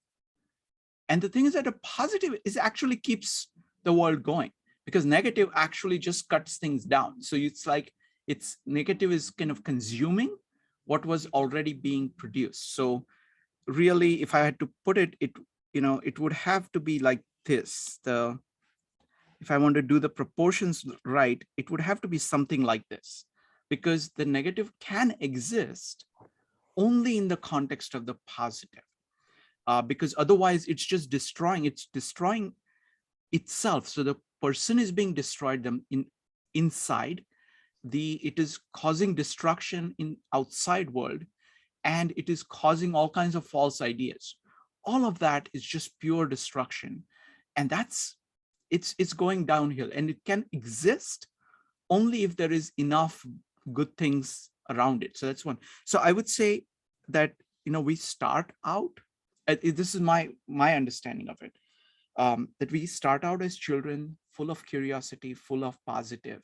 And the thing is that a positive is actually keeps the world going, because negative actually just cuts things down. So it's like negative is kind of consuming what was already being produced. So really, if I had to put it, it would have to be like this. If I want to do the proportions right, it would have to be something like this, because the negative can exist only in the context of the positive. Because otherwise it's just destroying itself. So the person is being destroyed inside. It is causing destruction in outside world, and it is causing all kinds of false ideas. All of that is just pure destruction, and it's going downhill. And it can exist only if there is enough good things around it. So that's one. So I would say that we start out, this is my understanding of it, that we start out as children full of curiosity, full of positive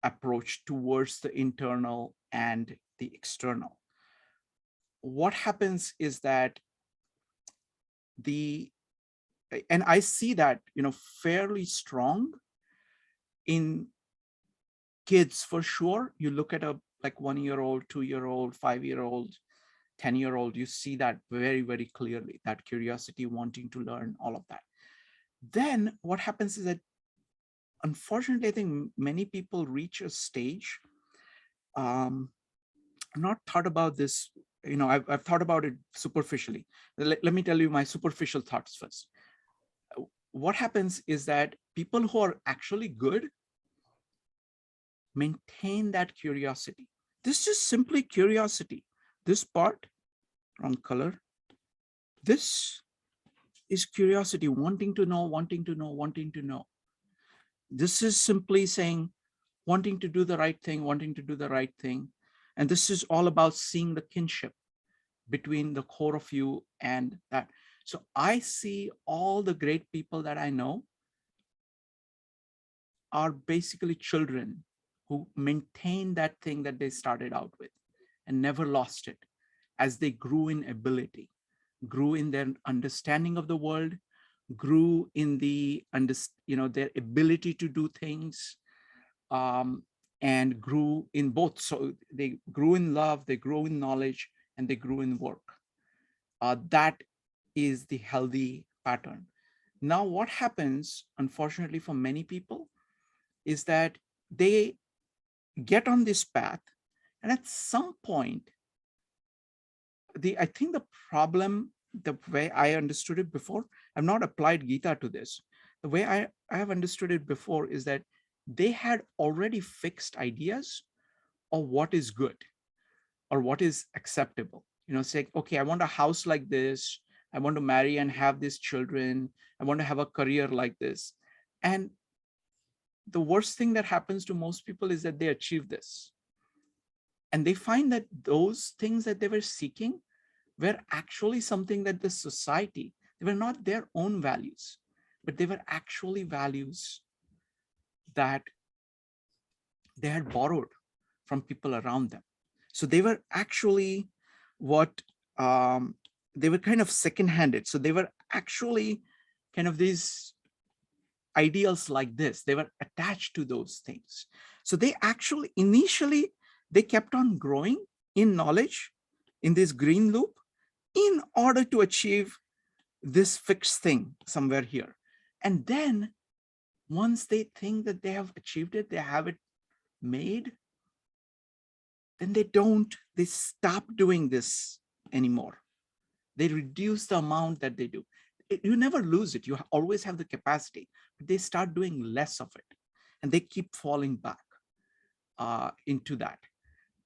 approach towards the internal and the external. What happens is that and I see that fairly strong in kids for sure. You look at a like 1-year-old, 2-year-old, 5-year-old, 10-year-old, you see that very, very clearly, that curiosity, wanting to learn, all of that. Then what happens is that, unfortunately, I think many people reach a stage. I've not thought about this, I've thought about it superficially. Let me tell you my superficial thoughts first. What happens is that people who are actually good maintain that curiosity. This is simply curiosity. This part, wrong color. This is curiosity, wanting to know, wanting to know, wanting to know. This is simply saying, wanting to do the right thing, wanting to do the right thing. And this is all about seeing the kinship between the core of you and that. So I see all the great people that I know are basically children who maintain that thing that they started out with and never lost it as they grew in ability, grew in their understanding of the world, grew in their ability to do things, and grew in both. So they grew in love, they grew in knowledge, and they grew in work. That is the healthy pattern. Now, what happens, unfortunately, for many people is that they get on this path, and at some point, I think the problem, the way I understood it before, I've not applied Gita to this. The way I have understood it before is that they had already fixed ideas of what is good. or what is acceptable. Say, okay, I want a house like this, I want to marry and have these children, I want to have a career like this. And the worst thing that happens to most people is that they achieve this, and they find that those things that they were seeking were actually something that the society, they were not their own values, but they were actually values that they had borrowed from people around them. So they were actually what they were kind of second-handed. So they were actually kind of these ideals like this. They were attached to those things. So they actually initially, they kept on growing in knowledge in this green loop in order to achieve this fixed thing somewhere here. And then once they think that they have achieved it, they have it made, then they stop doing this anymore. They reduce the amount that they do. You never lose it. You always have the capacity, but they start doing less of it, and they keep falling back into that.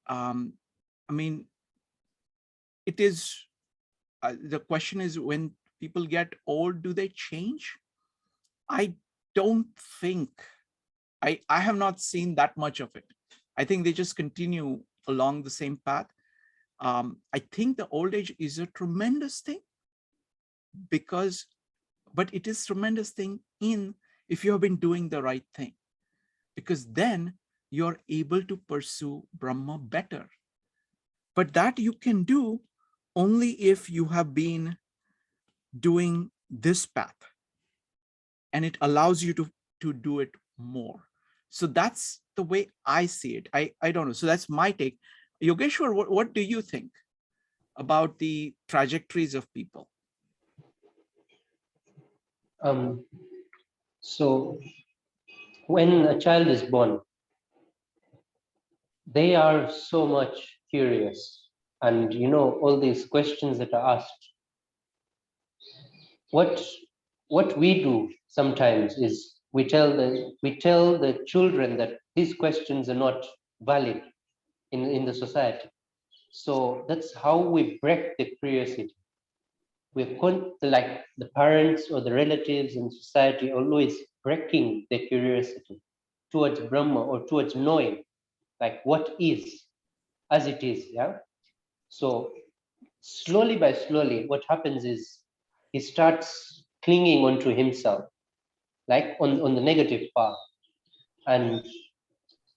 I mean, it is, the question is, when people get old, do they change? I don't think, I have not seen that much of it. I think they just continue along the same path. I think the old age is a tremendous thing, but it is tremendous thing if you have been doing the right thing, because then you're able to pursue Brahma better. But that you can do only if you have been doing this path, and it allows you to do it more. So that's the way I see it. I don't know. So that's my take. Yogeshwar, what do you think about the trajectories of people? So when a child is born, they are so much curious, and all these questions that are asked. What we do sometimes is we tell the children that these questions are not valid in the society. So that's how we break the curiosity. Like the parents or the relatives in society always breaking the curiosity towards Brahma or towards knowing, like what is as it is. Yeah. So slowly by slowly, what happens is he starts clinging onto himself, like on the negative path, and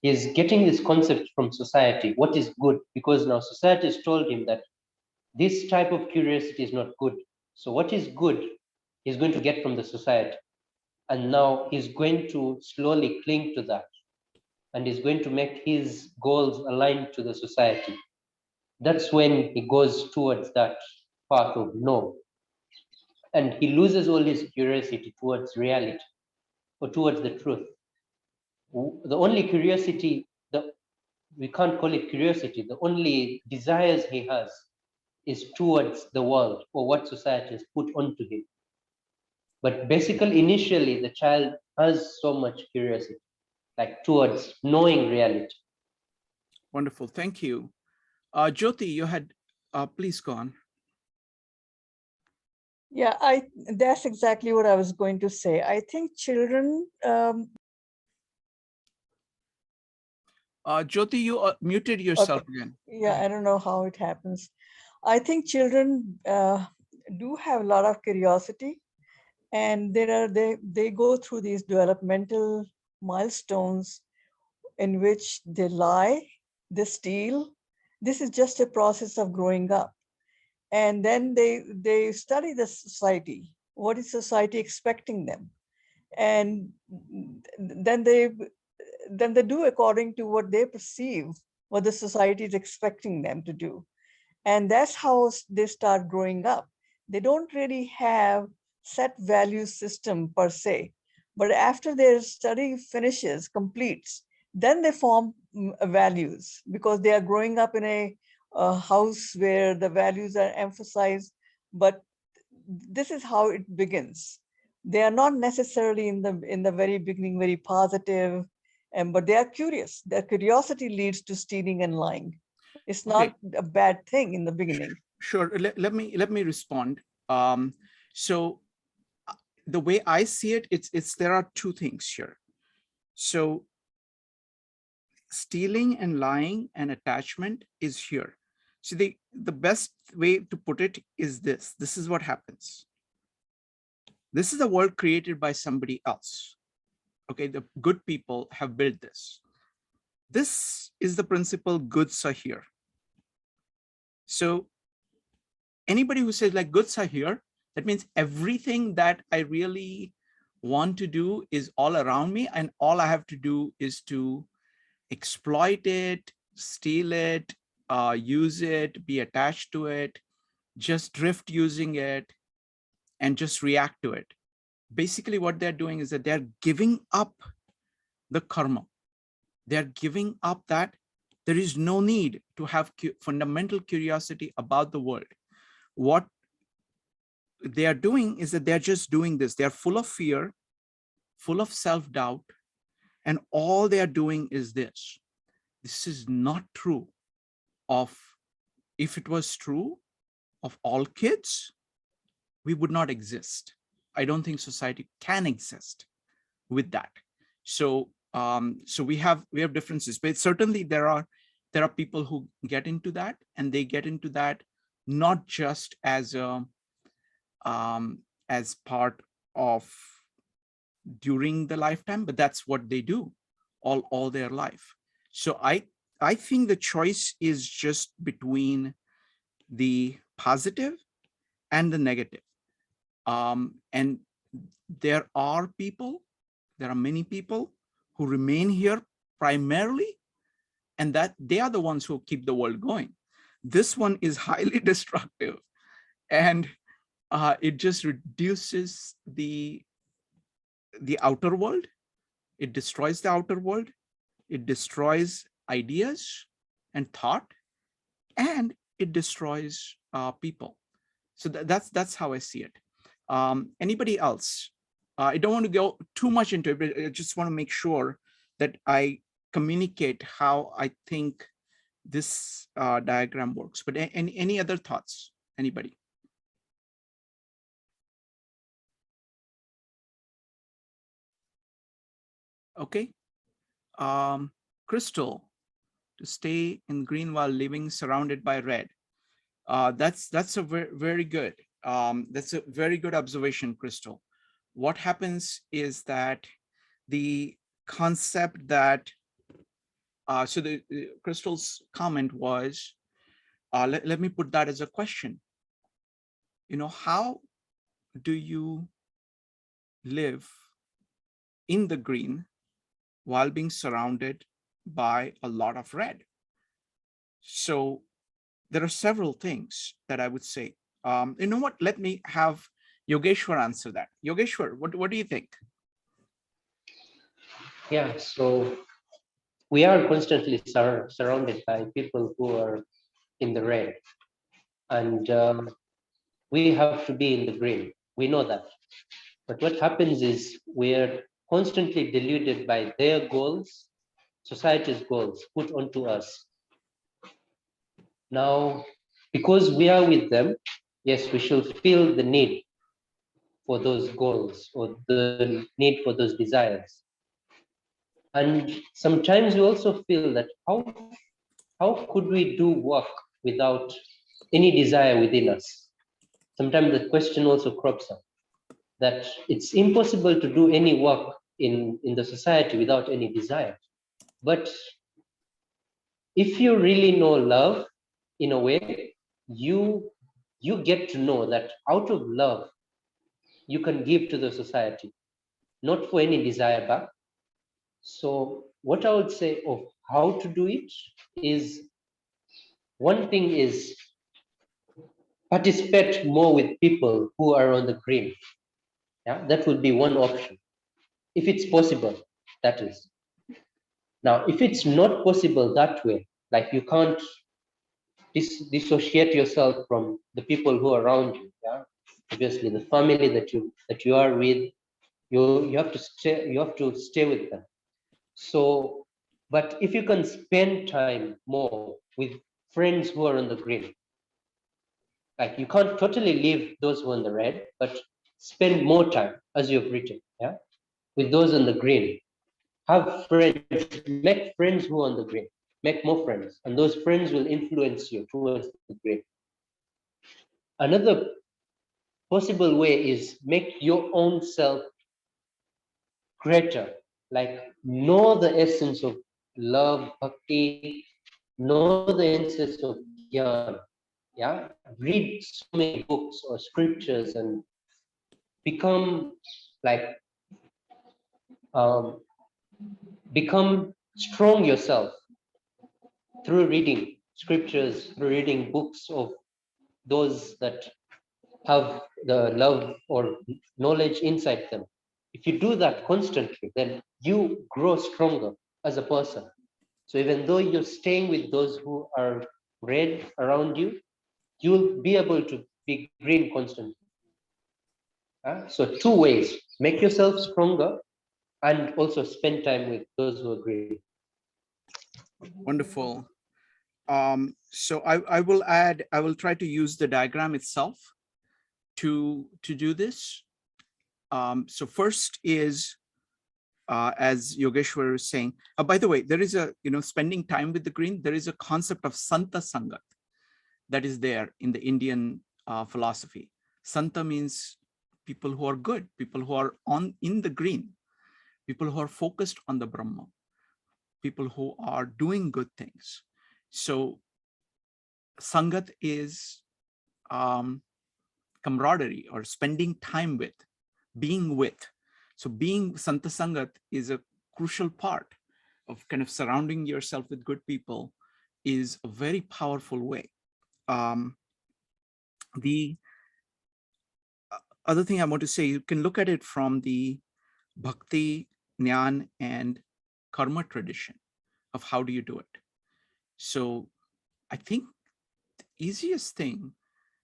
he's getting this concept from society, what is good, because now society has told him that this type of curiosity is not good. So what is good, he's going to get from the society, and now he's going to slowly cling to that, and he's going to make his goals aligned to the society. That's when he goes towards that path of no, and he loses all his curiosity towards reality or towards the truth. The only curiosity, we can't call it curiosity, the only desires he has is towards the world or what society has put onto him. But basically, initially, the child has so much curiosity, like towards knowing reality. Wonderful, thank you. Jyoti, you had, please go on. Yeah, that's exactly what I was going to say. I think children, Jyoti, you muted yourself again. yeah, I don't know how it happens. I think children do have a lot of curiosity, and they go through these developmental milestones in which they lie, they steal. This is just a process of growing up. And then they study the society. What is society expecting them? And then they do according to what they perceive, what the society is expecting them to do. And that's how they start growing up. They don't really have set value system per se, but after their study finishes, completes, then they form values, because they are growing up in a house where the values are emphasized. But this is how it begins. They are not necessarily in the very beginning very positive, but they are curious. Their curiosity leads to stealing and lying. It's Okay. not a bad thing in the beginning. Sure. Let me respond. So the way I see it, it's there are two things here. So stealing and lying and attachment is here. So the best way to put it is this. This is what happens. This is a world created by somebody else. Okay, the good people have built this. This is the principle, goods are here. So anybody who says like goods are here, that means everything that I really want to do is all around me, and all I have to do is to exploit it, steal it, use it, be attached to it, just drift using it, and just react to it. Basically, what they're doing is that they're giving up the karma. They're giving up that there is no need to have fundamental curiosity about the world. What they are doing is that they're just doing this. They're full of fear, full of self-doubt, and all they are doing is this. This is not true of, if it was true of all kids, we would not exist. I don't think society can exist with that. So so we have differences, but certainly there are people who get into that, and they get into that not just as a as part of during the lifetime, but that's what they do all their life. So I think the choice is just between the positive and the negative. And there are many people who remain here primarily, and that they are the ones who keep the world going. This one is highly destructive, and it just reduces the outer world. It destroys the outer world. It destroys ideas and thought, and it destroys people. So that's how I see it. Anybody else? I don't want to go too much into it, but I just want to make sure that I communicate how I think this diagram works. But any other thoughts? Anybody? Okay. Crystal, to stay in green while living surrounded by red. That's a very good. That's a very good observation, Crystal. What happens is that the concept that so the Crystal's comment was, let me put that as a question. You know, how do you live in the green while being surrounded by a lot of red? So there are several things that I would say. You know what? Let me have Yogeshwar answer that. Yogeshwar, what do you think? Yeah, so we are constantly surrounded by people who are in the red, and we have to be in the green. We know that. But what happens is we're constantly deluded by their goals, society's goals put onto us. Now, because we are with them, yes, we should feel the need for those goals or the need for those desires. And sometimes we also feel that how could we do work without any desire within us? Sometimes the question also crops up that it's impossible to do any work in the society without any desire. But if you really know love, in a way, you get to know that out of love, you can give to the society, not for any desire back. So what I would say of how to do it is, one thing is participate more with people who are on the green. Yeah, that would be one option. If it's possible, that is. Now, if it's not possible that way, like you can't dissociate yourself from the people who are around you, yeah, obviously the family that you are with, you have to stay with them. So, but if you can spend time more with friends who are on the green. Like you can't totally leave those who are on the red, but spend more time, as you've written, yeah, with those on the green. Have friends, make friends who are on the green, make more friends, and those friends will influence you towards the green. Another possible way is make your own self greater, like know the essence of love, bhakti, know the essence of jnana. Yeah, read so many books or scriptures and become like um, become strong yourself through reading scriptures, through reading books of those that have the love or knowledge inside them. If you do that constantly, then you grow stronger as a person. So even though you're staying with those who are red around you, you'll be able to be green constantly. So two ways: make yourself stronger and also spend time with those who are green. Wonderful. So I will add, I will try to use the diagram itself to do this. So first is, as Yogeshwar is saying, by the way, there is a, spending time with the green, there is a concept of Santa Sangat that is there in the Indian philosophy. Santa means people who are good, people who are in the green, people who are focused on the Brahma, people who are doing good things. So Sangat is camaraderie or spending time with, being with. So being Santa Sangat is a crucial part of kind of surrounding yourself with good people, is a very powerful way. The other thing I want to say, you can look at it from the bhakti, jnana, and karma tradition of how do you do it. So I think the easiest thing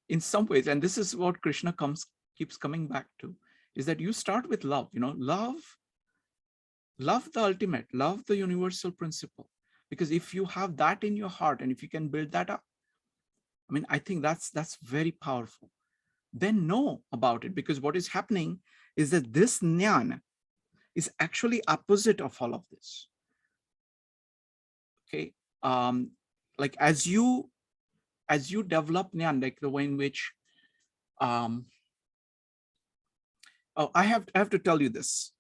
in some ways, and this is what Krishna keeps coming back to, is that you start with love. Love the ultimate, love the universal principle. Because if you have that in your heart and if you can build that up, I mean, I think that's very powerful. Then know about it, because what is happening is that this jnana is actually opposite of all of this. Okay, like as you develop jnana, like the way in which oh, I have to tell you this.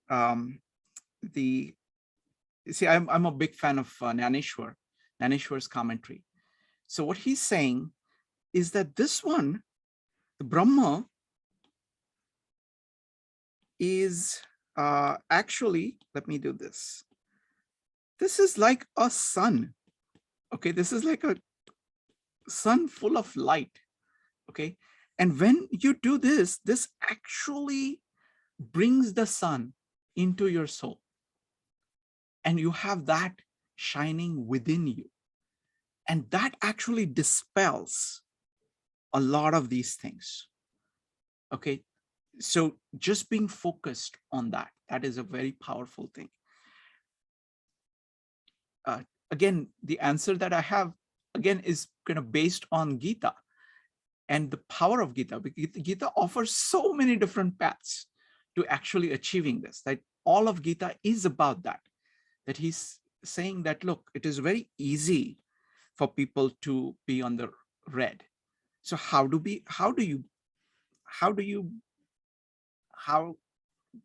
See, I'm a big fan of Jnaneshwar's commentary. So what he's saying is that this one, the Brahma, is actually, let me do this. This is like a sun. Okay, this is like a sun full of light. Okay, and when you do this, this actually brings the sun into your soul, and you have that shining within you, and that actually dispels a lot of these things. Okay, so just being focused on that is a very powerful thing. Again, the answer that I have again is kind of based on Gita and the power of Gita. Gita offers so many different paths to actually achieving this, that all of Gita is about that he's saying that, look, it is very easy for people to be on the red. So how do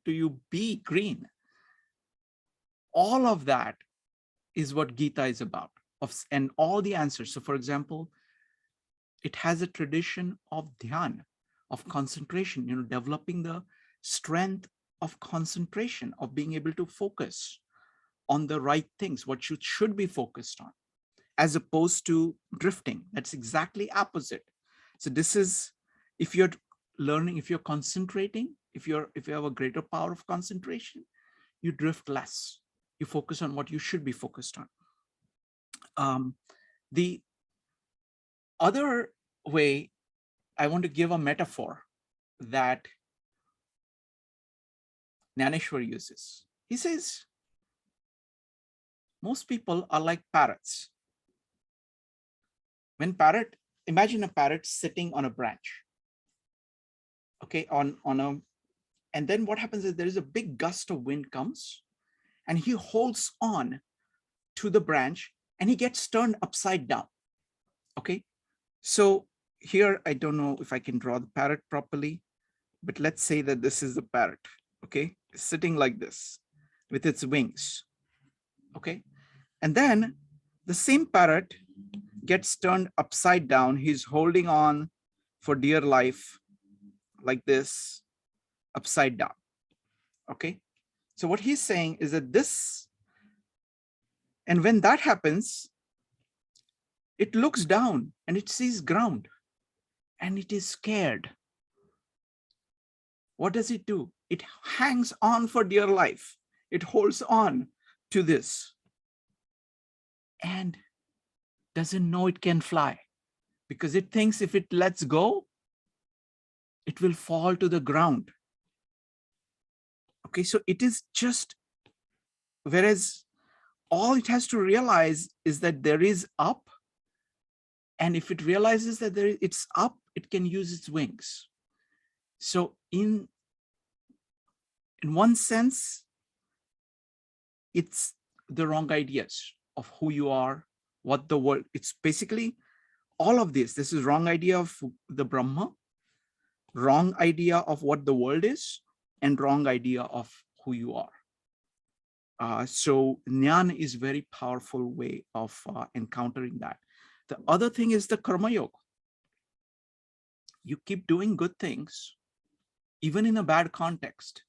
you be green? All of that is what Gita is about, and all the answers. So for example, it has a tradition of dhyan, of concentration, developing the strength of concentration, of being able to focus on the right things, what you should be focused on, as opposed to drifting. That's exactly opposite. So this is, if you're learning, if you're concentrating, if you have a greater power of concentration, you drift less. You focus on what you should be focused on. The other way, I want to give a metaphor that Jnaneshwar uses. He says, most people are like parrots. When imagine a parrot sitting on a branch, okay, and then what happens is there is a big gust of wind comes and he holds on to the branch and he gets turned upside down. Okay, so here, I don't know if I can draw the parrot properly, but let's say that this is the parrot, okay, sitting like this with its wings, okay, and then the same parrot gets turned upside down. He's holding on for dear life like this, upside down, okay. So what he's saying is that this, and when that happens, it looks down and it sees ground and it is scared. What does it do? It hangs on for dear life. It holds on to this and doesn't know it can fly because it thinks if it lets go, it will fall to the ground. Okay, so it is just, whereas all it has to realize is that there is up, and if it realizes that it's up, it can use its wings. So in one sense, it's the wrong ideas of who you are, what the world, it's basically all of this. This is wrong idea of the Brahma, wrong idea of what the world is, and wrong idea of who you are. So Jnana is a very powerful way of encountering that. The other thing is the Karma Yoga. You keep doing good things, even in a bad context.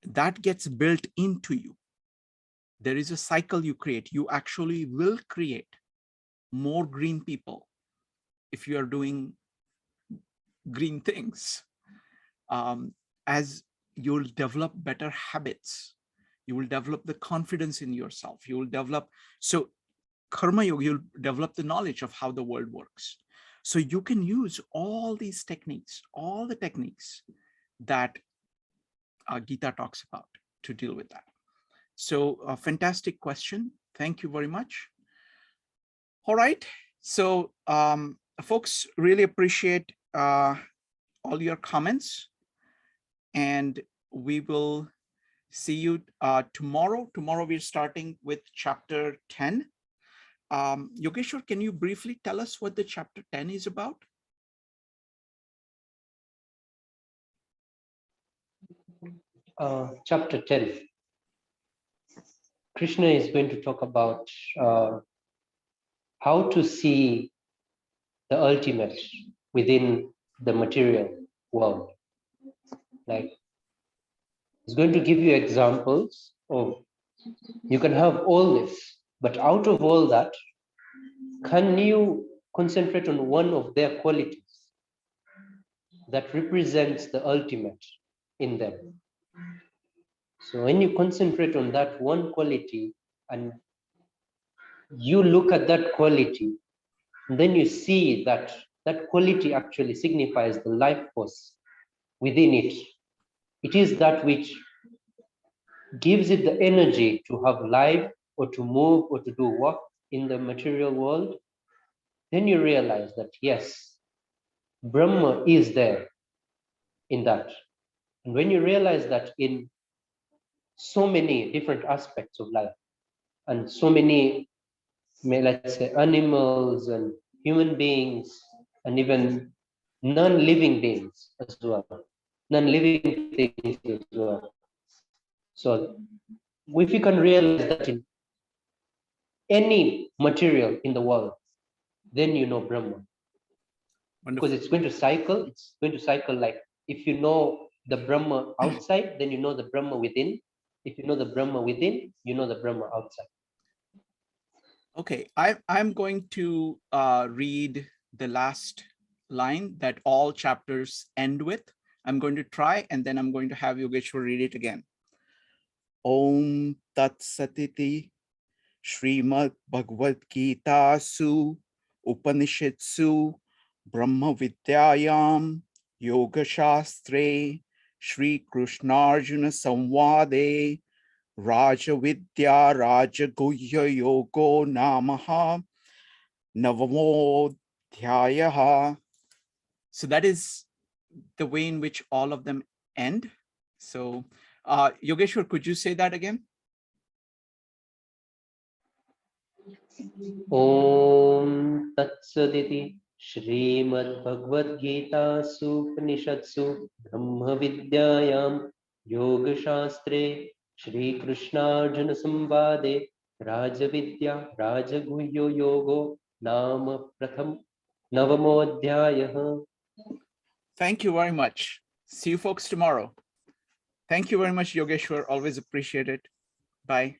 That gets built into you. There is a cycle you create. You actually will create more green people if you are doing green things. As you'll develop better habits, you will develop the confidence in yourself. You will develop, so Karma Yoga, you'll develop the knowledge of how the world works. So you can use all these techniques, all the techniques that Gita talks about to deal with that. So a fantastic question. Thank you very much. All right. So folks, really appreciate all your comments, and we will see you tomorrow. Tomorrow we're starting with chapter 10. Yogeshwar, can you briefly tell us what the chapter 10 is about? Chapter 10. Krishna is going to talk about how to see the ultimate within the material world. Like, he's going to give you examples of, you can have all this, but out of all that, can you concentrate on one of their qualities that represents the ultimate in them? So when you concentrate on that one quality and you look at that quality, then you see that that quality actually signifies the life force within it. It is that which gives it the energy to have life or to move or to do work in the material world. Then you realize that, yes, Brahma is there in that. And when you realize that in so many different aspects of life and so many, let's say, animals and human beings and even non-living beings as well, non-living things as well. So if you can realize that in any material in the world, then you know Brahma. Wonderful. Because it's going to cycle like, if you know the Brahma outside, then you know the Brahma within. If you know the Brahma within, you know the Brahma outside. Okay, I'm going to read the last line that all chapters end with. I'm going to try, and then I'm going to have Yogeshwar read it again. Om Tat Satiti Srimad Bhagavad Gita Su Upanishadsu Brahma Vidyayam Yoga Shastre Shri Krishnarjuna Samvade Raja Vidya Raja Guhya Yogo Namaha Navamodhyayaha. So that is the way in which all of them end. So Yogeshwar, could you say that again? Om Tat Saditi Shrimad Bhagavad Gita Supnishatsu Brahma Vidyayam Yoga Shastre Shri Krishna Arjuna Samvade Raja Vidya Raja Guhyo Yogo Nama Pratham Navamodhyayaha. Thank you very much. See you folks tomorrow. Thank you very much, Yogeshwar. Always appreciate it. Bye.